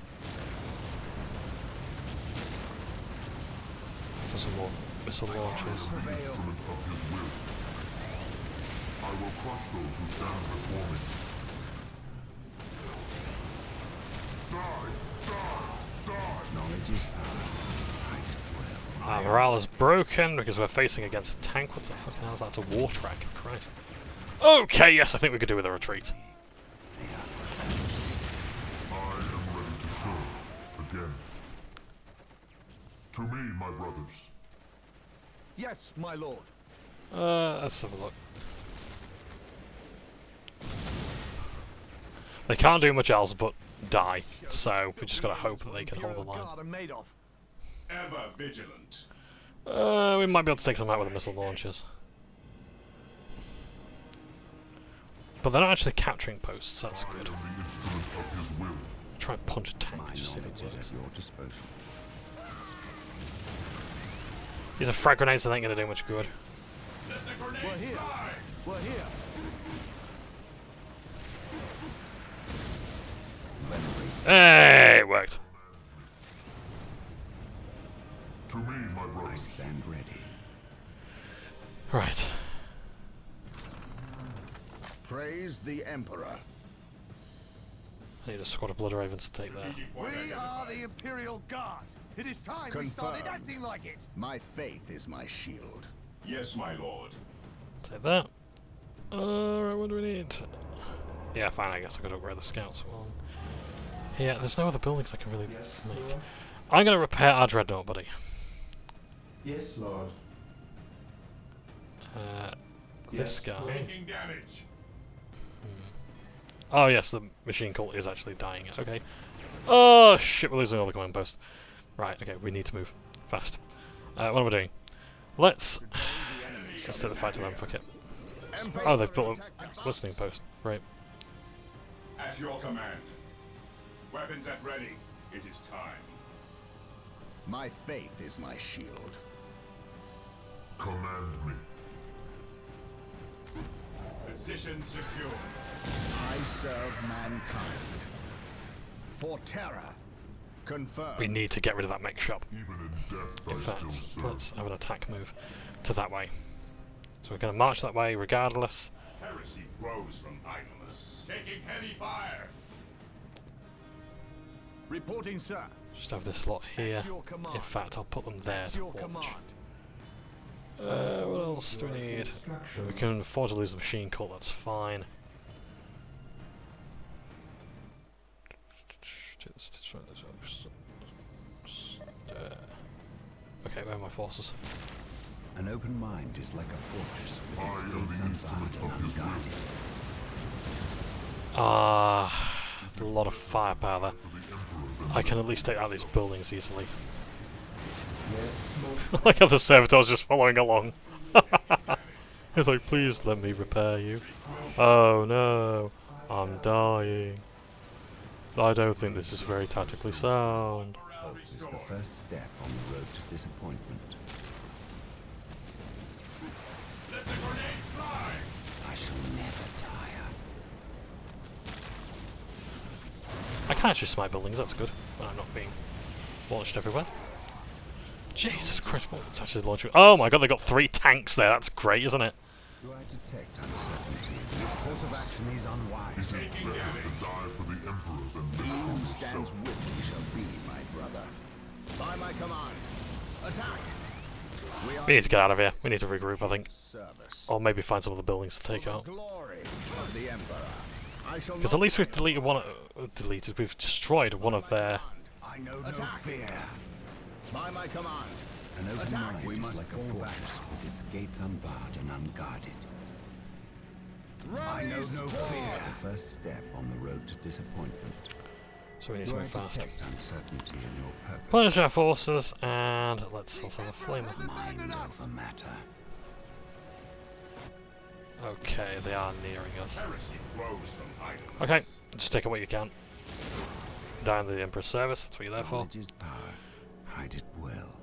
So some more missile launchers. The instrument of his will. I will crush those who stand before me. Die! Die! Die! Knowledge is power. Fight it well. Our morale is broken because we're facing against a tank. What the fucking hell is that? It's a war track. Christ. Okay, yes, I think we could do with a retreat. I am ready to serve. Again. To me, my brothers. Yes, my lord. Let's have a look. They can't do much else but die, so we just gotta hope that they can hold the line. Guard are made of. Ever vigilant. We might be able to take some out with the missile launchers. But they're not actually capturing posts, that's I am good. the instrument of his will. Try and punch a tank, My just see if it knowledge is works. at your disposal. These are frag grenades that ain't gonna do much good. Let the We're grenades here. fly! We're here. Hey, it worked. To me, my I brothers. stand ready. Right. Praise the Emperor. I need a squad of Blood Ravens to take that. Strategic point We are identified. the Imperial Guard. It is time we started Confirmed. acting like it. My faith is my shield. Yes, my lord. Take that. Alright, what do we need? Yeah, fine, I guess I could upgrade the scouts one. Yeah, there's no other buildings I can really Yes, make. Lord. I'm gonna repair our dreadnought, buddy. Yes, Lord. This Yes, guy. Lord. Taking damage. Oh yes, the machine cult is actually dying. Okay. Oh shit, we're losing all the command posts. Right, okay, we need to move fast. What am I doing? Let's do the fight to them, fuck it. Oh, they've built a listening post. Right. At your command. Weapons at ready. It is time. My faith is my shield. Command me. Position secure. I serve mankind. For terror. Confirmed. We need to get rid of that mech shop. Even in death, In I fact, still serve. let's have an attack move to that way. So we're going to march that way regardless. Heresy grows from idleness. Taking heavy fire. Reporting, sir. Just have this lot here. At your command. In fact, I'll put them there At to your watch. command. What else do we need? We Instructions. can afford to lose the machine cult, that's fine. Okay, where are my forces? An open mind is like a fortress with its I am gates the instrument unbarred and of his will. unguarded. A lot of firepower there. For the Emperor than I can at least take out these buildings easily. Yes, most Like how the servitor's just following along. He's like, please let me repair you. Oh no, I'm dying. I don't think this is very tactically sound. Hope is the first step on the road to disappointment. Let the grenades fly. I shall never tire. I can actually smite buildings, that's good. When I'm not being launched everywhere. Jesus Christ, what's actually launching? Oh my god, they got 3 tanks there, that's great, isn't it? Do I detect uncertainty? This course of action is unwise. It is better to die for the Emperor than He live who for stands yourself. with me shall be my brother. By my command. Attack! We need to get out of here. We need to regroup, I think. Service. Or maybe find some of the buildings to take For the out. glory of the Emperor. I shall Because not at least we've fail. deleted one... we've destroyed one of their... I know no Attack. fear. By my command. An open Attack. mind We is must like a fall fortress with its gates unbarred and unguarded. I Rally know no squad. fear. It's the first step on the road to disappointment. So we need to Do I move fast. detect uncertainty in your purpose? Punish our forces, and let's also have a flamer. Mind over matter. Okay, they are nearing us. Heresy grows from idleness. Okay, just take it what you can. Down the Emperor's service, that's what you're there for. Knowledge is power. Hide it well.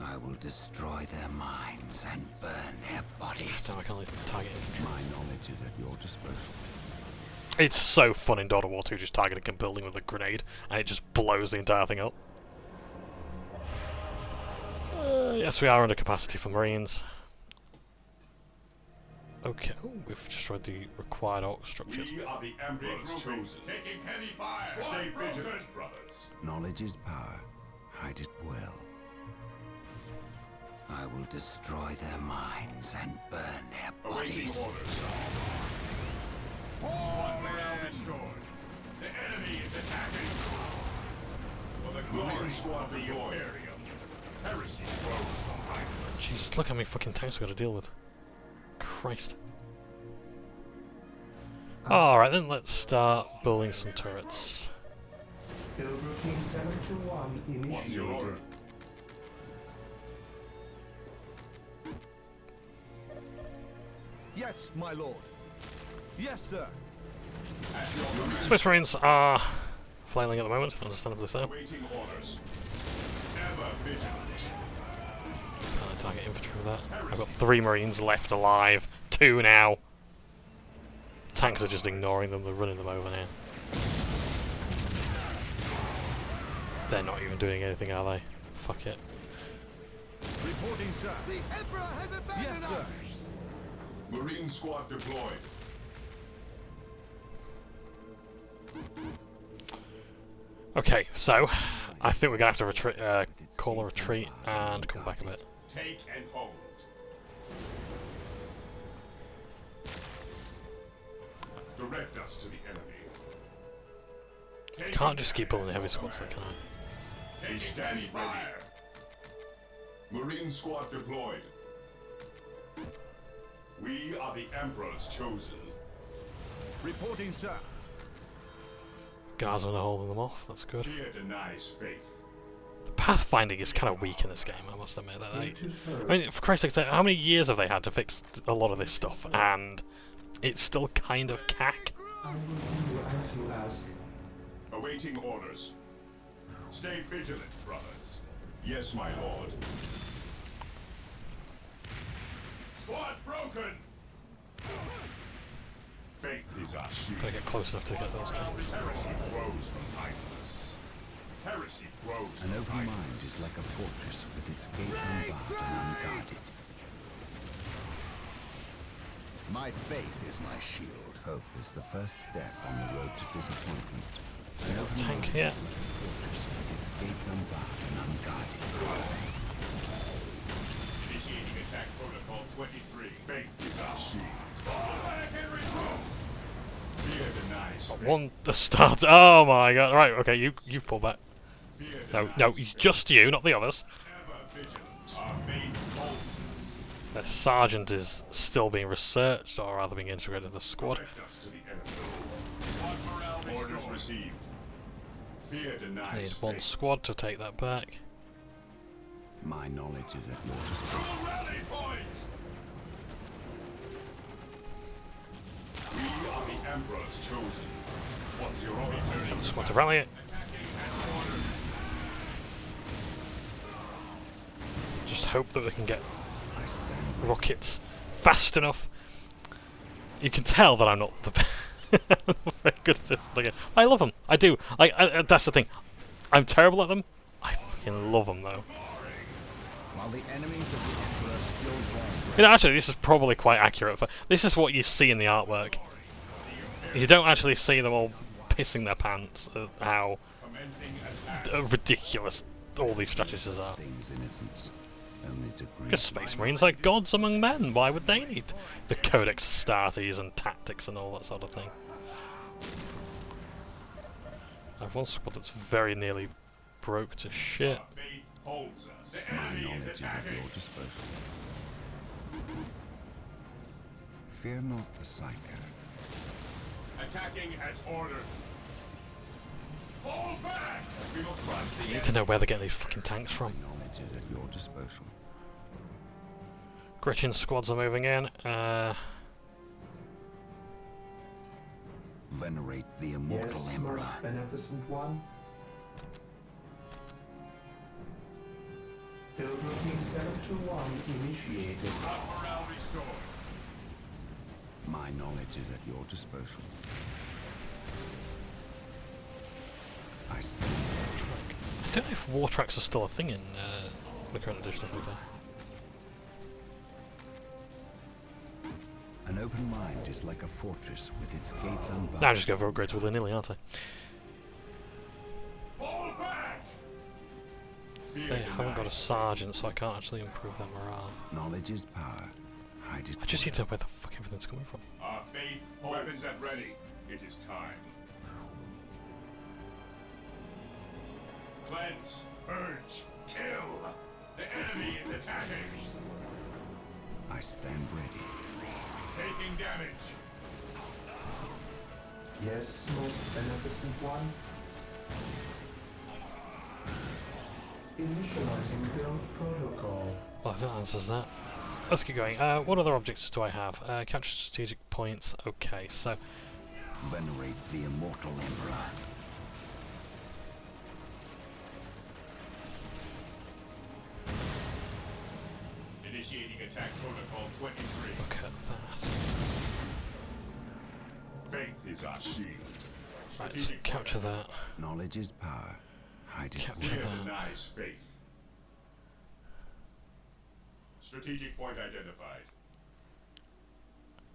I will destroy their minds and burn their bodies. Damn, I can't leave target infantry. My knowledge is at your disposal. It's so fun in God of War 2 just targeting a building with a grenade, and it just blows the entire thing up. Yes, we are under capacity for Marines. Okay, oh, we've destroyed the required orc structures. We are the Emperor's chosen. Taking heavy fire. Stay vigilant, brothers. Knowledge is power. Hide it well. I will destroy their minds and burn their Awaiting bodies. orders, sir. One morale restored. The enemy is attacking. For the glory of the Imperium. Heresy grows from idleness. Jeez, look how many fucking tanks we got to deal with. Christ. Alright then, let's start building some turrets. Build routine 721 What's your order? initiated. Yes, my lord. Yes, sir. At your command. Swiss Marines are flailing at the moment, understandably so. Awaiting orders. Ever vigilant. Can't target infantry with that. I've got 3 Marines left alive. 2 now. Tanks are just ignoring them, they're running them over now. They're not even doing anything, are they? Fuck it. Reporting, sir. The Emperor has abandoned Yes, sir. us. Marine squad deployed. Okay, so I think we're gonna have to retreat, call a retreat and come back a bit. Take and hold. Direct us to the enemy. Take Can't just keep building the heavy squads, though, can I? Take steady fire. Marine squad deployed. We are the Emperor's chosen. Reporting, sir. Guardsmen are holding them off, that's good. Fear denies faith. The pathfinding is kind of weak in this game, I must admit that. Need to serve. I mean, for Christ's sake, how many years have they had to fix a lot of this stuff, and it's still kind of cack? I will do as you ask. Awaiting orders. Stay vigilant, brothers. Yes, my lord. Squad broken! Faith is our shield. Gotta get close enough to get those tanks. Heresy grows from idleness. Heresy grows An from open mind idleness. is like a fortress with its gates unbarred and unguarded. My faith is my shield. Hope is the first step on the road to disappointment. Still got a tank here. Fortress with its gates unbarred and unguarded. Initiating attack protocol 23. Faith is our shield. Fall back and regroup! Fear denies faith. One the start. Oh my god! Right, okay, you pull back. Fear No, denies no, faith. just you, not the others. Ever vigilant. Our faith holds us. Their sergeant is still being researched, or rather being integrated into the squad. Direct us to the enemy. Orders received. Fear I denies need one faith. squad to take that back. My knowledge is at your disposal. To rally point! We are the Emperor's chosen. What's your order? Get the squad to rally it. Attacking and order. Just hope that they can get I stand rockets fast enough. You can tell that I'm not the I'm not very good at this. Like, I love them. I do. That's the thing. I'm terrible at them. I fucking love them though. While the enemies of the Emperor still draw You know, actually, this is probably quite accurate. This is what you see in the artwork. You don't actually see them all pissing their pants at how Commencing attack. ridiculous all these strategies are. Things innocence. Only to grieve. Because Space Marines are gods among men. Why would they need the Codex Astartes and tactics and all that sort of thing? I have one squad that's very nearly broke to shit. Our faith holds us. The My enemy knowledge is is at attacking. your disposal. Fear not the Psyker. Attacking as ordered. Fall back! We will crush the I enemy. need to know where they're getting these fucking tanks from. Knowledge is at your disposal. Gretchen squads are moving in. Venerate the immortal Yes, Emperor. most beneficent one. Build routine 721 initiated. Our morale restored. My knowledge is at your disposal. I stand. I don't know if war tracks are still a thing in the current edition of Luca. An open mind is like a fortress with its gates unbarred. Now I just go for upgrades willy-nilly, aren't I? Fall back! Fear They haven't got a denied. sergeant, so I can't actually improve their morale. Knowledge is power. Hide it. I just need to know where the fuck everything's coming from. Our faith holds. Weapons at ready. It is time. Cleanse, purge, kill. The enemy is attacking. I stand ready. Taking damage. Yes, most beneficent one. Initializing build protocol. Well, if that answers that. Let's keep going. What other objects do I have? Capture strategic points. Okay, so Venerate the immortal Emperor. Initiating attack protocol 23. look at that. Faith is our shield. Right, so Strategic capture point. that. Knowledge is power. Hide it. Capture Fear that. denies faith. Strategic point identified.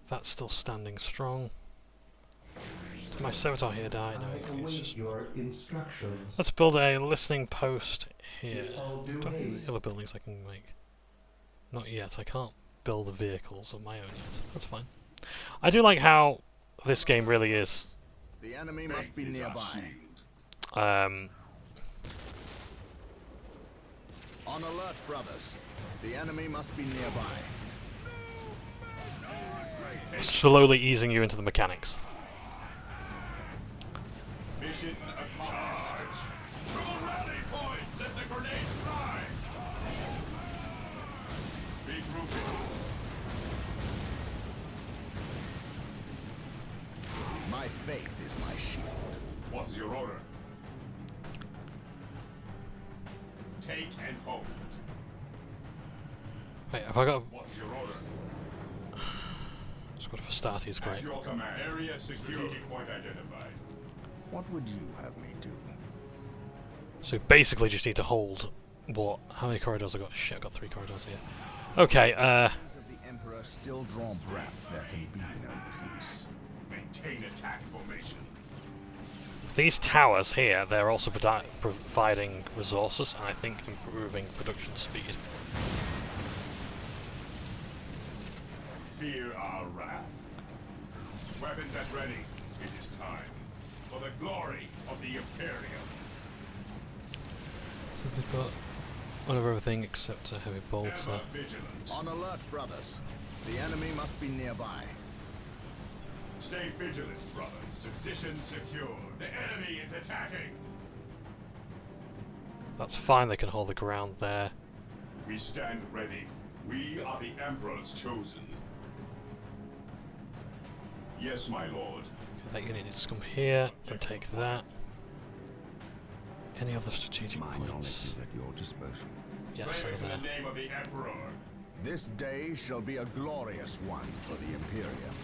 That's still standing strong. Did my servitor here die? No, I he's await just... your instructions. Let's build a listening post here. With all due Don't have any haste. other buildings I can make. Not yet. I can't build vehicles of my own yet. That's fine. I do like how this game really is. The enemy must be Faith is our nearby. shield. On alert, brothers. The enemy must be nearby. Slowly easing you into the mechanics. Mission accomplished. To the rally point! Let the grenade fly! Regrouping. My faith is my shield. What's your order? Take and hold. Wait, have I got What's your order? a squad for Astartes? At Great. your command. Area secure. Strategic point identified. What would you have me do? So basically just need to hold what? How many corridors I got? Shit, I got 3 corridors here. Okay, As of the Emperor still draw breath, there can be no peace. Maintain attack formation. these towers here, they're also providing resources and I think improving production speed. Fear our wrath. Weapons at ready. It is time. For the glory of the Imperium. So they've got one of everything except a heavy bolter. Ever vigilant. On alert, brothers. The enemy must be nearby. Stay vigilant, brothers. Position secure. The enemy is attacking. That's fine, they can hold the ground there. We stand ready. We are the Emperor's chosen. Yes, my lord. That unit needs to come here and take that. Any other strategic My knowledge points? is at your disposal. Yes, Pray over for there. the name of the Emperor. This day shall be a glorious one for the Imperium.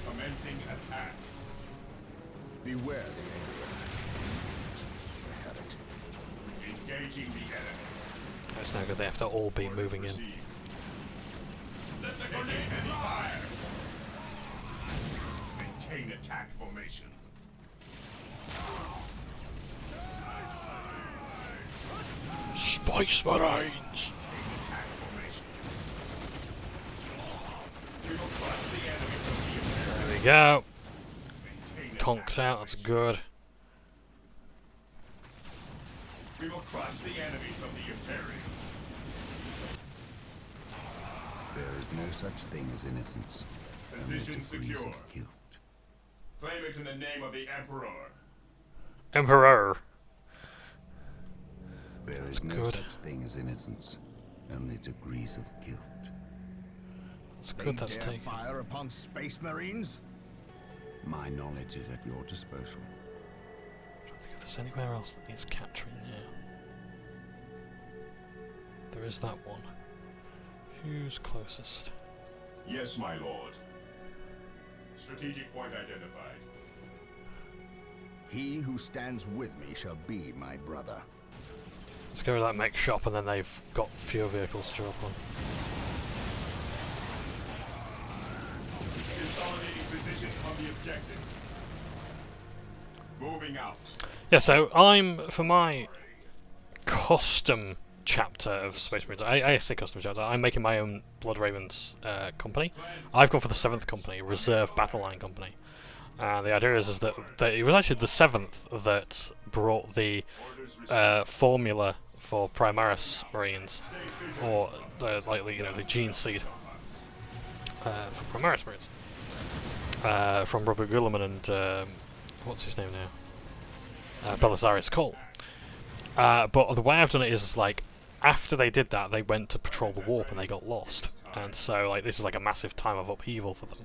Commencing attack. Beware the alien. The heretic. Engaging the enemy. It's now good, they have to all be moving in. Proceed. Let the grenade fire. Maintain attack formation. Space Marines! There we go. Conked out, that's good. We will crush the enemies of the Imperium. There is no such thing as innocence. Only Position degrees secure. of guilt. Claim it in the name of the Emperor. Emperor. There That's is no good. such thing as innocence. Only degrees of guilt. It's They good that's dare taken. fire upon Space Marines? My knowledge is at your disposal. I don't think if there's anywhere else that needs capturing now. There is that one. Who's closest? Yes, my lord. Strategic point identified. He who stands with me shall be my brother. Let's go to that mech shop and then they've got fewer vehicles to drop on. Consolidating positions on the objective. Moving out. Yeah, so for my custom chapter of Space Marines, I say custom chapter, I'm making my own Blood Ravens company. I've gone for the 7th company, Reserve Battle Line Company. And the idea is that it was actually the 7th that brought the formula for Primaris Marines, or the gene seed for Primaris Marines, from Robert Guilliman and what's his name now, Belisarius Cole. But the way I've done it is like after they did that, they went to patrol the warp and they got lost, and so like this is like a massive time of upheaval for them,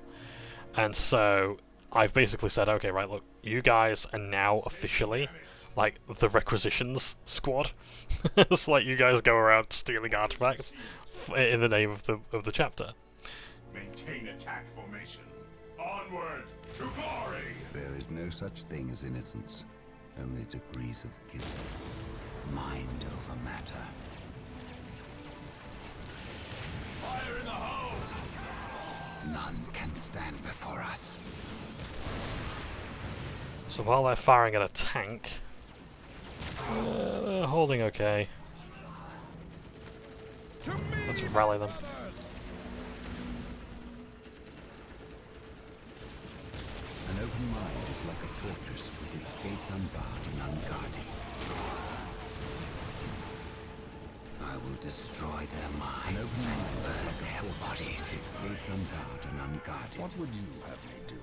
and so I've basically said, okay, right, look, you guys are now officially like the requisitions squad. It's like you guys go around stealing artifacts in the name of the chapter. Maintain attack formation. Onward to glory. There is no such thing as innocence. Only degrees of guilt. Mind over matter. Fire in the hole. None can stand before us. So while they're firing at a tank, they're holding okay. Let's rally them. An open mind is like a fortress with its gates unbarred and unguarded. I will destroy their minds and burn their bodies. Its gates unbarred and unguarded. What would you have me do?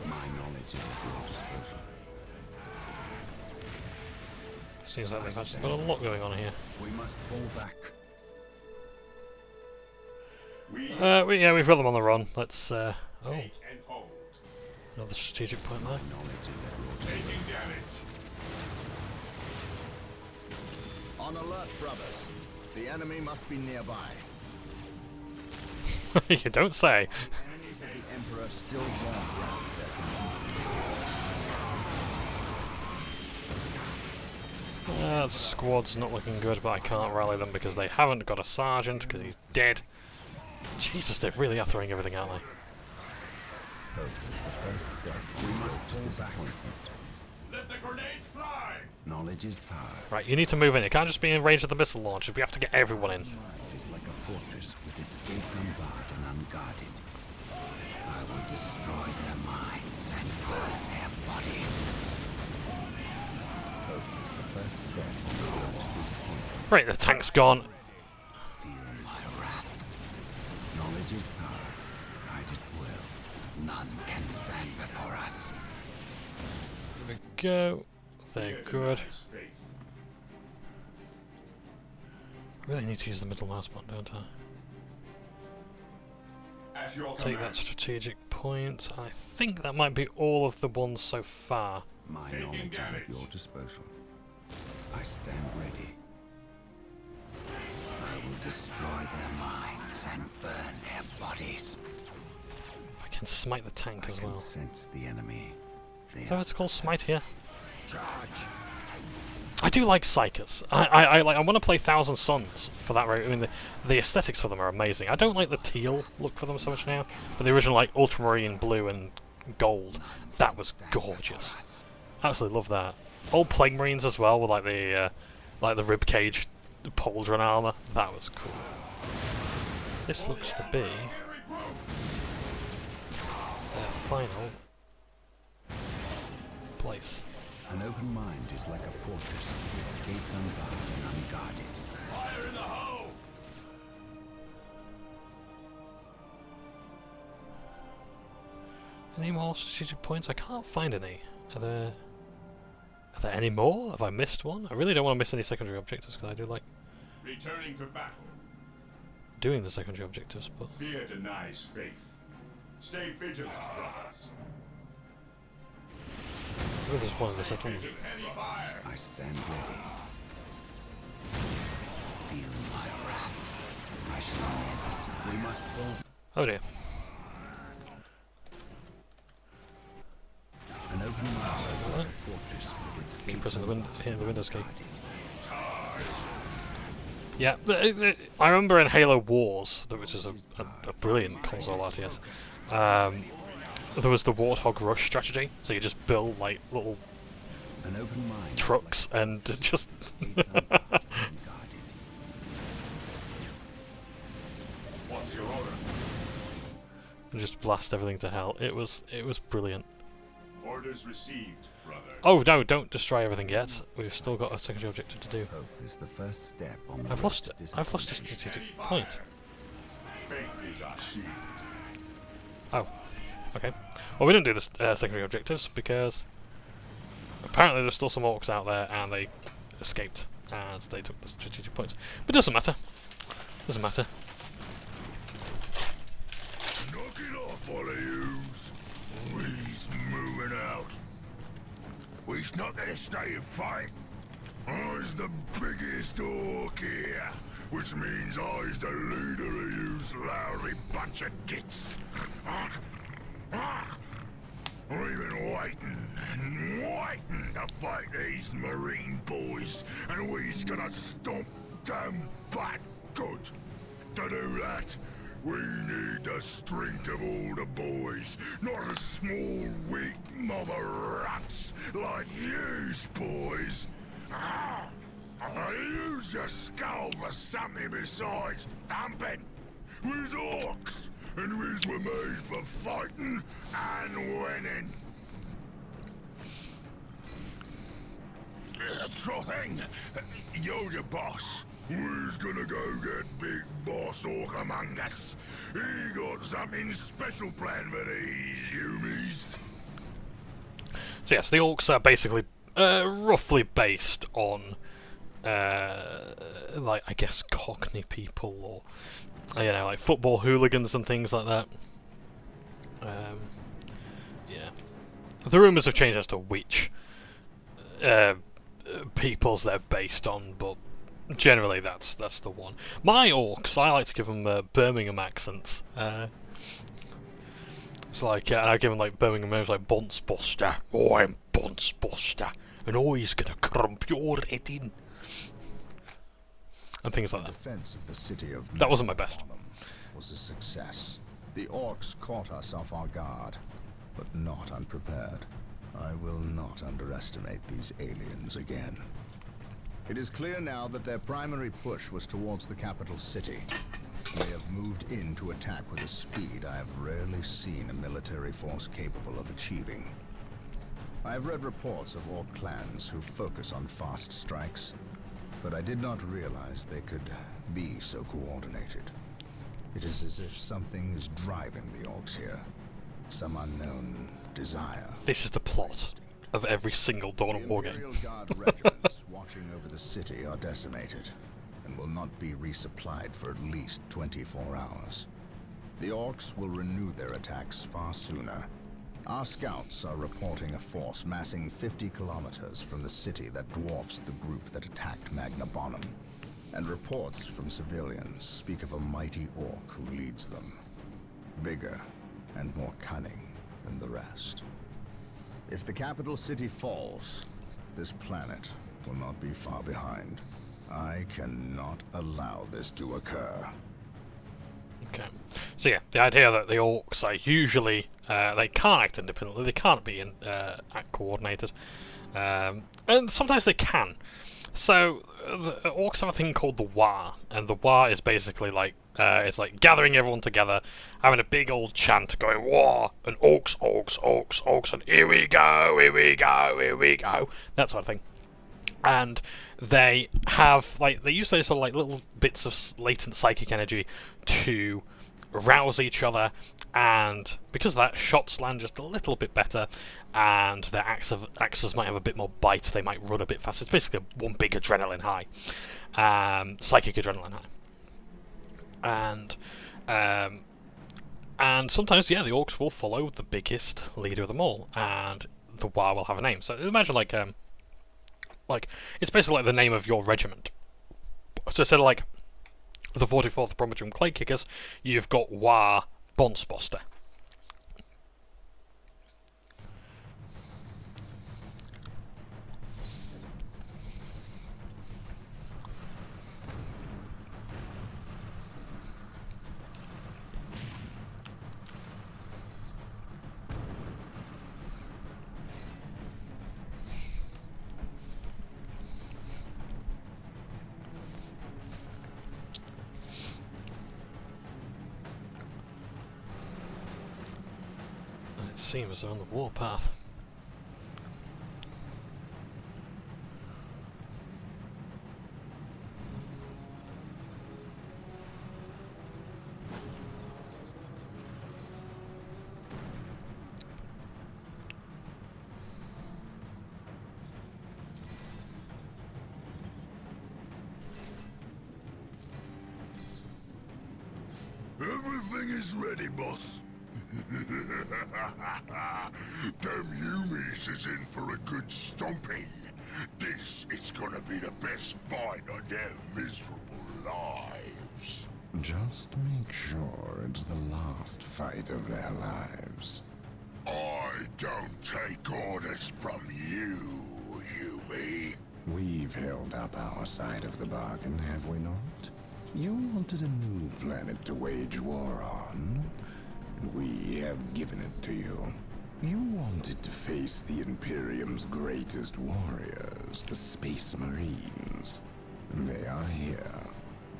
My knowledge is at your disposal. Seems like they've actually got a lot going on here. We must fall back. We've got them on the run. Let's And hold. another strategic point there. Knowledge is at your disposal. Taking damage. On alert, brothers. The enemy must be nearby. You don't say. Enemies of the Emperor still want ground that That squad's not looking good, but I can't rally them because they haven't got a sergeant because he's dead. Jesus, they really are throwing everything out there. Hope is the first step. We must fall back. Let the grenades fly. Knowledge is power. Right, you need to move in. It can't just be in range of the missile launchers. We have to get everyone in. Mind is like a fortress with its gates unbarred and unguarded. I will destroy their minds and burn their bodies. Hope is the first step on the road to disappointment. Right, the tank's gone. Feel my wrath. Knowledge is power. Hide it will. None can stand before us. There we go. They're good. Faith. I really need to use the middle mouse button, don't I? At your Take command. that strategic point. I think that might be all of the ones so far. My Taking knowledge is at damage. your disposal. I stand ready. I will destroy their minds and burn their bodies. If I can smite the tank I as can well. sense the enemy. They Is that what are it's called? Smite here? charge. I do like Psychers. I want to play Thousand Suns for that. I mean, the aesthetics for them are amazing. I don't like the teal look for them so much now, but the original like ultramarine blue and gold, that was gorgeous. Absolutely love that. Old Plague Marines as well, with like the like the ribcage pauldron armor. That was cool. This looks to be their final place. An open mind is like a fortress with its gates unbarred and unguarded. Fire in the hole! Any more strategic points? I can't find any. Are there any more? Have I missed one? I really don't want to miss any secondary objectives because I do like Returning to battle. doing the secondary objectives, but Fear denies faith. Stay vigilant, brothers. maybe there's one in the settlement. Heavy fire. I stand ready. Feel my wrath. I shall never die. We must fall. Oh dear. An open mind is like a fortress with its gates Pressing hitting the Windows key. unguarded. Yeah, I remember in Halo Wars, which is a brilliant console RTS, there was the Warthog Rush strategy, so you just build like little An open mind trucks and just is like gates unbarred and unguarded. What's your order? just blast everything to hell. It was brilliant. Orders received, brother. Oh no, don't destroy everything yet. We've still got a secondary objective to do. Hope is the first step on the I've road lost to it. I've lost a disappointment. strategic point. Faith is our shield. Oh, okay. Well, we didn't do the secondary objectives because apparently there's still some orcs out there and they escaped and they took the strategic points. But it doesn't matter. Doesn't matter. Knock it off, all of yous. We's moving out. We's not gonna stay and fight. I's the biggest orc here, which means I's the leader of yous lousy bunch of gits. We've been waiting and waiting to fight these marine boys, and we's gonna stomp them back good. To do that, we need the strength of all the boys, not a small, weak mob of rats like yous boys. Use your skull for something besides thumping. We's orcs, and we's were made for fighting and winning. Sure thing. You're the boss. We's gonna go get Big Boss Orc among us. He got something special planned for these humies. So yes, the orcs are basically roughly based on like I guess Cockney people or you know like football hooligans and things like that. Yeah, the rumours have changed as to which peoples they're based on, but generally that's the one. My orcs, I like to give them Birmingham accents. It's like, and I give them like Birmingham names like Boncebuster. Oh, I'm Boncebuster, and he's gonna crump your head in, and things like that. Defense of the city of That wasn't my best. was a success. The orcs caught us off our guard, but not unprepared. I will not underestimate these aliens again. It is clear now that their primary push was towards the capital city. They have moved in to attack with a speed I have rarely seen a military force capable of achieving. I have read reports of orc clans who focus on fast strikes, but I did not realize they could be so coordinated. It is as if something is driving the orcs here. Some unknown desire. This is the plot of every single Dawn of War game. Imperial Guard regiments watching over the city are decimated and will not be resupplied for at least 24 hours. The orcs will renew their attacks far sooner. Our scouts are reporting a force massing 50 kilometers from the city that dwarfs the group that attacked Magna Bonum. And reports from civilians speak of a mighty orc who leads them. Bigger and more cunning than the rest. If the capital city falls, this planet will not be far behind. I cannot allow this to occur. Okay, so yeah, the idea that the orcs are usually they can't act independently, they can't be act coordinated, and sometimes they can. So the orcs have a thing called the War, and the War is basically like it's like gathering everyone together, having a big old chant, going war and orcs, orcs, orcs, orcs, and here we go, here we go, here we go, that sort of thing. And they have they use those sort of like little bits of latent psychic energy to rouse each other, and because of that, shots land just a little bit better, and their axes might have a bit more bite. They might run a bit faster. It's basically one big adrenaline high, psychic adrenaline high, and sometimes the orcs will follow the biggest leader of them all, and the war will have a name. So imagine like it's basically like the name of your regiment. So instead of like the 44th Bromidrum Clay Kickers, you've got War Boncebuster. It seems they're on the warpath. Everything is ready, boss. Them Humies is in for a good stomping. This is gonna be the best fight of their miserable lives. Just make sure it's the last fight of their lives. I don't take orders from you, Humie. We've held up our side of the bargain, have we not? You wanted a new planet to wage war on. We have given it to you. You wanted to face the Imperium's greatest warriors, the Space Marines. They are here.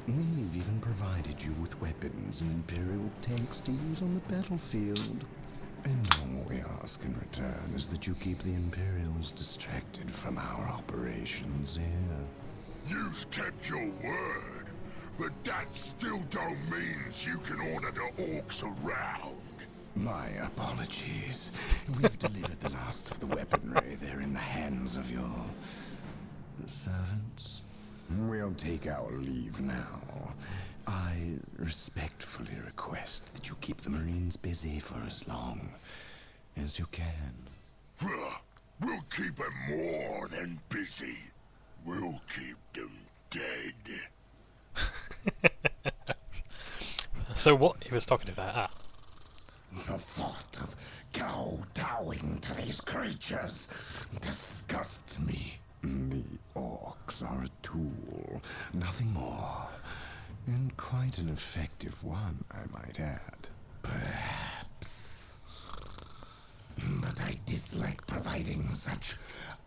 We've even provided you with weapons and Imperial tanks to use on the battlefield. And all we ask in return is that you keep the Imperials distracted from our operations here. You've kept your word, but that still don't mean you can order the orcs around. My apologies. We've delivered the last of the weaponry. They're in the hands of your servants. We'll take our leave now. I respectfully request that you keep the Marines busy for as long as you can. We'll keep them more than busy. We'll keep them dead. So what he was talking to there? The thought of kowtowing to these creatures disgusts me. The orcs are a tool, nothing more. And quite an effective one, I might add. Perhaps. But I dislike providing such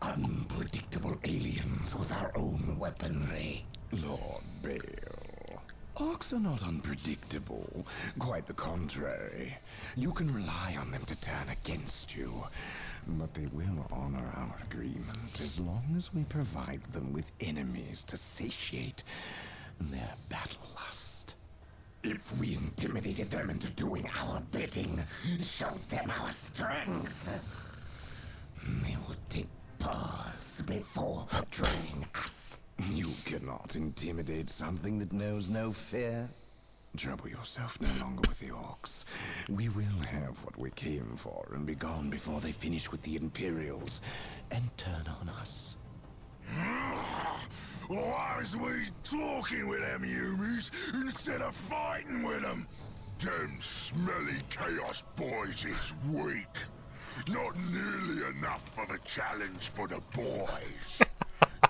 unpredictable aliens with our own weaponry. Lord Bale, orcs are not unpredictable. Quite the contrary. You can rely on them to turn against you. But they will honor our agreement as long as we provide them with enemies to satiate their battle lust. If we intimidated them into doing our bidding, showed them our strength, they would take pause before betraying us. You cannot intimidate something that knows no fear. Trouble yourself no longer with the orcs. We will have what we came for and be gone before they finish with the Imperials and turn on us. Why is we talking with them Humies instead of fighting with them? Them smelly Chaos boys is weak. Not nearly enough of a challenge for the boys.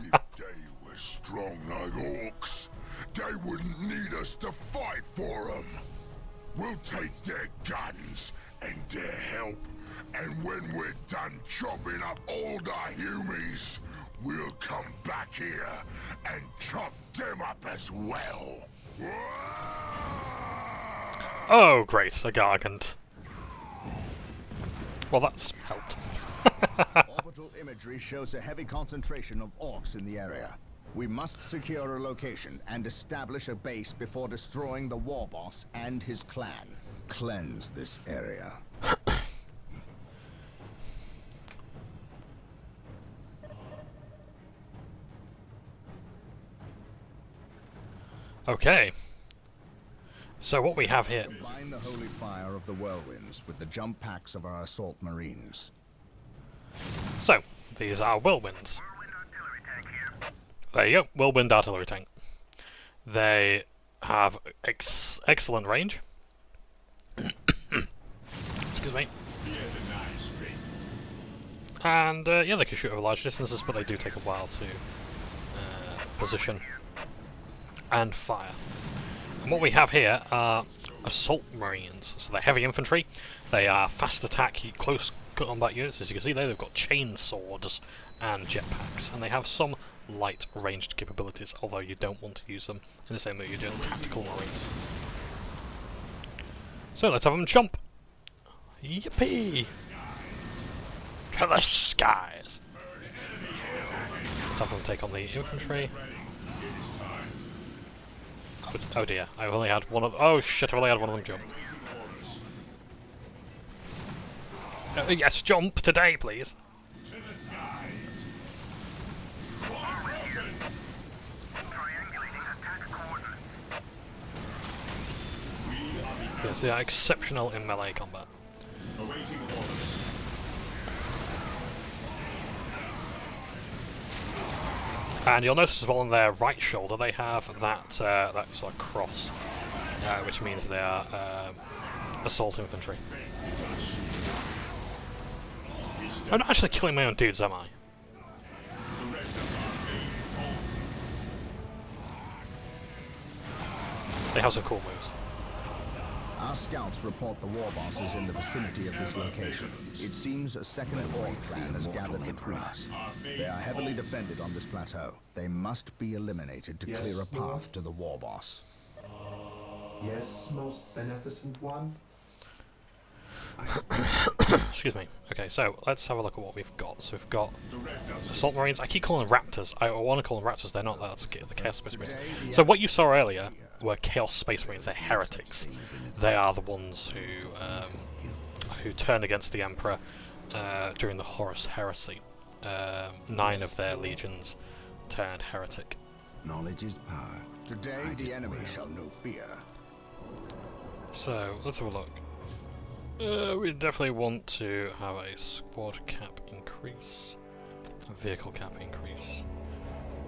If they were strong like orcs, they wouldn't need us to fight for them. We'll take their guns and their help, and when we're done chopping up all the Humies, We'll come back here and chop them up as well. Oh, great, a Gargant. Well, that's helped. Orbital imagery shows a heavy concentration of orcs in the area. We must secure a location and establish a base before destroying the war boss and his clan. Cleanse this area. Okay. So what we have here... Combine the holy fire of the whirlwinds with the jump packs of our assault marines. So, these are whirlwinds. There you go, whirlwind artillery tank. They have excellent range. Excuse me. And yeah, they can shoot over large distances, but they do take a while to position and fire. And what we have here are assault marines. So they're heavy infantry. They are fast attack, close combat units. As you can see there, they've got chain swords and jetpacks, and they have some light ranged capabilities, although you don't want to use them in the same way you do in tactical marine. So let's have them jump. Yippee! To the skies! Let's have them take on the infantry. Oh dear, I've only had one of... Oh shit, I've only had one of them jump. Yes, jump today, please. Yes, they are exceptional in melee combat. And you'll notice as well on their right shoulder they have that that sort of cross, which means they are assault infantry. I'm not actually killing my own dudes, am I? They have some cool moves. Our scouts report the war boss is in the vicinity of this location. It seems a second orc clan has gathered between us. They are heavily defended on this plateau. They must be eliminated to clear a path to the war boss. Yes, most beneficent one. Excuse me. Okay, so let's have a look at what we've got. So we've got assault marines. I keep calling them raptors. I want to call them raptors. They're not. That's the chaos space marines. So what you saw earlier were chaos space marines. They're heretics. They are the ones who turned against the emperor during the Horus heresy. 9 of their legions turned heretic. Knowledge is power. Today the enemy shall know fear. So let's have a look. We definitely want to have a squad cap increase, a vehicle cap increase.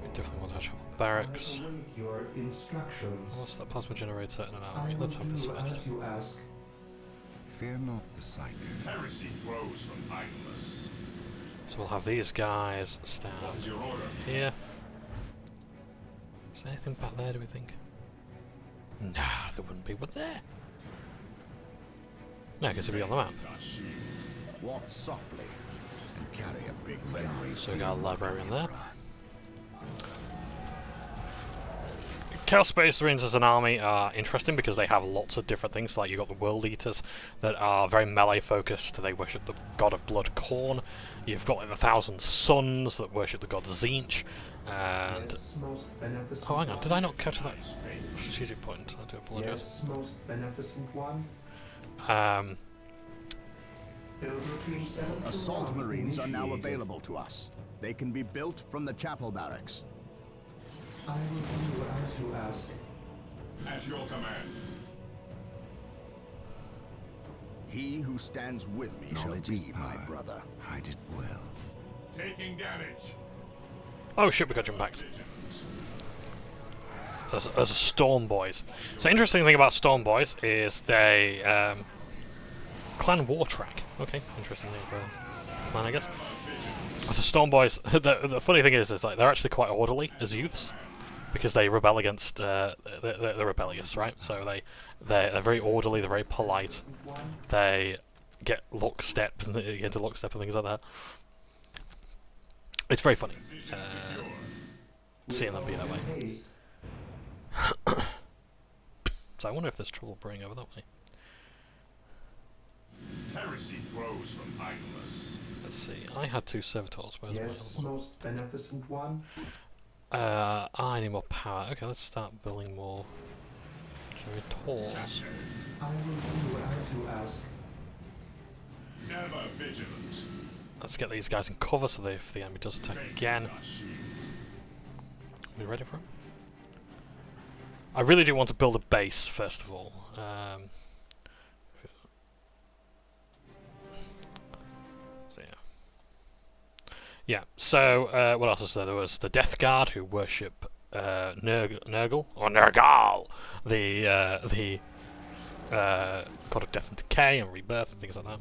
We definitely want to have barracks. Your instructions. What's that plasma generator and an armory? Let's have this first. You ask. Fear not the psyche. Heresy grows from idleness. So we'll have these guys stand What's your order? here. Is there anything back there, do we think? Nah, there wouldn't be, would there? No, because it'd be on the map. Walk softly and carry a big gun. So we got a librarian there. Chaos Space Marines as an army are interesting because they have lots of different things. Like you've got the World Eaters that are very melee focused. They worship the god of blood Khorne. You've got like the Thousand Suns that worship the god Tzeentch. And oh, hang on, did I not catch that strategic point? I do apologise. Yes, most beneficent one. Assault marines are now available to us. They can be built from the chapel barracks. I will do as you ask. At your command. He who stands with me Knowledge shall is be power. my brother. Hide it well. Taking damage. Oh shit, we got jump backs. So as a Storm Boys. So interesting thing about Storm Boys is they clan war track. Okay, interesting name for a clan, I guess. So Storm Boys, the funny thing is like they're actually quite orderly as youths because they rebel against they're rebellious, right? So they're very orderly, they're very polite. They get lockstep and they get into lockstep and things like that. It's very funny seeing them be that way. Haste. So I wonder if there's trouble brewing over that way. Heresy grows from idleness. Let's see. I had 2 servitors. Where's my Yes, other one? most beneficent one. I need more power. Okay, let's start building more generators. I will do as you ask. Never vigilant. Let's get these guys in cover so that if the enemy does attack again, Our shield. are we ready for him? I really do want to build a base first of all. So yeah. So what else was there? There was the Death Guard who worship Nurgle or Nergal, the god of death and decay and rebirth and things like that.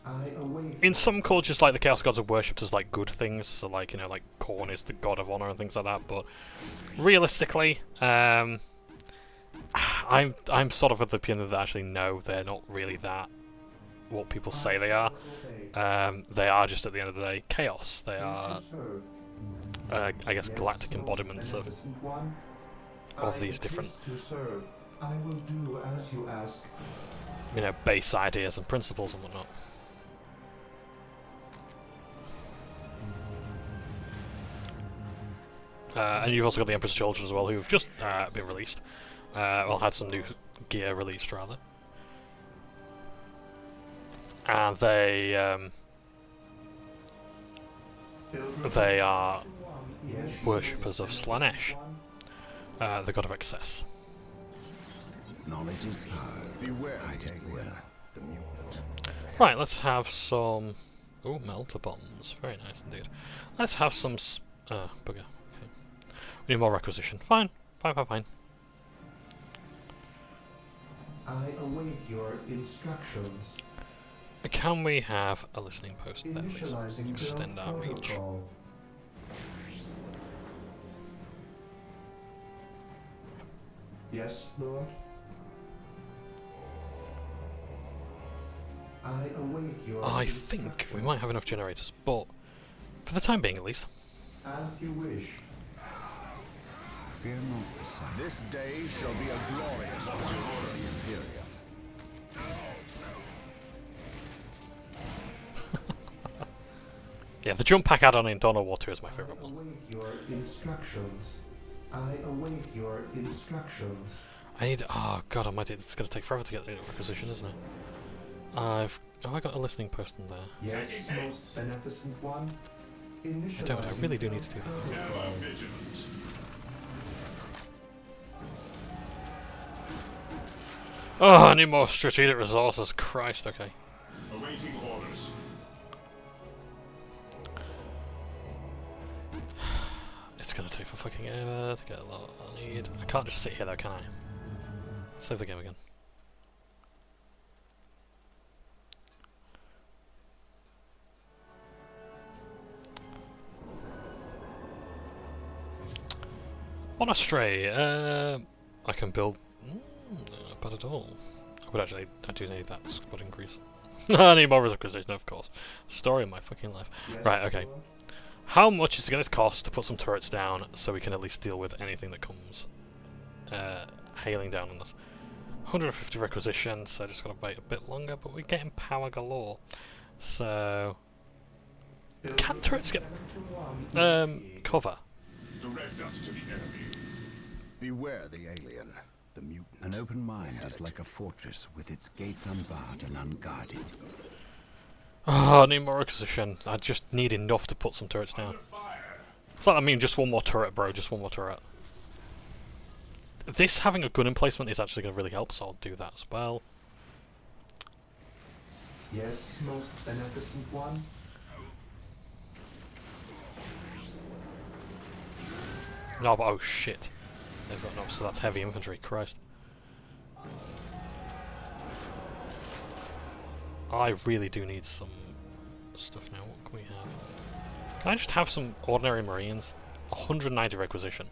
I await In some cultures, like the Chaos Gods are worshipped as like good things, so like like Khorne is the god of honor and things like that. But realistically, I'm sort of of the opinion that actually no, they're not really that what people say they are. They are just at the end of the day chaos. They are, I guess, galactic embodiments of these different, I will do as you ask. base ideas and principles and whatnot. And you've also got the Emperor's Children as well, who've just been released. Well, had some new gear released, rather. And they are worshippers of Slanesh, the god of excess. Knowledge is power. Beware, I take Alien, well. the mutant. Right, let's have some... Ooh, melter bombs. Very nice indeed. Let's have some... bugger. Okay. We need more requisition. Fine. Fine. I await your instructions. Can we have a listening post there, please? Initializing Extend build our reach. protocol. Yes, Lord. I await your I think we might have enough generators, but for the time being at least. As you wish. Fear not the sight. This day shall be a glorious one for the Imperium. Yeah, the jump pack add-on in Dawn of War 2 is my favourite I one. await your instructions. I await your instructions. I need... Oh god almighty, it's going to take forever to get the requisition, isn't it? Have I got a listening post in there? Yes, most beneficent one. I don't, I really do need to do that. Never vigilant. Oh, I need more strategic resources, Christ, okay. Awaiting orders. It's gonna take for fucking ever to get a lot I need. I can't just sit here though, can I? Save the game again. On a stray, I can build... not bad at all. But actually, I do need that squad increase. I need more requisition, of course. Story of my fucking life. Yes, Right, okay. Lord. How much is it going to cost to put some turrets down so we can at least deal with anything that comes hailing down on us? 150 requisition, so I just got to wait a bit longer, but we're getting power galore. So... Can turrets get cover? Direct us to the enemy. Beware the alien, the mutant. An open mind is like a fortress with its gates unbarred and unguarded. Oh, I need more requisition. I just need enough to put some turrets down. It's like, I mean, just one more turret, bro. Just one more turret. This having a gun emplacement is actually going to really help, so I'll do that as well. Yes, most beneficent one. No, but oh shit. They've got no, so that's heavy infantry, Christ. I really do need some stuff now. What can we have? Can I just have some ordinary marines? 190 requisition.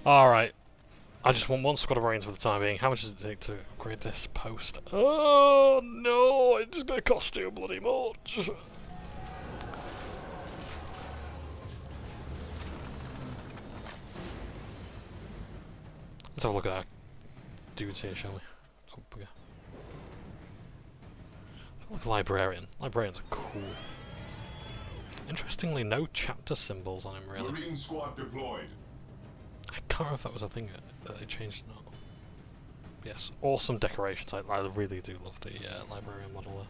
Alright. I just want one squad of Marines for the time being. How much does it take to upgrade this post? Oh no, it's gonna cost too bloody much. Let's have a look at our dudes here, shall we? Oh, yeah. Let's have a look at Librarian. Librarians are cool. Interestingly, no chapter symbols on him, really. Marine squad deployed. I can't remember if that was a thing that they changed or not. Yes, awesome decorations. I really do love the Librarian model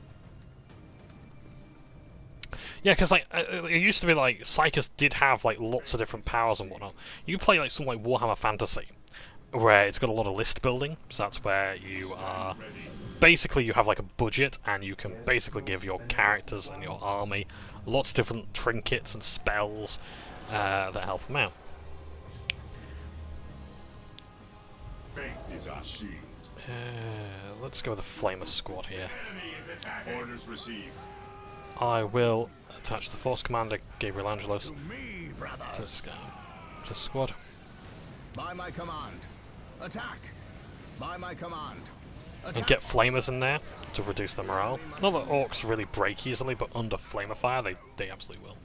there. Yeah, because like it used to be like Psychers did have like lots of different powers and whatnot. You play like something like Warhammer Fantasy, where it's got a lot of list building. So that's where you are. Basically, you have like a budget, and you can basically give your characters and your army lots of different trinkets and spells that help them out. Faith is our shield. Let's go with the Flamer squad here. Enemy is attacking. Orders received. I will attach the Force Commander Gabriel Angelos To me, brothers. to this squad. By my command. Attack. By my command. And get Flamers in there to reduce their morale. Not that Orcs really break easily, but under Flamer fire they absolutely will.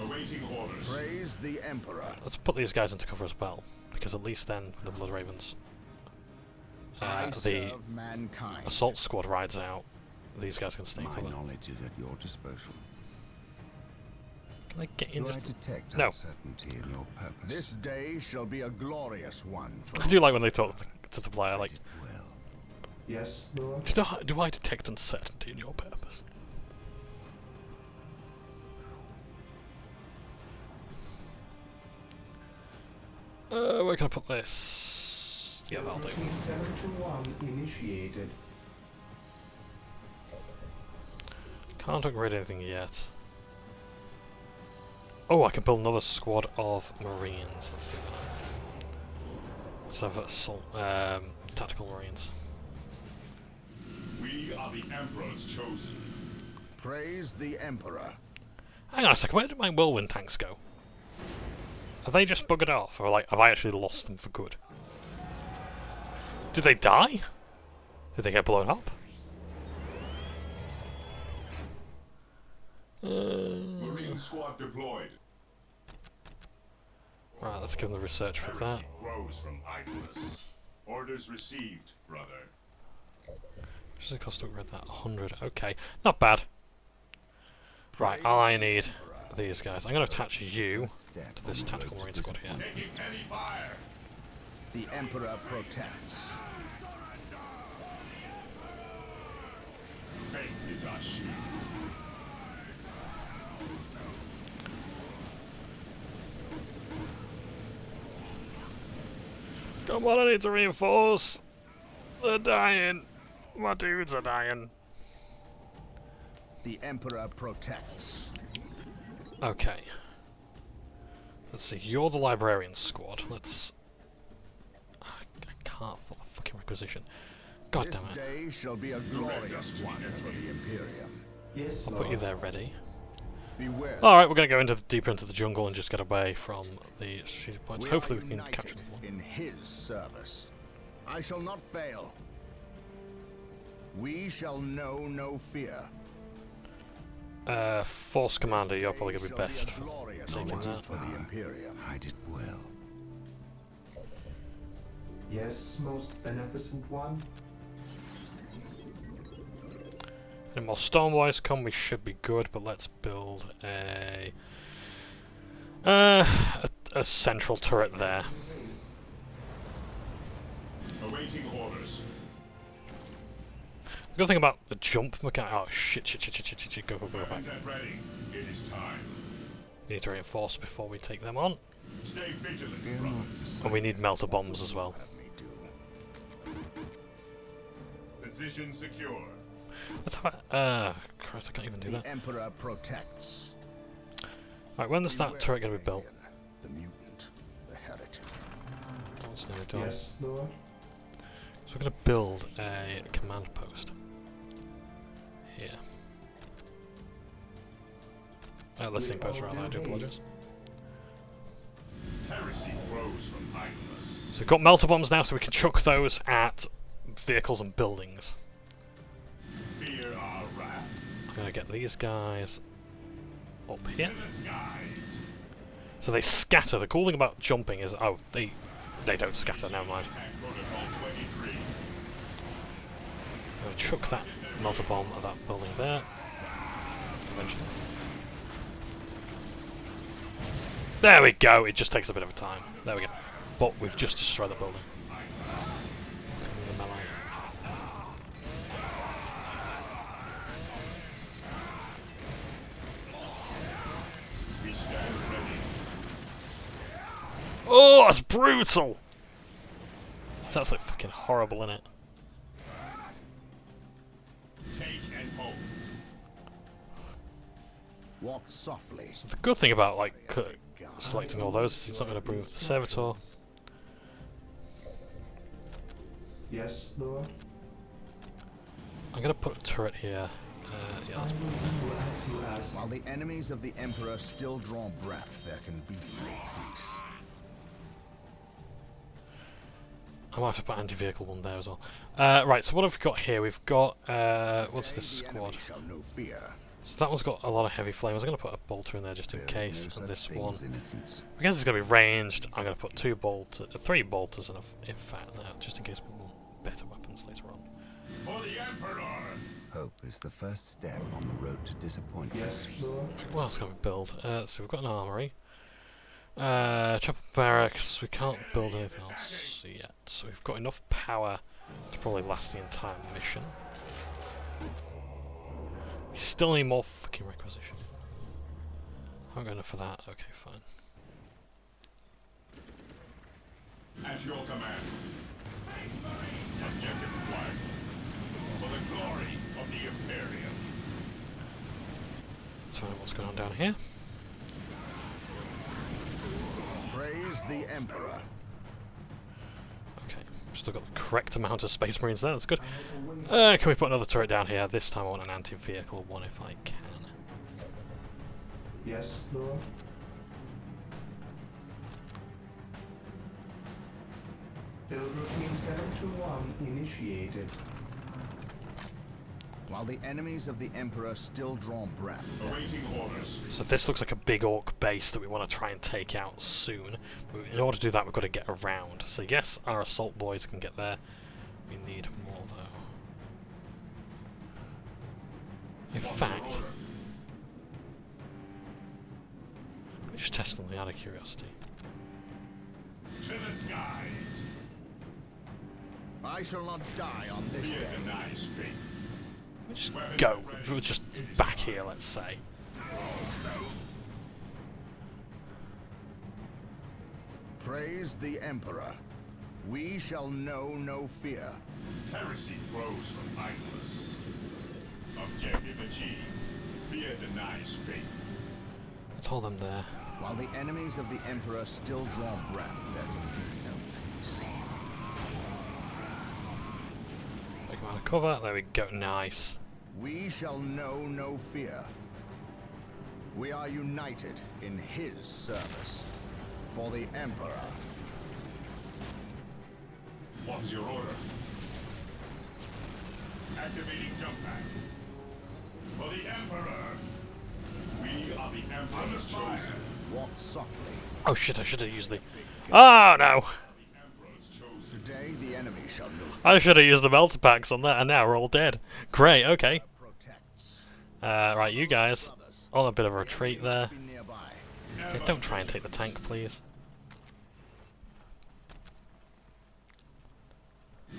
Awaiting orders. Praise the Emperor. Let's put these guys into cover as well, because at least then the Blood Ravens, I the serve mankind. assault squad rides out. These guys can stay in My cover. knowledge is at your disposal. Can I get in Do I just? detect No. uncertainty in your purpose? This day shall be a glorious one for I do like when they talk to the player. Like, Well, Yes, Lord. do I detect uncertainty in your purpose? Where can I put this? Yeah, that'll do. 721 initiated. Can't upgrade anything yet. Oh, I can build another squad of Marines. Let's do that. Let's have assault, tactical Marines. We are the Emperor's chosen. praise the Emperor. Hang on a second, where did my whirlwind tanks go? Have they just buggered off, or like have I actually lost them for good? Did they die? Did they get blown up? Marine squad deployed. Right, let's give them the research for that. Heresy grows from idleness. Orders received, brother. Just the cost to upgrade that 100. Okay, not bad. Right, I need these guys. I'm going to attach you to this tactical marine squad here. Taking heavy fire. The Emperor protects. Faith is our shield. Come on, I need to reinforce. They're dying. My dudes are dying. The Emperor protects. Okay. Let's see, you're the librarian squad. Let's... I can't for the fucking requisition. God This damn it. day shall be a glorious one for the Imperium. Yes, I'll Lord. put you there ready. Beware. Alright, we're going to go deeper into the jungle and just get away from the strategic points. We Hopefully are we can capture united them all. in his service. I shall not fail. We shall know no fear. Force Commander, you're probably going to be Shall best. a glorious taking one that. for the Imperium. hide it well. Yes, most beneficent one. Any more Stormwise come, we should be good, but let's build a central turret there. Awaiting orders. The good thing about the jump mechanic... Oh, shit, go back. Weapons at ready. It is time. We need to reinforce before we take them on. Stay vigilant, Fear not brothers. the And we need melter bombs as well. Let me do. Position secure. Let's have a... Christ, I can't even do The that. Emperor protects. Right, when is that Beware turret going to be built? Alien, the mutant, the heretic. Oh, it's nearly done. Yes, Lord. So we're going to build a command post. Here. Listening post rather, I do apologise. Heresy grows grows from idleness. So we've got melter bombs now, so we can chuck those at vehicles and buildings. Fear our wrath. I'm gonna get these guys up here. To the skies. So they scatter. The cool thing about jumping is, oh, they don't scatter. Never mind. Attack protocol 23. I'm gonna chuck that melter bomb at that building there. Eventually. There we go. It just takes a bit of time. There we go. But we've just destroyed the building. Melee. We stand ready. Oh, that's brutal! It's absolutely fucking horrible, isn't it? Take and hold. Walk softly. So the good thing about like selecting all those is it's not going to remove the servitor. Yes, Lord. I'm going to put a turret here. Yeah, that's While the enemies of the Emperor still draw breath, there can be no peace. I might have to put anti-vehicle one there as well. Right, so what have we got here? We've got what's this The enemy squad? shall know fear. So that one's got a lot of heavy flames. I'm going to put a bolter in there just in There's case. no And such this thing one, as innocence. I guess it's going to be ranged. I'm going to put three bolters and in fact now, just in case we want better weapons later on. For the Emperor. Hope is the first step on the road to disappointment. Yes, Lord. What else can we build? So we've got an armory. Chopper barracks. We can't build anything else yet. So we've got enough power to probably last the entire mission. We still need more fucking requisition. I'm going for that. Okay, fine. At your command. Objective flag. For the glory of the Imperium. Let's find out what's going on down here. Praise the Emperor. Okay, we've still got the correct amount of Space Marines there. That's good. Can we put another turret down here? This time I want an anti-vehicle one if I can. Yes, Lord. Build routine 721 initiated. While the enemies of the Emperor still draw breath, Awaiting orders. So this looks like a big orc base that we want to try and take out soon. But in order to do that, we've got to get around. So yes, our assault boys can get there. We need more though. In fact, let me just test something out of curiosity. To the skies. I shall not die on this Fear day. denies faith. Let me just go. We're just back here, let's say. Praise the Emperor. We shall know no fear. Heresy grows from idleness. Objective achieved. Fear denies faith. Let's hold them there. While the enemies of the Emperor still draw breath, there can be no peace. Take them out of cover. There we go. Nice. We shall know no fear. We are united in his service. For the Emperor. What is your order? Activating jump pack. For the Emperor. We are the Emperor's chosen. Walk softly. Oh shit! I should have used the. Oh no! The Emperor's chosen. Today the enemy shall know I should have used the melter packs on that, and now we're all dead. Great. Okay. protects. Right, you guys. On a bit of a retreat there. Be nearby. Okay, don't try and take the tank, please.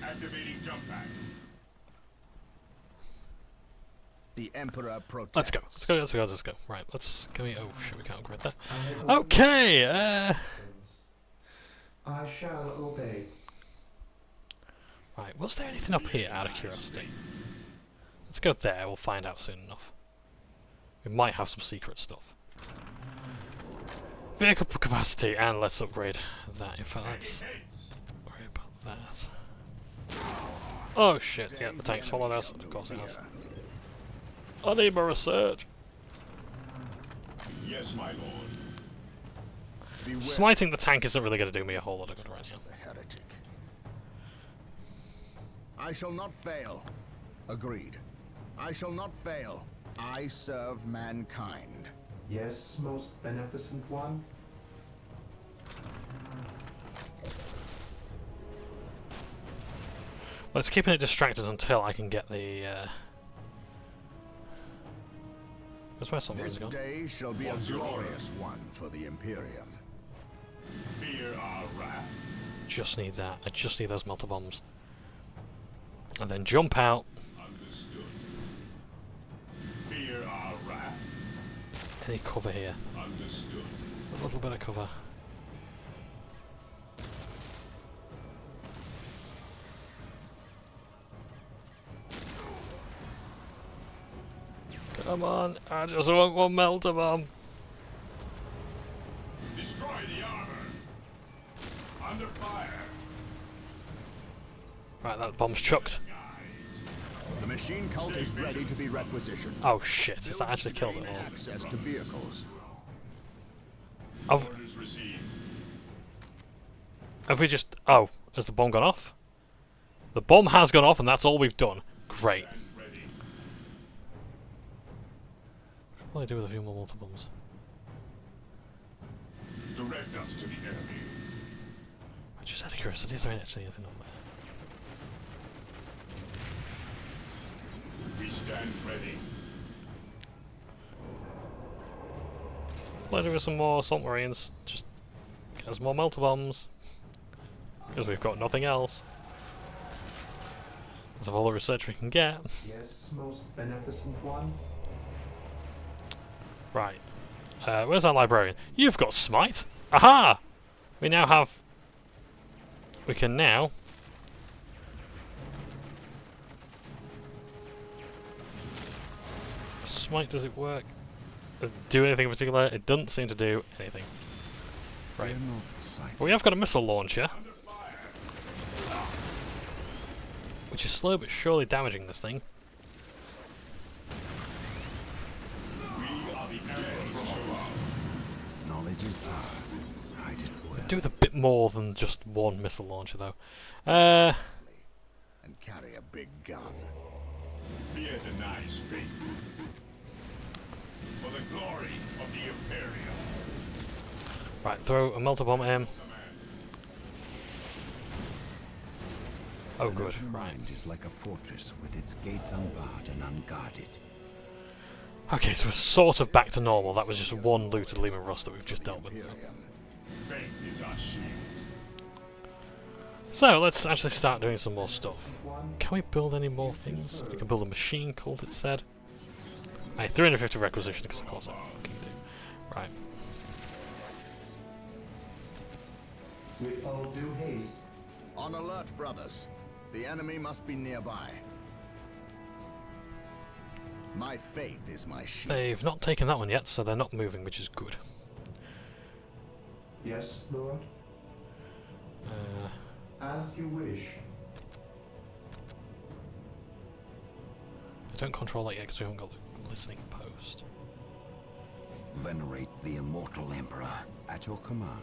Activating jump pack. The Emperor protects. Let's go. Let's go. Let's go. Let's go. Right. Let's. Can we? Oh shit! We can't upgrade that. Okay. I shall obey. Right. Was there anything up here? Out of curiosity. Let's go there. We'll find out soon enough. We might have some secret stuff. Vehicle capacity, and let's upgrade that. In fact, let's worry about that. Oh shit! Yeah, the tank's followed us. Of course it has. I need more research. Yes, my lord. Beware Smiting the tank isn't really going to do me a whole lot of good right now. the heretic. I shall not fail. Agreed. I shall not fail. I serve mankind. Yes, most beneficent one. Well, it's keeping it distracted until I can get the. Where's my submarines This gone? day shall be a glorious one for the Imperium. Fear our wrath. Just need that. I just need those melter bombs. And then jump out. Understood. Fear our wrath. Any cover here? Understood. A little bit of cover. Come on, I just want one melter bomb. Destroy the armor. Under fire. Right, that bomb's chucked. Guys. The machine cult is ready to be requisitioned. Oh shit, has that actually killed it all? Access to vehicles. Have Orders received. we just... Oh, has the bomb gone off? The bomb has gone off and that's all we've done. Great. And ready. What do I do with a few more melter bombs? Direct us to the enemy. I just had a curiosity, is there actually anything on there? We stand ready. Let's do with some more submarines. Just get us more melter bombs. Because we've got nothing else. That's all the research we can get. Yes, most beneficent one. Right. Where's our librarian? You've got smite! Aha! We now have... We can now... Smite, does it work? Does it do anything in particular? It doesn't seem to do anything. Right. Fear not the sight. Well, we have got a missile launcher. Which is slow but surely damaging this thing. Knowledge is power. Hide it well. Do with a bit more than just one missile launcher though. And carry a big gun. Fear denies faith. For the glory of the Imperium. Right, throw a melter bomb at him. Oh An good, open right. mind is like a fortress with its gates unbarred and unguarded. Okay, so we're sort of back to normal. That was just one looted Lehman Rust that we've just dealt with. Imperium. Faith is our shield. So, let's actually start doing some more stuff. One. Can we build any more things? We can build a machine cult, it said. Hey, 350 requisition, because of course I fucking do. Right. With all due haste. On alert, brothers. The enemy must be nearby. My faith is my shield. They've not taken that one yet, so they're not moving, which is good. Yes, Lord. As you wish. I don't control that yet because we haven't got the listening post. Venerate the immortal Emperor at your command.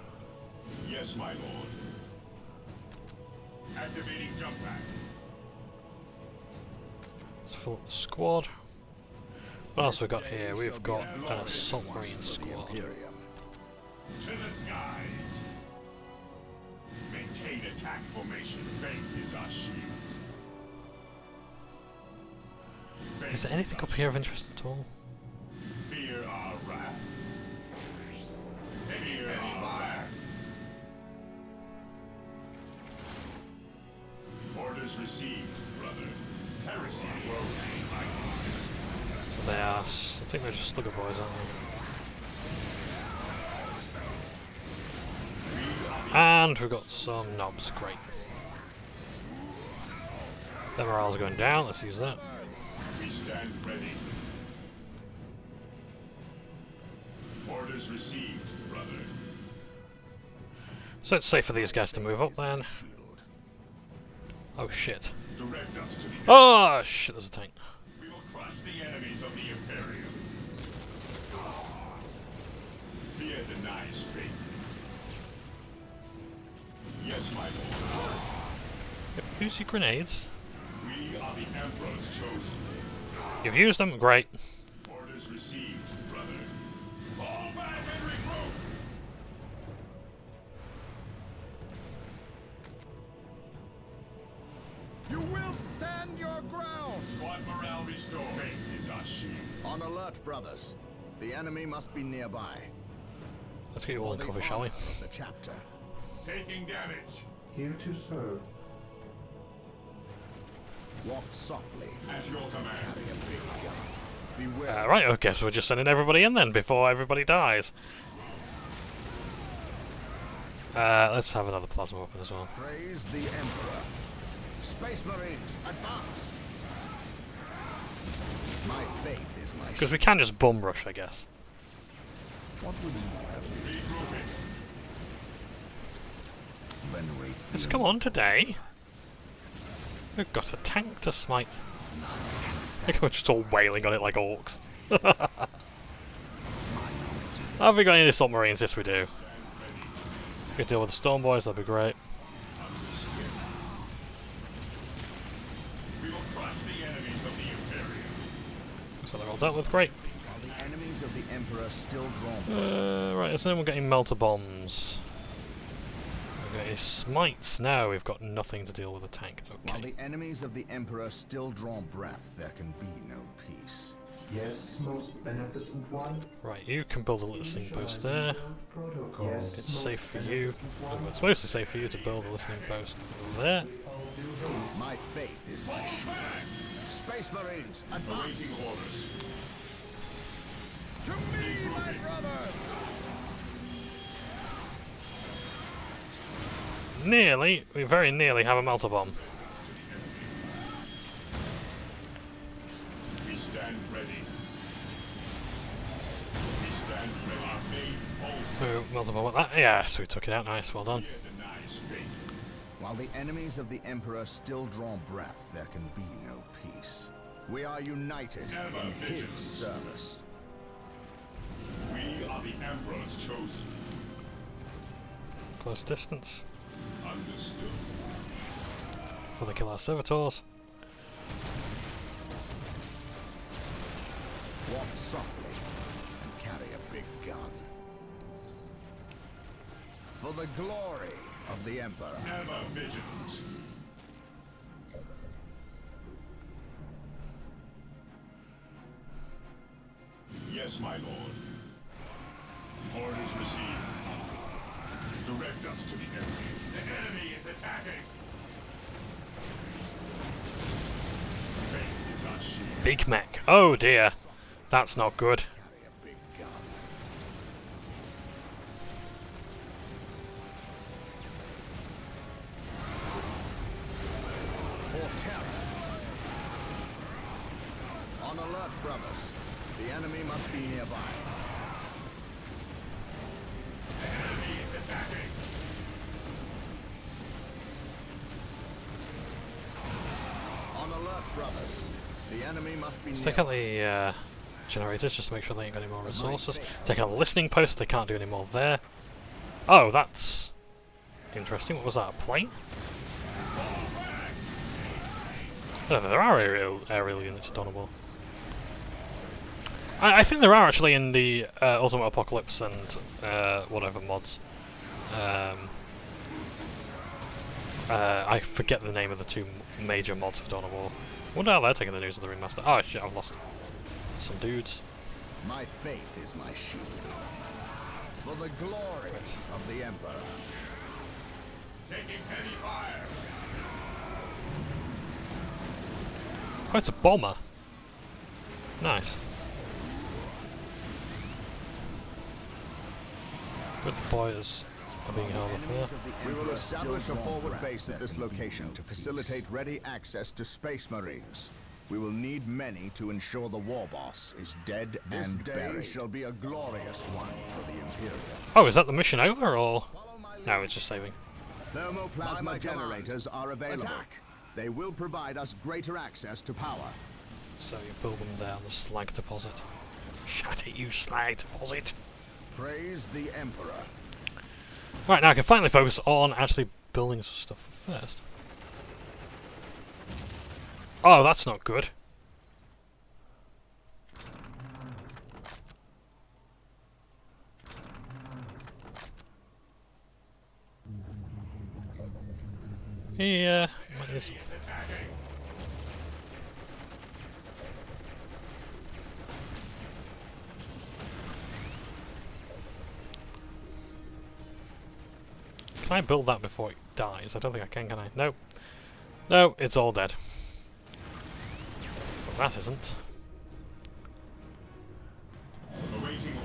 Yes, my lord. Activating jump pack. Let's fill up the squad. What else have we got here? We've got an assault marine For the squad. Imperium. To the skies. Maintain attack formation. Faith is our shield. Faith Is there anything up here of interest at all? Fear our wrath. Fear our wrath. Orders received, brother. Heresy grows like this. They are. I think they're just slugger boys, aren't they? And we've got some knobs. Great. Their morale's going down. Let's use that. We stand ready. Orders received, brother. So it's safe for these guys to move up then. Oh shit. Direct us to the Oh shit, there's a tank. We will crush the enemies of the Imperium. Fear denies faith. Use your grenades. We are the Emperor's chosen. You've used them, great. Orders received, brother. Fall back and regroup! You will stand your ground! Squad morale restored. Faith is our shield. On alert, brothers. The enemy must be nearby. Let's get you all in For the cover, shall we? honor of the chapter. Taking damage. Here to serve. Walk softly. At your command. Carry a big gun. Beware. Right, okay, so we're just sending everybody in then before everybody dies. Let's have another plasma weapon as well. Praise the Emperor. Space Marines, advance! My faith is my Because we can just bum rush, I guess. What would you have? Regrouping. Venerate Let's come on today. We've got a tank to smite. Like we're just all wailing on it like orcs. Have we got any submarines? Yes, we do. If we could deal with the storm boys, that'd be great. We will crush the enemies of the Imperium. So they're all dealt with, great. While the enemies of the Emperor still drawn. Right, so then we're getting melter bombs. We're getting smites now. We've got nothing to deal with the tank. While Okay. the enemies of the Emperor still draw breath, there can be no peace. Yes, most beneficent one. Right, you can build a listening post there. Protocol. Yes, It's most safe for you. beneficent one. It's mostly safe for you to build a listening post there. My faith is my shield. Space Marines, advance! Awaiting orders. To me, my brothers! Nearly, we very nearly have a melter bomb. We stand ready. We stand ready. Our main bolt Melter bomb with that. Yes, we took it out. Nice, well done. denies faith. While the enemies of the Emperor still draw breath, there can be no peace. We are united Never in his vigilance. service. We are the Emperor's chosen. Close distance Understood. for the killer servitors. Walk softly and carry a big gun. For the glory of the Emperor. Ever vigilant. Yes, my lord. Orders received. Direct us to the enemy. The enemy is attacking. Faith is our shield. Big mech. Oh dear. That's not good. Carry a big gun. For terror. On alert, brothers. The enemy must be nearby. The enemy is attacking. On alert, brothers. The enemy must be Let's nearby. take out the generators just to make sure they ain't got any more resources. Take out the listening post. They can't do any more there. Oh, that's interesting. What was that? A plane? Oh, there are aerial units at Donegal. I think there are actually in the Ultimate Apocalypse and whatever mods. I forget the name of the two major mods for Dawn of War. Wonder how they're taking the news of the remaster. Oh shit, I've lost some dudes. My faith is my shield. For the glory of the Emperor. Taking heavy fire. Oh, it's a bomber. Nice. Good, the boys are being held up here. We will establish a forward base at this location to facilitate ready access to Space Marines. We will need many to ensure the war boss is dead and buried. This day shall be a glorious one for the Imperium. Oh, is that the mission over, or...? No, it's just saving. Thermoplasma generators are available. Attack. They will provide us greater access to power. So you build them there on the slag deposit. Shut it, you slag deposit! Praise the Emperor. Right, now I can finally focus on actually building some stuff first. Oh, that's not good. Yeah. Can I build that before it dies? I don't think I can I? No. No, it's all dead. Well, that isn't.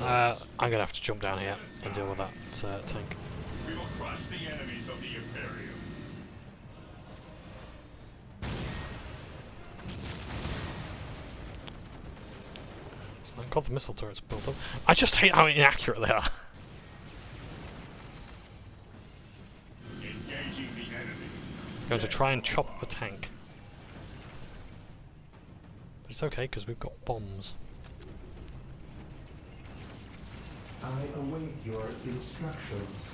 I'm gonna have to jump down here and deal with that tank. We will crush the enemies of the Imperium. So thank God the missile turret's built up. I just hate how inaccurate they are. Engaging the enemy. Going to try and chop up a tank. But it's okay because we've got bombs. I await your instructions.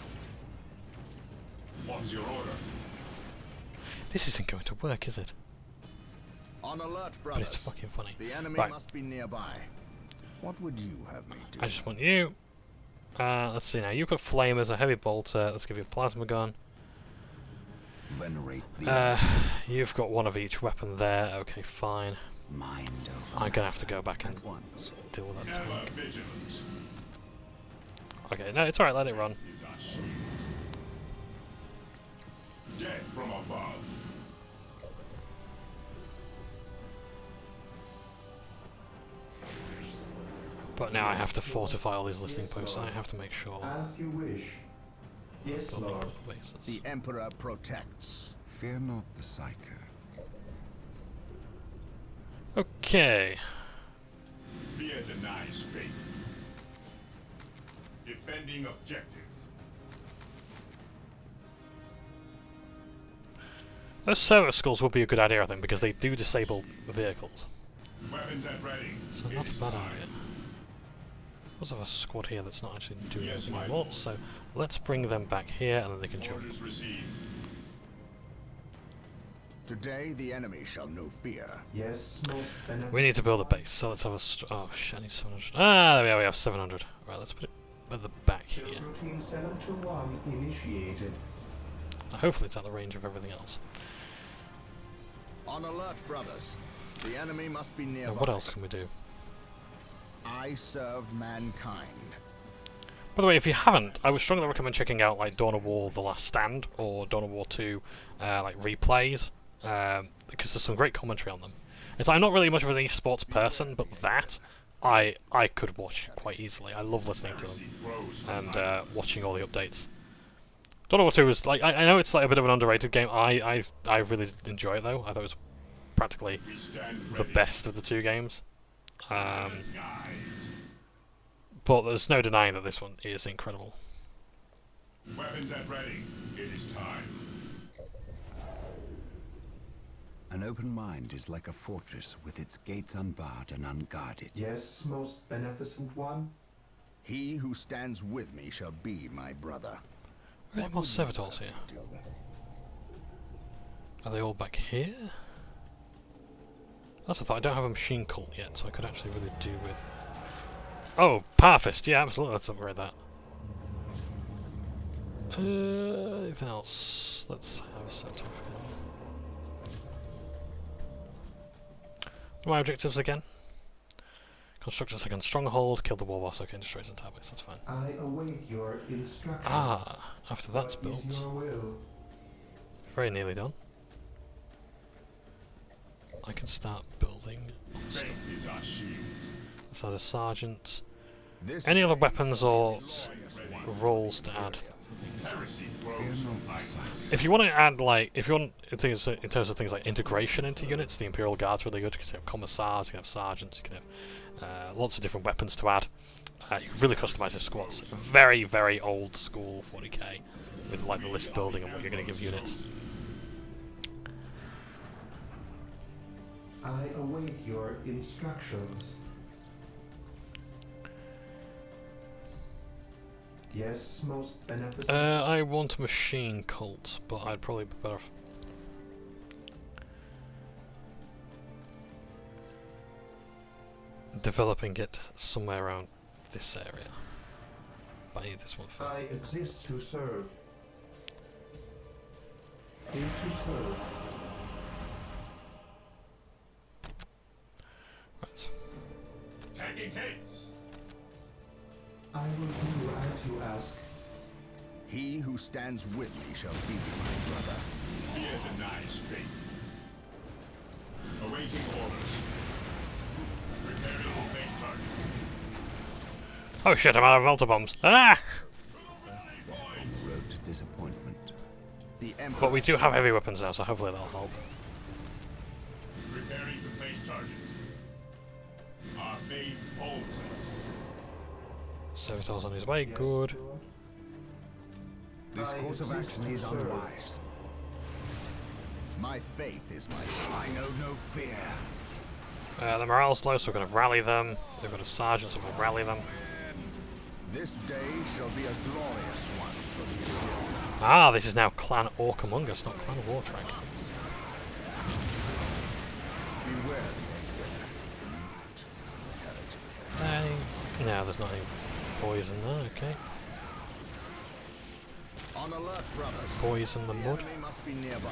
What's your order? This isn't going to work, is it? On alert, But brothers. it's fucking funny. The enemy Right. must be nearby. What would you have me do? I just want you. Let's see now. You've got flamers, a heavy bolter. Let's give you a plasma gun. Venerate the You've got one of each weapon there. Okay, fine. mind over I'm gonna have to go back and at once. deal with that Ever tank. vigilant Okay, no, it's alright. Let it run. is our shield. Death from above. But now I have to fortify all these listening posts. I have to make sure. As you wish. Yes, Building Lord. bases. The Emperor protects. Fear not the Psyker. Okay. Fear denies faith. Defending objective. Those server skulls would be a good idea, I think, because they do disable vehicles. Weapons at ready. So not a bad idea. There's a squad here that's not actually doing Yes, anything my anymore, lord. so let's bring them back here and then they can jump. Orders received. Today the enemy shall know fear. Yes, most beneficent. We need to build a base, so let's have a... oh shit, I need 700. Ah, there we are, we have 700. Right, let's put it at the back here. Routine 7 to 1 initiated. Hopefully it's at the range of everything else. On alert, brothers. The enemy must be Now, nearby. what else can we do? I serve mankind. By the way, if you haven't, I would strongly recommend checking out like Dawn of War: The Last Stand or Dawn of War 2 like replays, because there's some great commentary on them. It's I'm not really much of an esports person, but that I could watch quite easily. I love listening to them and watching all the updates. Dawn of War 2 is like I know it's like a bit of an underrated game. I really did enjoy it though. I thought it was practically We stand the ready. best of the two games. Skies. But there's no denying that this one is incredible. Weapons at ready. It is time. An open mind is like a fortress with its gates unbarred and unguarded. Yes, most beneficent one. He who stands with me shall be my brother. Are there more servitors here? Do. Are they all back here? That's the thought. I don't have a machine cult yet, so I could actually really do with... Oh, Parfist! Yeah, absolutely. Let's upgrade that. Anything else? Let's have a servitor. What are my objectives again? Construct a second stronghold, kill the war boss. Okay, destroy his entire base. That's fine. I await your instructions. Ah, after that's What is built, your will? very nearly done. I can start building stuff. Faith is our shield. This has a sergeant. This Any other weapons or roles to add? Heresy Fear grows not from the idleness. Psyker. If you want to add like, if you want things in terms of things like integration into units, the Imperial Guard's really good because you have commissars, you can have sergeants, you can have lots of different weapons to add. You can really customize your squads. Very, very old school 40k with like the list building and what you're going to give units. I await your instructions. Yes, most beneficent. I want a machine cult, but I'd probably be better. developing it somewhere around this area. But I need this one first. I exist to serve. Here to serve. Right. Tagging heads. I will do as you ask. He who stands with me shall be my brother. Fear denies faith. Awaiting orders. Preparing for base target. Oh shit, I'm out of melter bombs. Ah! First step on the road to disappointment. The Emperor. But we do have heavy weapons now, so hopefully that'll help. Preparing for base targets. Our faith holds us. Servitor's on his way, Yes, good. Lord. This I course of exist action to is serve. unwise. My faith is my shield. I know no fear. The morale's low, so we're going to rally them. They've got a sergeant, so we'll rally them. This day shall be a glorious one for the Imperium. Ah, this is now Clan Orc Among Us, not Clan Wartrek. Beware the England. No, there's not any poison there, okay. On alert, brothers. Poison the mud. enemy must be nearby.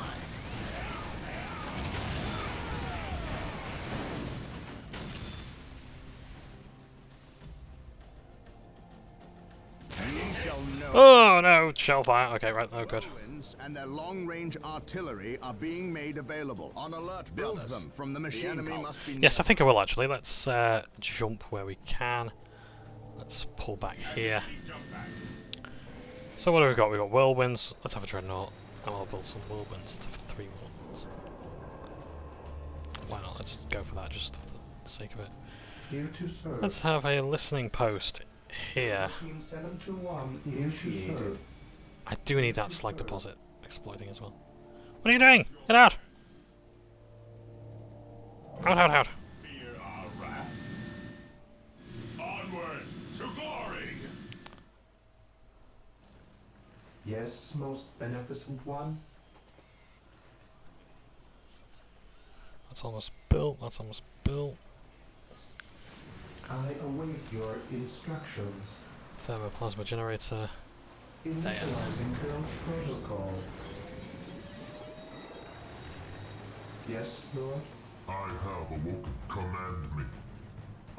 Ye shall know. Oh no, shell fire. Okay, right, oh good. Whirlwinds and their long-range artillery are being made available. On alert, build them from the machine. The enemy must be Yes, I think I will actually. Let's jump where we can. Let's pull back here. So what have we got? We've got whirlwinds. Let's have a dreadnought. And I'll build some whirlwinds. Let's have 3 whirlwinds. Why not? Let's go for that just for the sake of it. Here to serve. Let's have a listening post here. Team 721, here to serve. I do need that slag deposit exploiting as well. What are you doing? Get out! Out. Fear our wrath. Onward to glory. Yes, most beneficent one. That's almost built. That's almost built. I await your instructions. Thermoplasma generator. Initializing build protocol. Yes, Lord. I have awoken. Command me.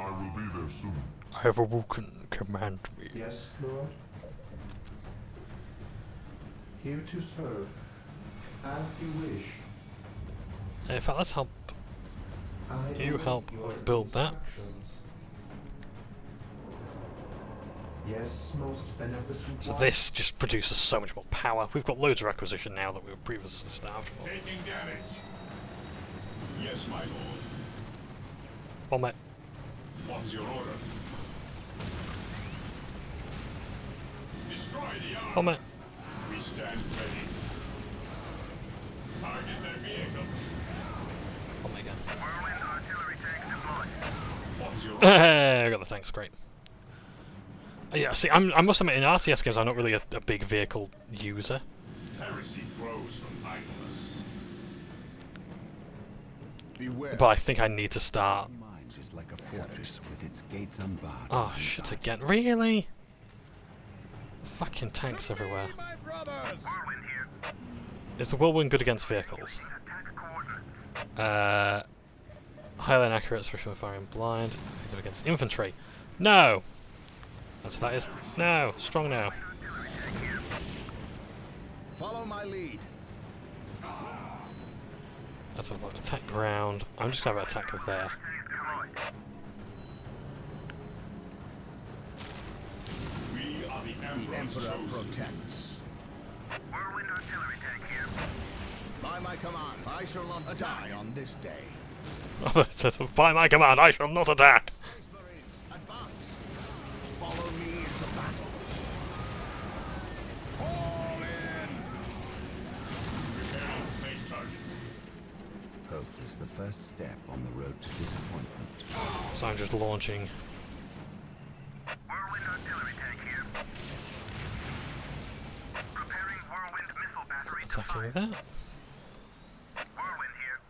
I will be there soon. I have awoken. Command me. Yes, Lord. Here to serve. As you wish. In fact, let's help. I You await help your build that. instructions. Yes, most beneficent So one. this just produces so much more power. We've got loads of acquisition now that we were previously starved for. Taking damage. Yes, my lord. Bomb it. What's your order? Destroy the arm. Bomb it. We stand ready. Target their vehicles. Bomb it again. Whirlwind artillery tank deployed. What's your I got the tanks, great. Yeah, see, I must admit, in RTS games, I'm not really a big vehicle user. heresy grows from idleness. Beware. But I think I need to start. Our mind is like a fortress with its gates unbarred. Oh, shit again. Really? Fucking tanks everywhere. Whirlwind here. Is the whirlwind good against vehicles? Attack coordinates. Highly inaccurate, especially when firing blind. Effective against infantry. No! That's that is. No! Strong now. Follow my lead. Let's have an attack ground. I'm just gonna have an attack there. We are the The Emperor's Emperor chosen. protects. Whirlwind artillery tank here. By my command, I shall not die on this day. By my command, I shall not attack! Space Marines, advance. Follow me into battle. Fall in. Preparing base targets. Hope is the first step on the road to disappointment. So I'm just launching. Whirlwind artillery tank here. Preparing whirlwind missile battery to Attacking fire. that. Whirlwind here.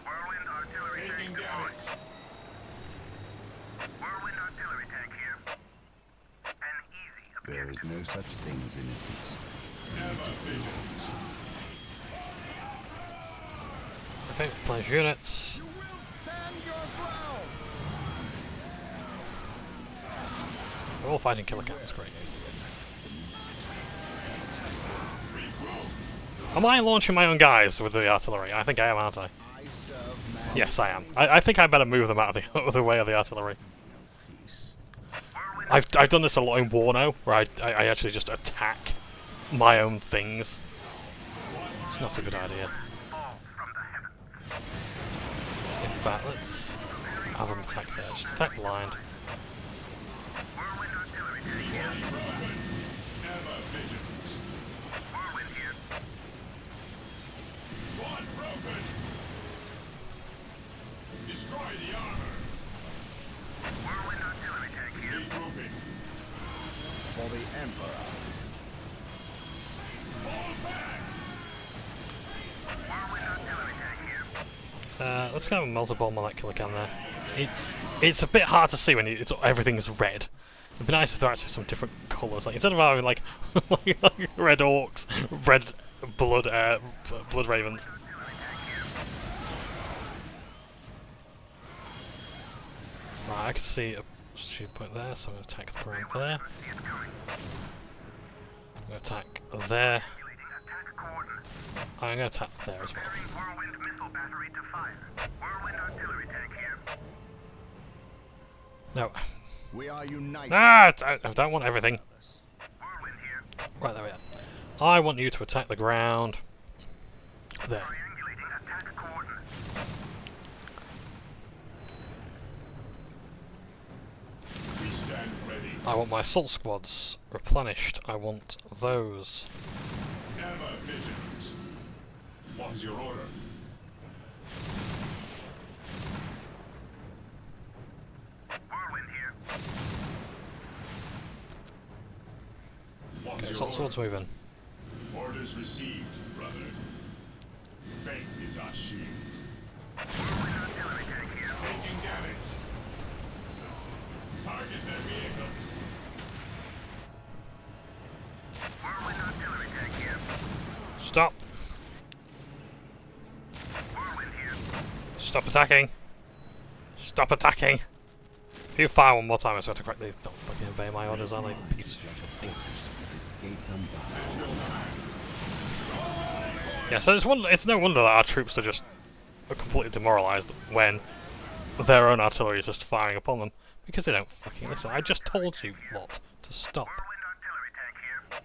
Whirlwind artillery tank deployed. There is no such thing as innocence. Okay, replenish units. You will stand your ground. We're all fighting killer cats, great. Am I launching my own guys with the artillery? I think I am, aren't I? Yes, I am. I think I better move them out of the, out of the way of the artillery. I've done this a lot in War now, where I actually just attack my own things. It's not a good idea. In fact, let's have them attack there. Just attack blind. Destroy the armor. Whirlwind artillery tank here. Regrouping. For the Emperor. Fall back. Whirlwind artillery tank here. Let's go multi-bomb on that killer can there. It's a bit hard to see when everything's red. It'd be nice if there are actually some different colours. Like instead of having like, like red orcs, red blood ravens. Right, I can see a shoot point there, so I'm going to attack the ground there. I'm going to attack there. I'm going to attack there as well. Whirlwind missile battery to fire. Whirlwind artillery tank here. No. We are united. Ah! I don't want everything. Whirlwind here. Right, there we are. I want you to attack the ground. There. Triangulating attack coordinates. We stand ready. I want my assault squads replenished. I want those. Never vigilant. What is your order? Whirlwind here. What Okay, is assault your swords order? moving. Orders received, brother. Faith is our shield. Whirlwind artillery tank here. Taking damage. Target their vehicles. Whirlwind artillery tank here. Stop. Whirlwind here. Stop attacking. Stop attacking. If you fire one more time, I swear to crack these. Don't fucking obey my orders, are they? Piece of things. Its gates unbarred. Yeah, so it's no wonder that our troops are just completely demoralised when their own artillery is just firing upon them. Because they don't fucking listen. I just told you, lot, to stop. Whirlwind artillery tank here.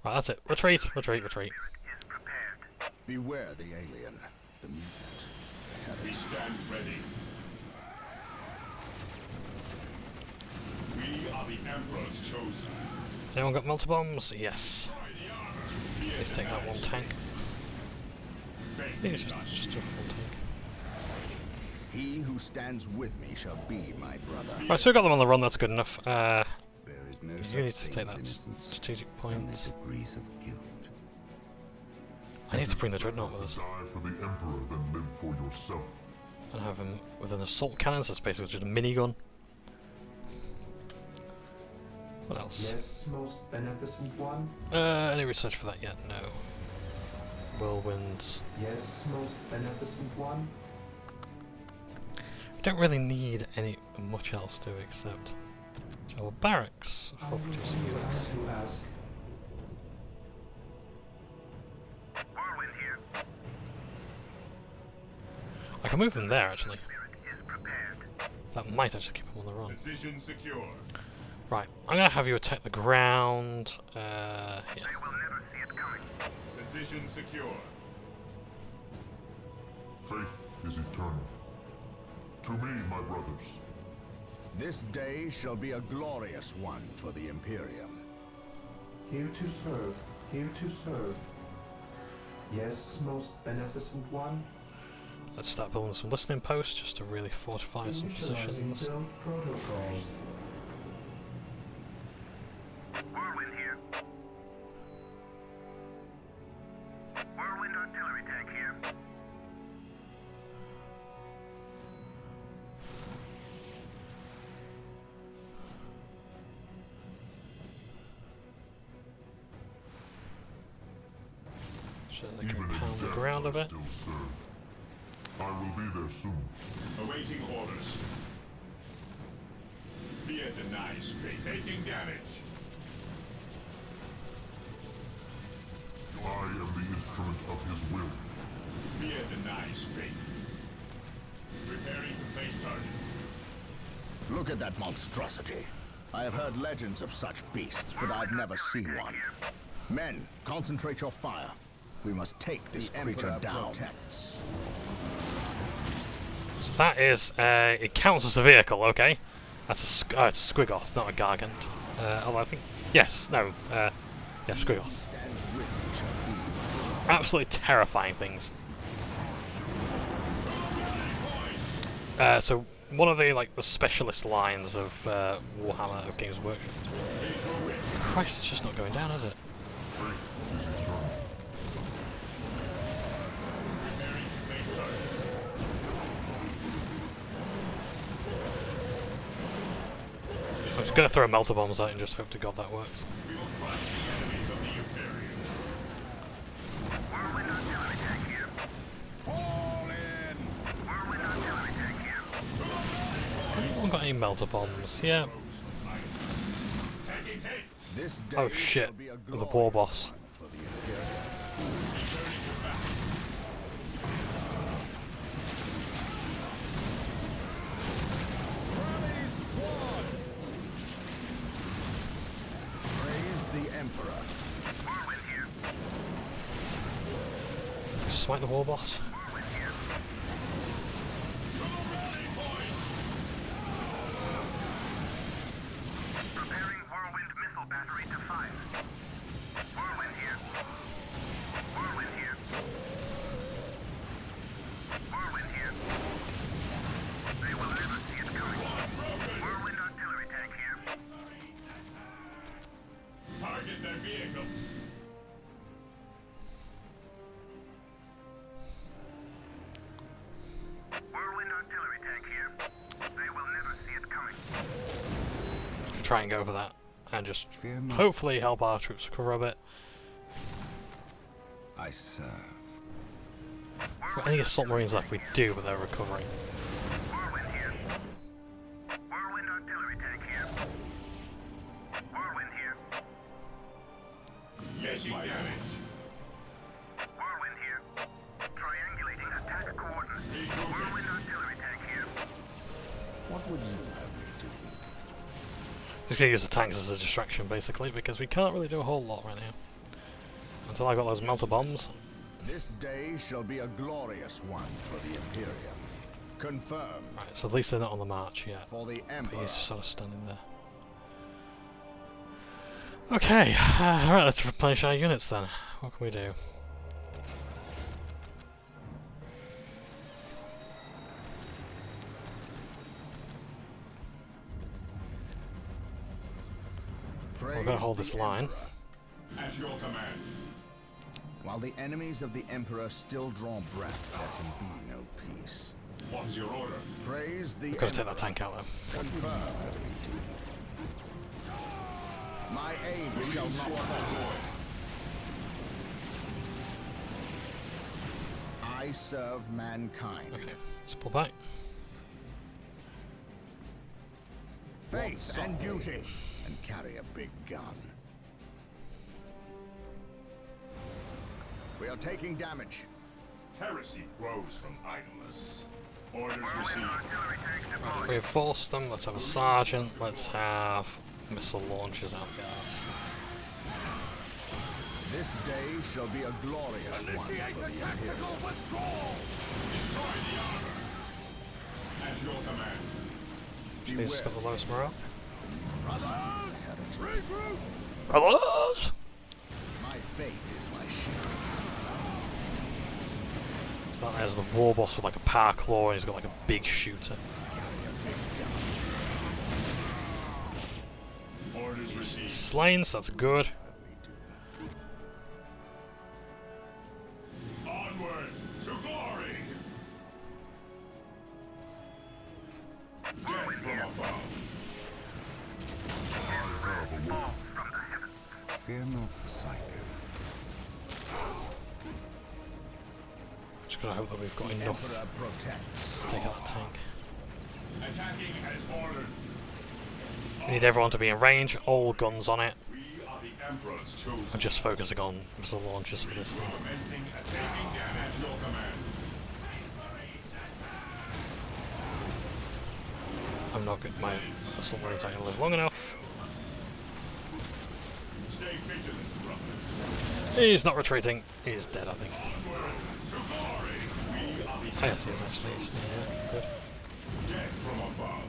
Right, that's it. Retreat, retreat, retreat. Is prepared. Beware the alien, the mutant. We stand ready. We are the Emperor's chosen. Anyone got multi-bombs? Yes. Let's take that one tank. I think it's just a one tank. He who stands with me shall be my brother. Right, so we got them on the run, that's good enough. There is no You such need to thing take as that innocence, strategic only point. degrees of guilt. I need to bring the dreadnought with us. Die for the Emperor, then live for yourself. And have him with an assault cannon, so it's basically just a minigun. What else? Yes, most beneficent one. Any research for that yet? No. Whirlwinds. Yes, most beneficent one. We don't really need any much else to except Java barracks I for will producing do what I units. have to ask. Whirlwind here. I can move them there actually. Spirit is prepared. That might actually keep them on the run. Position secure. Right, I'm gonna have you attack the ground. Here. They will never see it coming. Position secure. Faith is eternal. To me, my brothers. This day shall be a glorious one for the Imperium. Here to serve. Here to serve. Yes, most beneficent one. Let's start building some listening posts just to really fortify some Initializing positions. build protocol. Whirlwind here. Whirlwind artillery tank here. So they can Even in pound the death, ground a I bit. still serve. I will be there soon. Awaiting orders. Fear denies faith. Taking damage. I am the instrument of his will. Fear denies faith. Preparing to place target. Look at that monstrosity. I have heard legends of such beasts, but I've never seen one. Men, concentrate your fire. We must take this creature down. So that is, it counts as a vehicle, okay? That's a, it's a Squigoth, not a Gargant. Although I think, yes, no, yeah, Squigoth. Absolutely terrifying things. So one of the the specialist lines of Warhammer of Games Workshop. Christ, it's just not going down, is it? I was going to throw melter bombs out and just hope to God that works. Anyone got any melter bombs? Yeah. Oh shit, the war boss. Smite the war boss. Preparing Whirlwind missile battery to fire. Whirlwind here. Whirlwind here. Whirlwind here. They will never see it coming. Whirlwind artillery tank here. Target their vehicles. Whirlwind artillery tank here. They will never see it coming. Try and go for that, and just hopefully help our troops recover a bit. I serve. We've got any assault marines left? We do, but they're recovering. Whirlwind here. Whirlwind artillery tank here. Whirlwind here. Taking damage. Whirlwind here. Triangulating attack coordinates. Whirlwind artillery tank here. What would you have me do? Just gonna use the tanks as a distraction, basically, because we can't really do a whole lot right now. Until I got those melter bombs. This day shall be a glorious one for the Imperium. Confirmed. Right, so at least they're not on the march yet. For the But Emperor. he's just sort of standing there. Okay, alright, let's replenish our units then. What can we do? We're going to hold this line. At your command. While the enemies of the Emperor still draw breath, there can be no peace. What's your order? Praise the We've got to take that tank out though. Confirmed. My aim shall not falter. I serve mankind. Okay, let's pull back. Faith and duty. And carry a big gun. We are taking damage. Heresy grows from idleness. Orders Whirlwind received. artillery tanks deployed. Reinforce them, let's have a sergeant, let's have missile launchers out the arse. This day shall be a glorious one for the Imperium. Destroy the armor. At your command. He's just got the lowest morale. Brothers, regroup! Brothers! My faith is my shield. So that there's the war boss with like a power claw and he's got like a big shooter. Orders He's received. slain, so that's good. Onward to glory. Death from above. Falls from the heavens. Fear not the psycho. Just gotta hope that we've got enough Emperor protects. to take out that tank. Attacking as ordered. We need everyone to be in range, all guns on it, We are the Emperor's chosen. and just focusing on missile launchers for this thing. Commencing attacking damage your command. I'm not good. My submarine's not gonna live long enough. Stay vigilant, brothers. He's not retreating. He's dead, I think. To glory. We are the Oh, yes, he is actually. He's still here. Good. dead from above.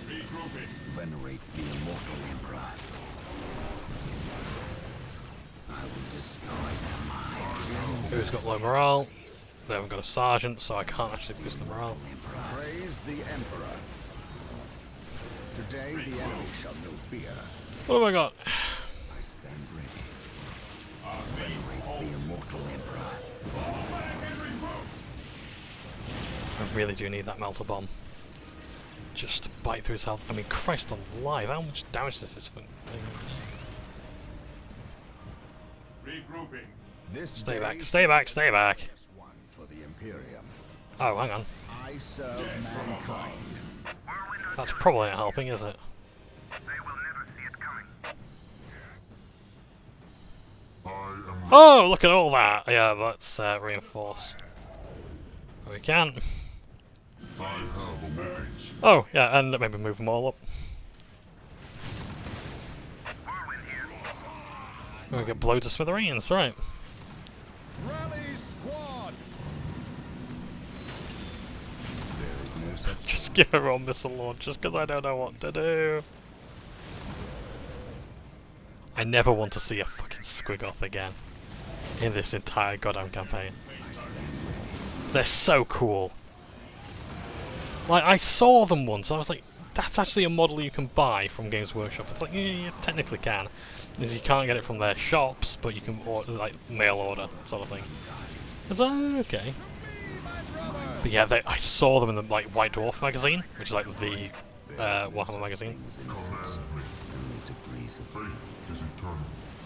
Regrouping. Venerate the immortal Emperor. I will destroy their minds. Who's got low morale? They haven't got a sergeant, so I can't actually boost the morale. Praise the Emperor. Today the enemy shall know fear. What have I got? I stand ready. Venerate the immortal Emperor. I really do need that melter bomb. Just to bite through his health. I mean, Christ alive, how much damage does this thing? Regrouping. This Stay back, day stay back, stay back. is one for the Imperium. Oh, hang on. I serve mankind. That's probably not helping, is it? They will never see it coming. I am Oh, look at all that! Yeah, let's reinforce. We can. I have a weapon. Oh, yeah, and maybe move them all up. We get blow to smithereens, right? Rally squad! Just give her all missile launchers, because I don't know what to do. I never want to see a fucking Squiggoth again in this entire goddamn campaign. They're so cool. Like, I saw them once, I was like, that's actually a model you can buy from Games Workshop. It's like, yeah, you technically can. Is you can't get it from their shops, but you can order, like, mail order sort of thing. It's like, okay. But yeah, I saw them in the like White Dwarf magazine, which is like the Warhammer magazine. Fate is eternal.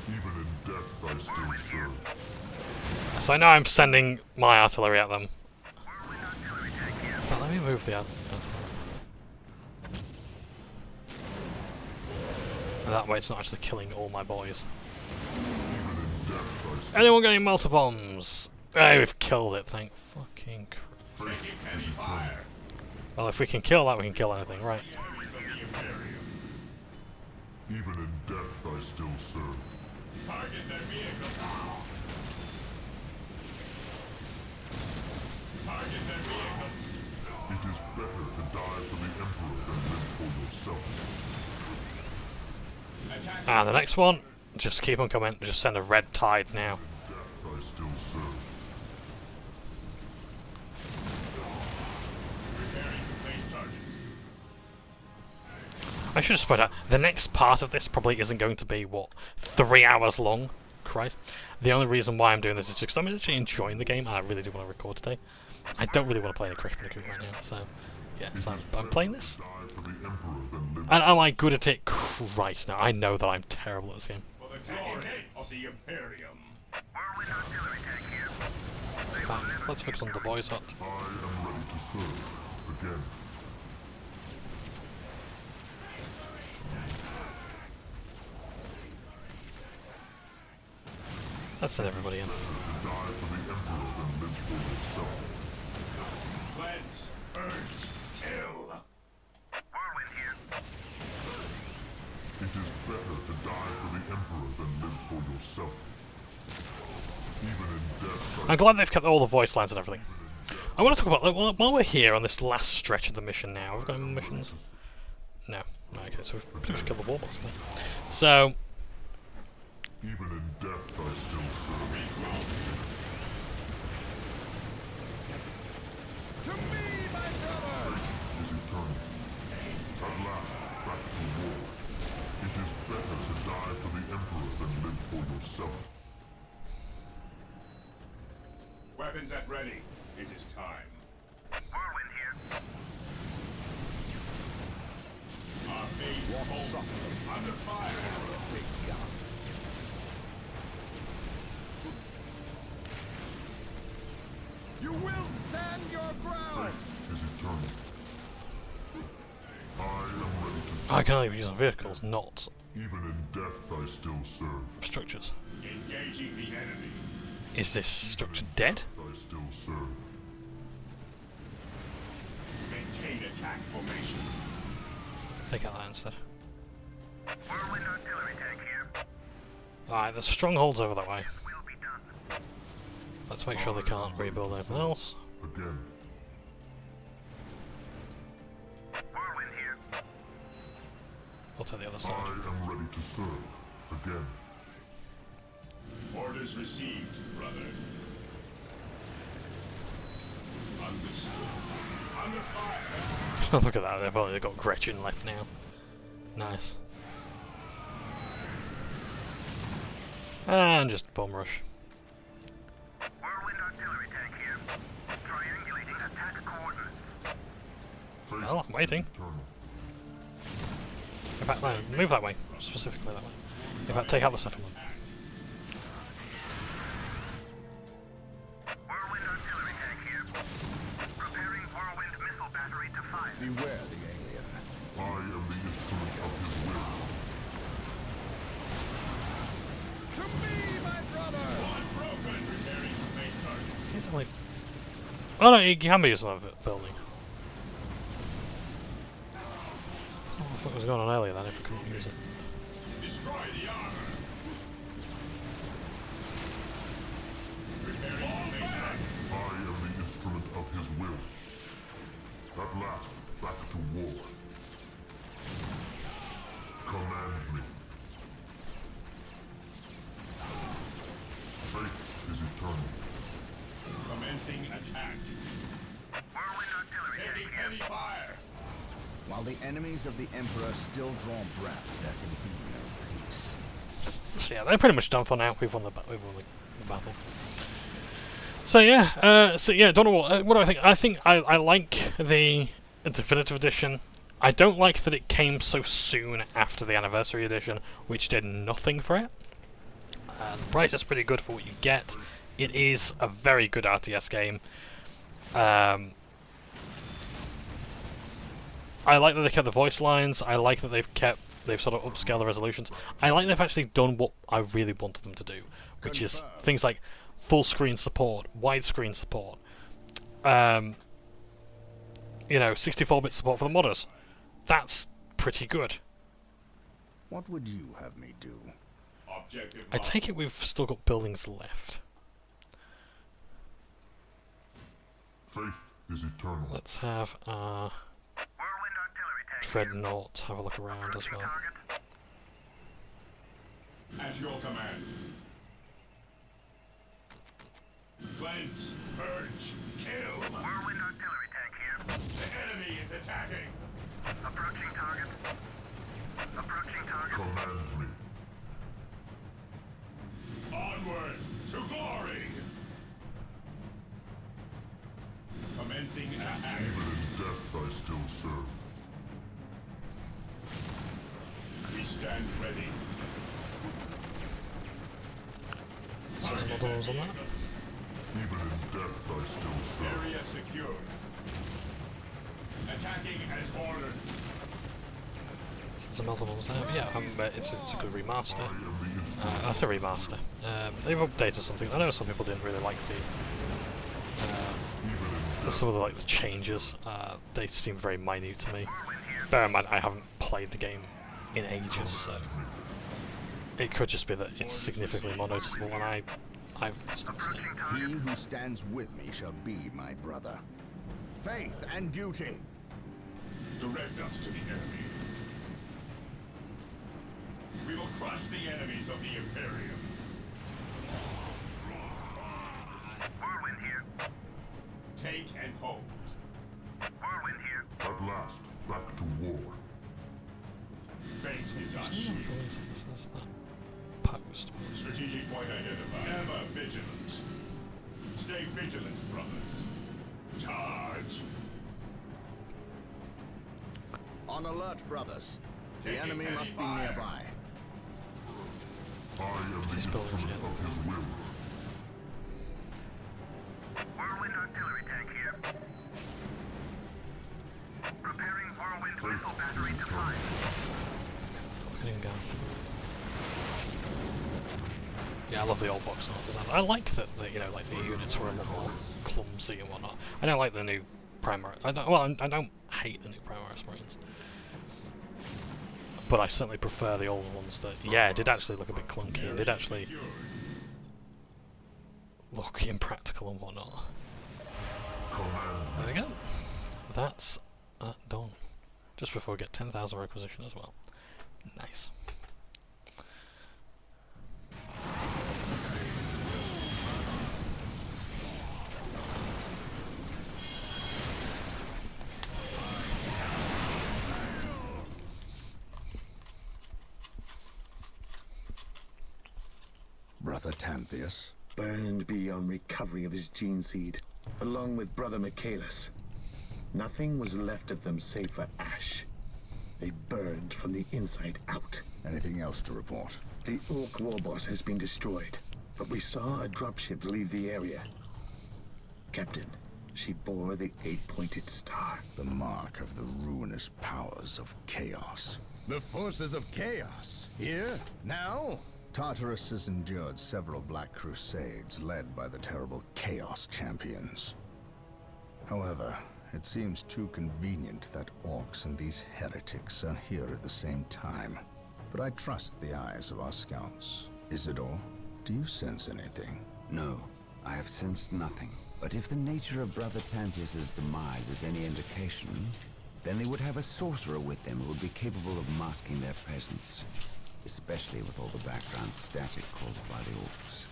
Even in death I still serve. So I know I'm sending my artillery at them. But let me move the artillery. And that way it's not actually killing all my boys. Anyone got any melter bombs? Hey, we've killed it, thank fucking Christ. Well, if we can kill that, we can kill anything, right? Even in death I still serve. Target their vehicle. Target their vehicles. It is better to die for the Emperor than live for yourself. And the next one, just keep on coming, just send a red tide now. In death I still serve. Preparing to place targets. I should just point out, the next part of this probably isn't going to be, what, 3 hours long? Christ. The only reason why I'm doing this is just because I'm actually enjoying the game, and I really do want to record today. I don't really want to play any Crash Bandicoot right now, so... yeah, so I'm playing this. Die for the Emperor than live. And am I good at it? Christ, now I know that I'm terrible at this game. For the glory of the Imperium. Whirlwind artillery tank here. In fact, let's focus on the boys hut. I am ready to serve. Again. Let's send everybody in. To die for the Emperor than live for yourself. Cleanse. Urge. Kill. Whirlwind here. It is better to die for the Emperor than live for yourself. Even in death I I'm glad they've kept all the voice lines and everything. I want to talk about, while we're here on this last stretch of the mission now, have we got any more missions? No. Okay, so we've pretty much killed the war boss now. So, even in death I still serve. To me, my brothers! Fate is eternal. At last, back to war. It is better to die for the Emperor than live for yourself. Weapons at ready. It is time. Whirlwind here. Our main bolts under fire. You will will stand your ground! Fate is eternal. I am ready to serve. I can only use on vehicles, not Even in death I still serve. structures. Engaging the enemy. Is this structure dead? I still serve. Maintain attack formation. Take out that instead. Whirlwind artillery tank here. Alright, there's strongholds over that way. Will be done. Let's make sure they can't rebuild anything else. Again. Whirlwind here. We'll take the other I side. am ready to serve. Again. Orders received, brother. Understood. Under fire. Look at that, they've only got Gretchen left now. Nice. And just bomb rush. Whirlwind artillery tank here. Triangulating attack coordinates. Fate Well, I'm waiting. is eternal. In fact, no, move that way. Specifically that way. In fact, take out the settlement. Whirlwind artillery tank here. Preparing whirlwind missile battery to fire. Beware the alien. I am the instrument of his will. To me, my brother! Unbroken. Preparing for base target. He's like... Oh no, he can be used on a building. What the fuck was going on earlier then if we couldn't use it? Destroy the armor. Preparing for base target. I am the instrument of his will. At last, back to war. Command me. Fate is eternal. Commencing attack. Whirlwind artillery tank Taking here. heavy fire. While the enemies of the Emperor still draw breath, there can be no peace. So yeah, they're pretty much done for now. We've won the battle. So yeah, don't know what do I think. I think I like the definitive edition. I don't like that it came so soon after the anniversary edition, which did nothing for it. The price is pretty good for what you get. It is a very good RTS game. I like that they kept the voice lines. I like that they've sort of upscaled the resolutions. I like they've actually done what I really wanted them to do, which is things like full screen support, widescreen support, 64-bit support for the modders. That's pretty good. What would you have me do? Objective. I take it we've still got buildings left. Faith is eternal. Let's have our Whirlwind artillery tank here. Dreadnought have a look around as Approaching well. target. At your command. Cleanse, purge, kill. Whirlwind artillery tank here. The enemy is attacking. Approaching target. Approaching target. Command me. Onward to glory. Commencing attack. Even in death I still serve. We stand ready. So some models on that. Even in death I still serve. Area secure. Attacking as ordered. Some other ones there. But yeah, it's a good remaster. I am the instrument. That's a remaster. They've updated something. I know some people didn't really like some of the changes. They seem very minute to me. Bear in mind, I haven't played the game in ages, so it could just be that it's significantly more noticeable, and I've missed a mistake. He who stands with me shall be my brother. Faith and duty. Direct us to the enemy. We will crush the enemies of the Imperium. Whirlwind here. Take and hold. Whirlwind here. At last, back to war. Fate is our I shield. don't believe it says that post. Strategic point identified. Ever vigilant. Stay vigilant, brothers. Charge. On alert, brothers. The Taking enemy heavy must be fire. nearby. I am the This building's instrument here. of his will. Whirlwind artillery guy. Yeah, I love the old box art designs. I like that the like the units were a lot more clumsy and whatnot. I don't like the new Primaris. I don't hate the new Primaris Marines, but I certainly prefer the older ones. That did actually look a bit clunky and did actually look impractical and whatnot. There we go. That's done. Just before we get 10,000 requisition as well. Nice. Brother Tantheus? Burned beyond recovery of his gene seed, along with Brother Michaelis. Nothing was left of them save for ash. They burned from the inside out. Anything else to report? The Orc warboss has been destroyed, but we saw a dropship leave the area. Captain, she bore the 8-pointed star. The mark of the ruinous powers of chaos. The forces of chaos? Here? Now? Tartarus has endured several Black Crusades led by the terrible Chaos Champions. However, it seems too convenient that orcs and these heretics are here at the same time. But I trust the eyes of our scouts. Isidore, do you sense anything? No, I have sensed nothing. But if the nature of Brother Tantius's demise is any indication, then they would have a sorcerer with them who would be capable of masking their presence. Especially with all the background static caused by the orcs.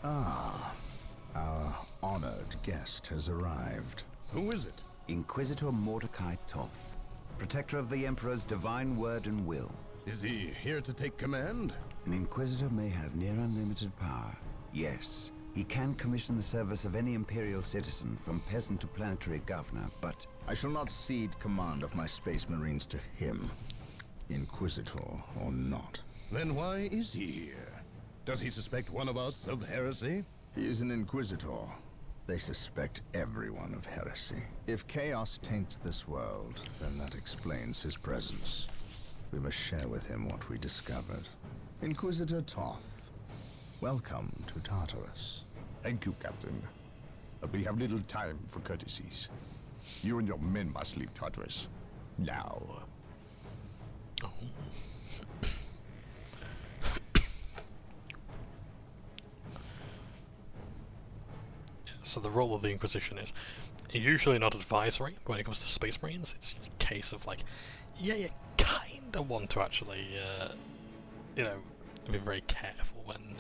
Ah, our honored guest has arrived. Who is it? Inquisitor Mordecai Toth, protector of the Emperor's divine word and will. Is he here to take command? An Inquisitor may have near unlimited power. Yes, he can commission the service of any Imperial citizen, from peasant to planetary governor, but... I shall not cede command of my Space Marines to him, Inquisitor or not. Then why is he here? Does he suspect one of us of heresy? He is an Inquisitor. They suspect everyone of heresy. If chaos taints this world, then that explains his presence. We must share with him what we discovered. Inquisitor Toth, welcome to Tartarus. Thank you, Captain. But we have little time for courtesies. You and your men must leave Tartarus. Now. Oh. So the role of the Inquisition is usually not advisory when it comes to Space Marines. It's a case of like, yeah, you kind of want to actually, be very careful when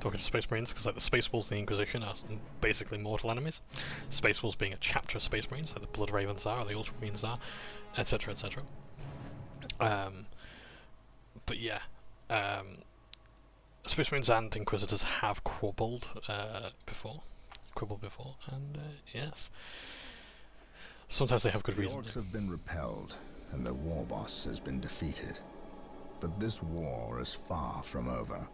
talking to Space Marines, because like the Space Wolves and the Inquisition are basically mortal enemies. Space Wolves being a chapter of Space Marines, like the Blood Ravens are, or the Ultramarines are, etc., etc. But yeah, Space Marines and Inquisitors have quibbled before, and yes, sometimes they have good reasons. The orcs have been repelled, and the war boss has been defeated. But this war is far from over.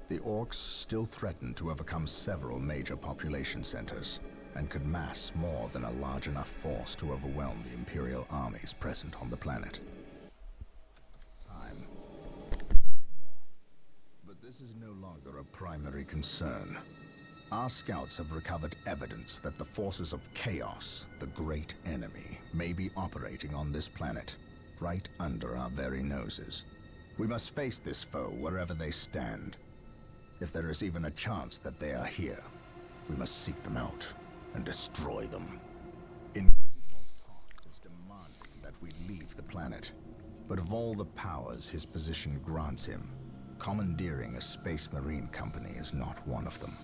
The orcs still threaten to overcome several major population centers, and could mass more than a large enough force to overwhelm the Imperial armies present on the planet. Time. Nothing more. But this is no longer a primary concern. Our scouts have recovered evidence that the forces of chaos, the great enemy, may be operating on this planet, right under our very noses. We must face this foe wherever they stand. If there is even a chance that they are here, we must seek them out and destroy them. Inquisitor Toth is demanding that we leave the planet, but of all the powers his position grants him, commandeering a Space Marine company is not one of them.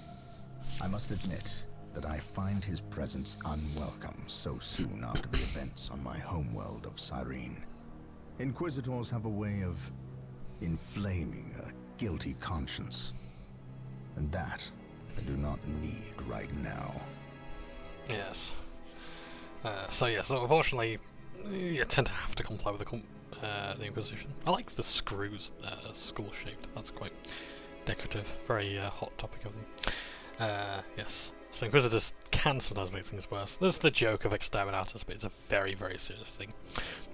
I must admit that I find his presence unwelcome so soon after the events on my homeworld of Cyrene. Inquisitors have a way of inflaming a guilty conscience. And that I do not need right now. Yes. So unfortunately, you tend to have to comply with the Inquisition. I like the screws, skull-shaped. That's quite decorative. Very hot topic of them. Yes. So Inquisitors can sometimes make things worse. There's the joke of Exterminatus, but it's a very, very serious thing.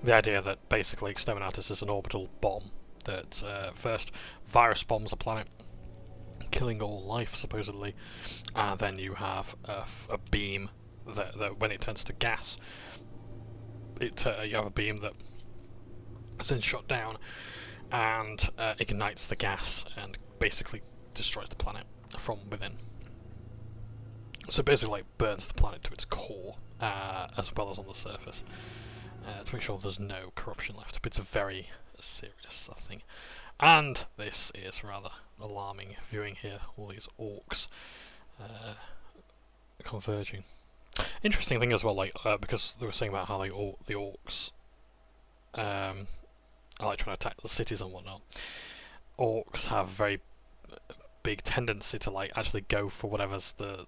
The idea that basically Exterminatus is an orbital bomb that first virus bombs a planet, killing all life supposedly, and then you have a beam that when it turns to gas, you have a beam that is then shot down and ignites the gas and basically destroys the planet from within. So basically like, burns the planet to its core, as well as on the surface, to make sure there's no corruption left. But it's a very serious thing. And this is rather alarming viewing here, all these orcs converging. Interesting thing as well, like because they were saying about how the orcs are like trying to attack the cities and whatnot. Orcs have a very big tendency to like actually go for whatever's the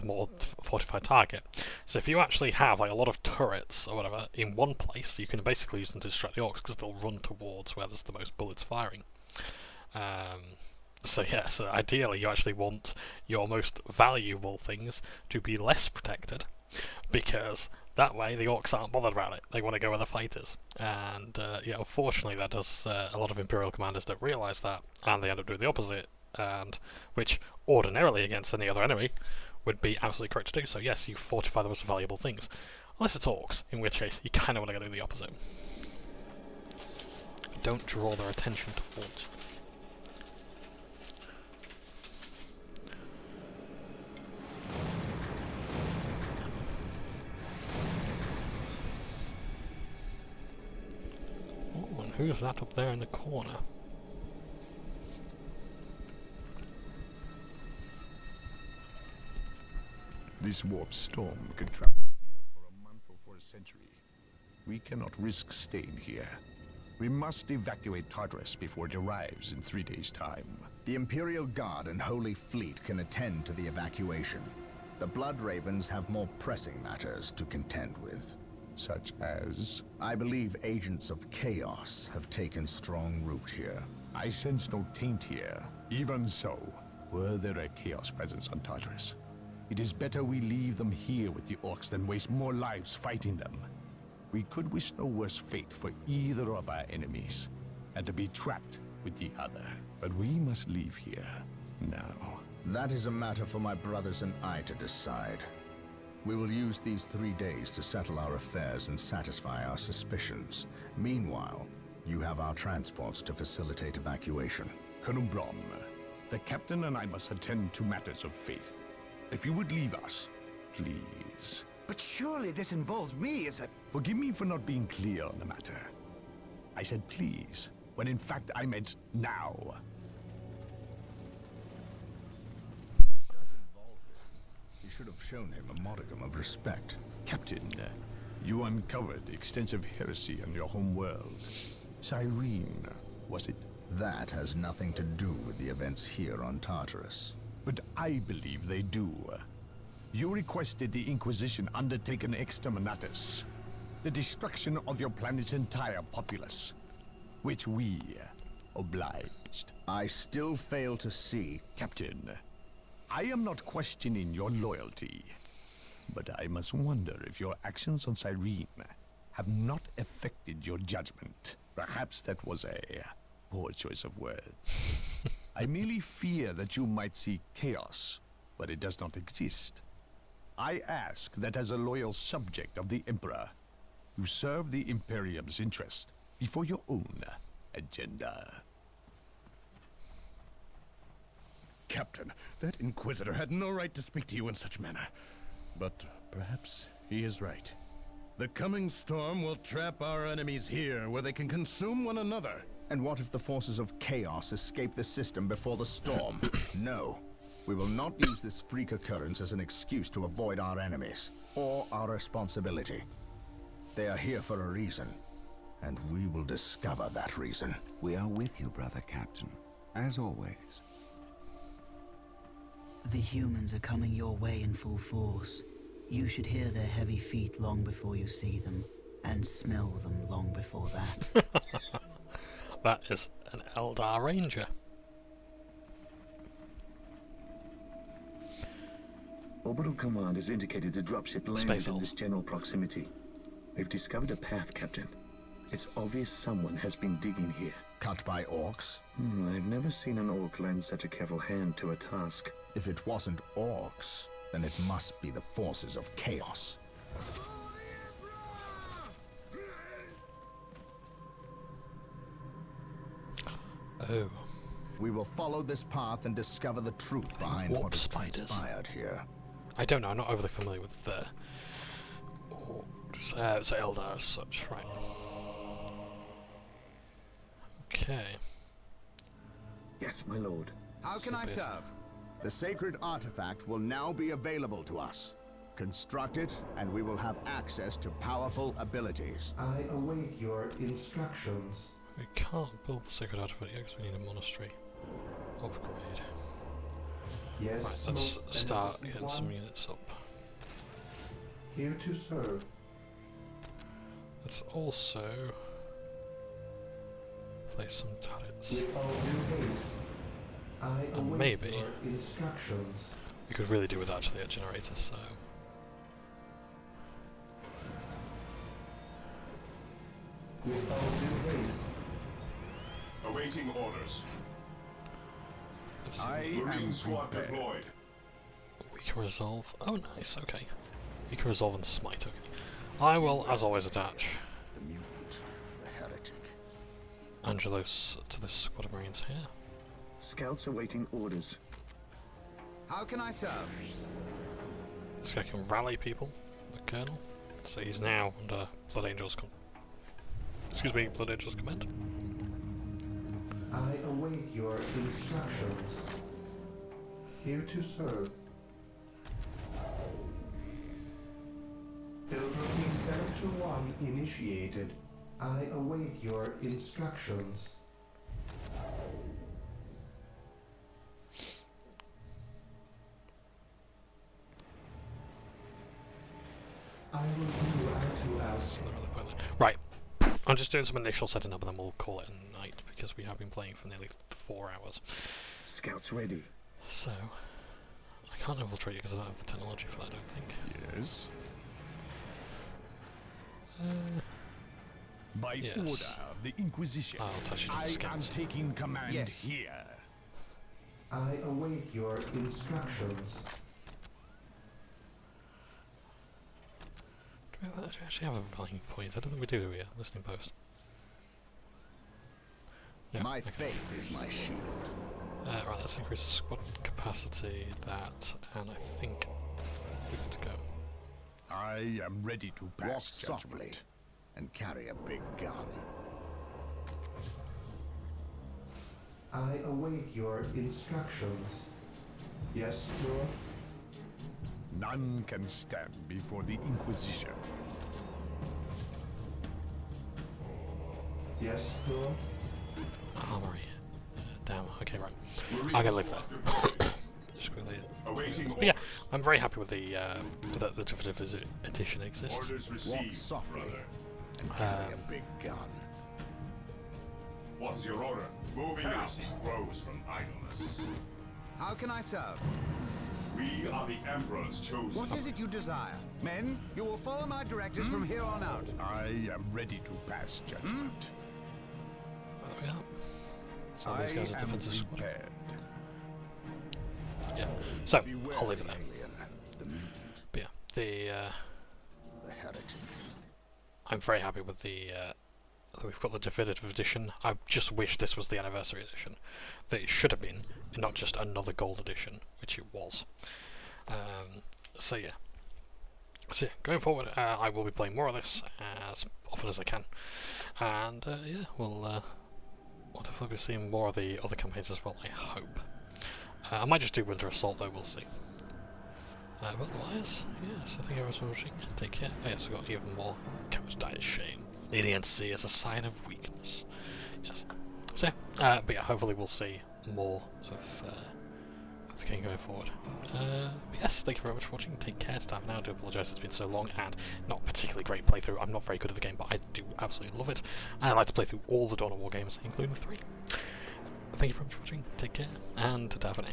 more fortified target. So if you actually have like a lot of turrets or whatever in one place, you can basically use them to distract the orcs because they'll run towards where there's the most bullets firing. So yeah, so ideally you actually want your most valuable things to be less protected, because that way the orcs aren't bothered about it. They want to go where the fight is. And yeah, unfortunately that does a lot of Imperial commanders don't realise that, and they end up doing the opposite, and which ordinarily against any other enemy would be absolutely correct to do. So yes, you fortify the most valuable things. Unless it's orcs, in which case you kind of want to go do the opposite. Don't draw their attention towards. Oh, and who's that up there in the corner? This warp storm could trap us here for a month or for a century. We cannot risk staying here. We must evacuate Tartarus before it arrives in 3 days' time. The Imperial Guard and Holy Fleet can attend to the evacuation. The Blood Ravens have more pressing matters to contend with. Such as? I believe agents of chaos have taken strong root here. I sense no taint here. Even so, were there a chaos presence on Tartarus, it is better we leave them here with the orcs than waste more lives fighting them. We could wish no worse fate for either of our enemies, and to be trapped with the other. But we must leave here now. That is a matter for my brothers and I to decide. We will use these 3 days to settle our affairs and satisfy our suspicions. Meanwhile, you have our transports to facilitate evacuation. Colonel Brom, the captain and I must attend to matters of faith. If you would leave us, please. But surely this involves me as a... Forgive me for not being clear on the matter. I said please, when in fact I meant now. This does involve him. You should have shown him a modicum of respect. Captain, you uncovered extensive heresy in your home world. Cyrene, was it? That has nothing to do with the events here on Tartarus. But I believe they do. You requested the Inquisition undertake an exterminatus, the destruction of your planet's entire populace, which we obliged. I still fail to see... Captain, I am not questioning your loyalty, but I must wonder if your actions on Cyrene have not affected your judgment. Perhaps that was a poor choice of words. I merely fear that you might see chaos, but it does not exist. I ask that as a loyal subject of the Emperor, you serve the Imperium's interest before your own agenda. Captain, that Inquisitor had no right to speak to you in such manner. But perhaps he is right. The coming storm will trap our enemies here, where they can consume one another. And what if the forces of chaos escape the system before the storm? No. We will not use this freak occurrence as an excuse to avoid our enemies, or our responsibility. They are here for a reason, and we will discover that reason. We are with you, brother Captain, as always. The humans are coming your way in full force. You should hear their heavy feet long before you see them, and smell them long before that. That is an Eldar Ranger. Orbital Command has indicated a dropship landed Space in holes. this general proximity. We've discovered a path, Captain. It's obvious someone has been digging here. Cut by orcs? I've never seen an orc lend such a careful hand to a task. If it wasn't orcs, then it must be the forces of chaos. Oh. We will follow this path and discover the truth behind Warp what has spiders. transpired here. I don't know, I'm not overly familiar with the orcs. So Eldar as such, right. Okay. Yes, my lord. How can I serve? The sacred artifact will now be available to us. Construct it, and we will have access to powerful abilities. I await your instructions. We can't build the sacred artifact yet because we need a monastery upgrade. Yes, Right, let's most start beneficent getting some one. units up. Here to serve. Let's also place some turrets. With all due haste, I And await maybe your instructions. we could really do with actually a generator, so With all due haste. Awaiting orders. let's see. Marine squad deployed. We can resolve. Oh, nice. Okay, we can resolve and smite. Okay, I will, as always, attach The mutant, the heretic. Angelos to this squad of marines here. Scouts awaiting orders. How can I serve? This guy can rally people. The colonel. So he's now under Blood Angel's Blood Angel's command. I await your instructions. Here to serve. Build routine 721 initiated. I await your instructions. I will do as you ask. Right, I'm just doing some initial setting up and then we'll call it a night because we have been playing for nearly 4 hours. Scouts ready. So, I can't infiltrate you because I don't have the technology for that, I don't think. Yes. By Yes. order of the Inquisition, I'll touch you to the I am scouts. taking command Yes. here. I await your instructions. Do we actually have a rallying point? I don't think we do here. Listening post. No, My okay. faith is my shield. Right, let's increase the squad capacity, that, and I think we're good to go. I am ready to Walk pass softly judgment. and carry a big gun. I await your instructions. Yes, Lord. None can stand before the Inquisition. Yes, Lord. Armory. Damn, okay, right. I'm gonna leave that. Just quickly. Awaiting But yeah, I'm very happy with the that the definitive edition exists. Orders Walk received, softly brother. and carry a big gun. What's your order? Moving Heresy grows from idleness. How can I serve? We are the Emperor's chosen. What is it you desire? Men, you will follow my directives from here on out. I am ready to pass judgment. There we are. So I these guys are am defensive squad. prepared. Yeah. So Beware I'll leave the it there. alien, the mutant, But yeah, the heretic. I'm very happy with the that we've got the definitive edition. I just wish this was the anniversary edition. That it should have been, and not just another gold edition, which it was. So yeah. So yeah, going forward, I will be playing more of this as often as I can, and yeah, we'll definitely be seeing more of the other campaigns as well. I hope. I might just do Winter Assault though. We'll see. But otherwise, yes, I think everyone's watching. Take care. Oh, yes, we've got even more Coach Diet Shame. Leading NC as a sign of weakness. Yes. So, but yeah, hopefully we'll see more of the game going forward. But yes, thank you very much for watching. Take care. Stop now. I do apologise it's been so long and not particularly great playthrough. I'm not very good at the game, but I do absolutely love it. And I like to play through all the Dawn of War games, including 3. Thank you very much for watching. Take care, and ta-ta for now.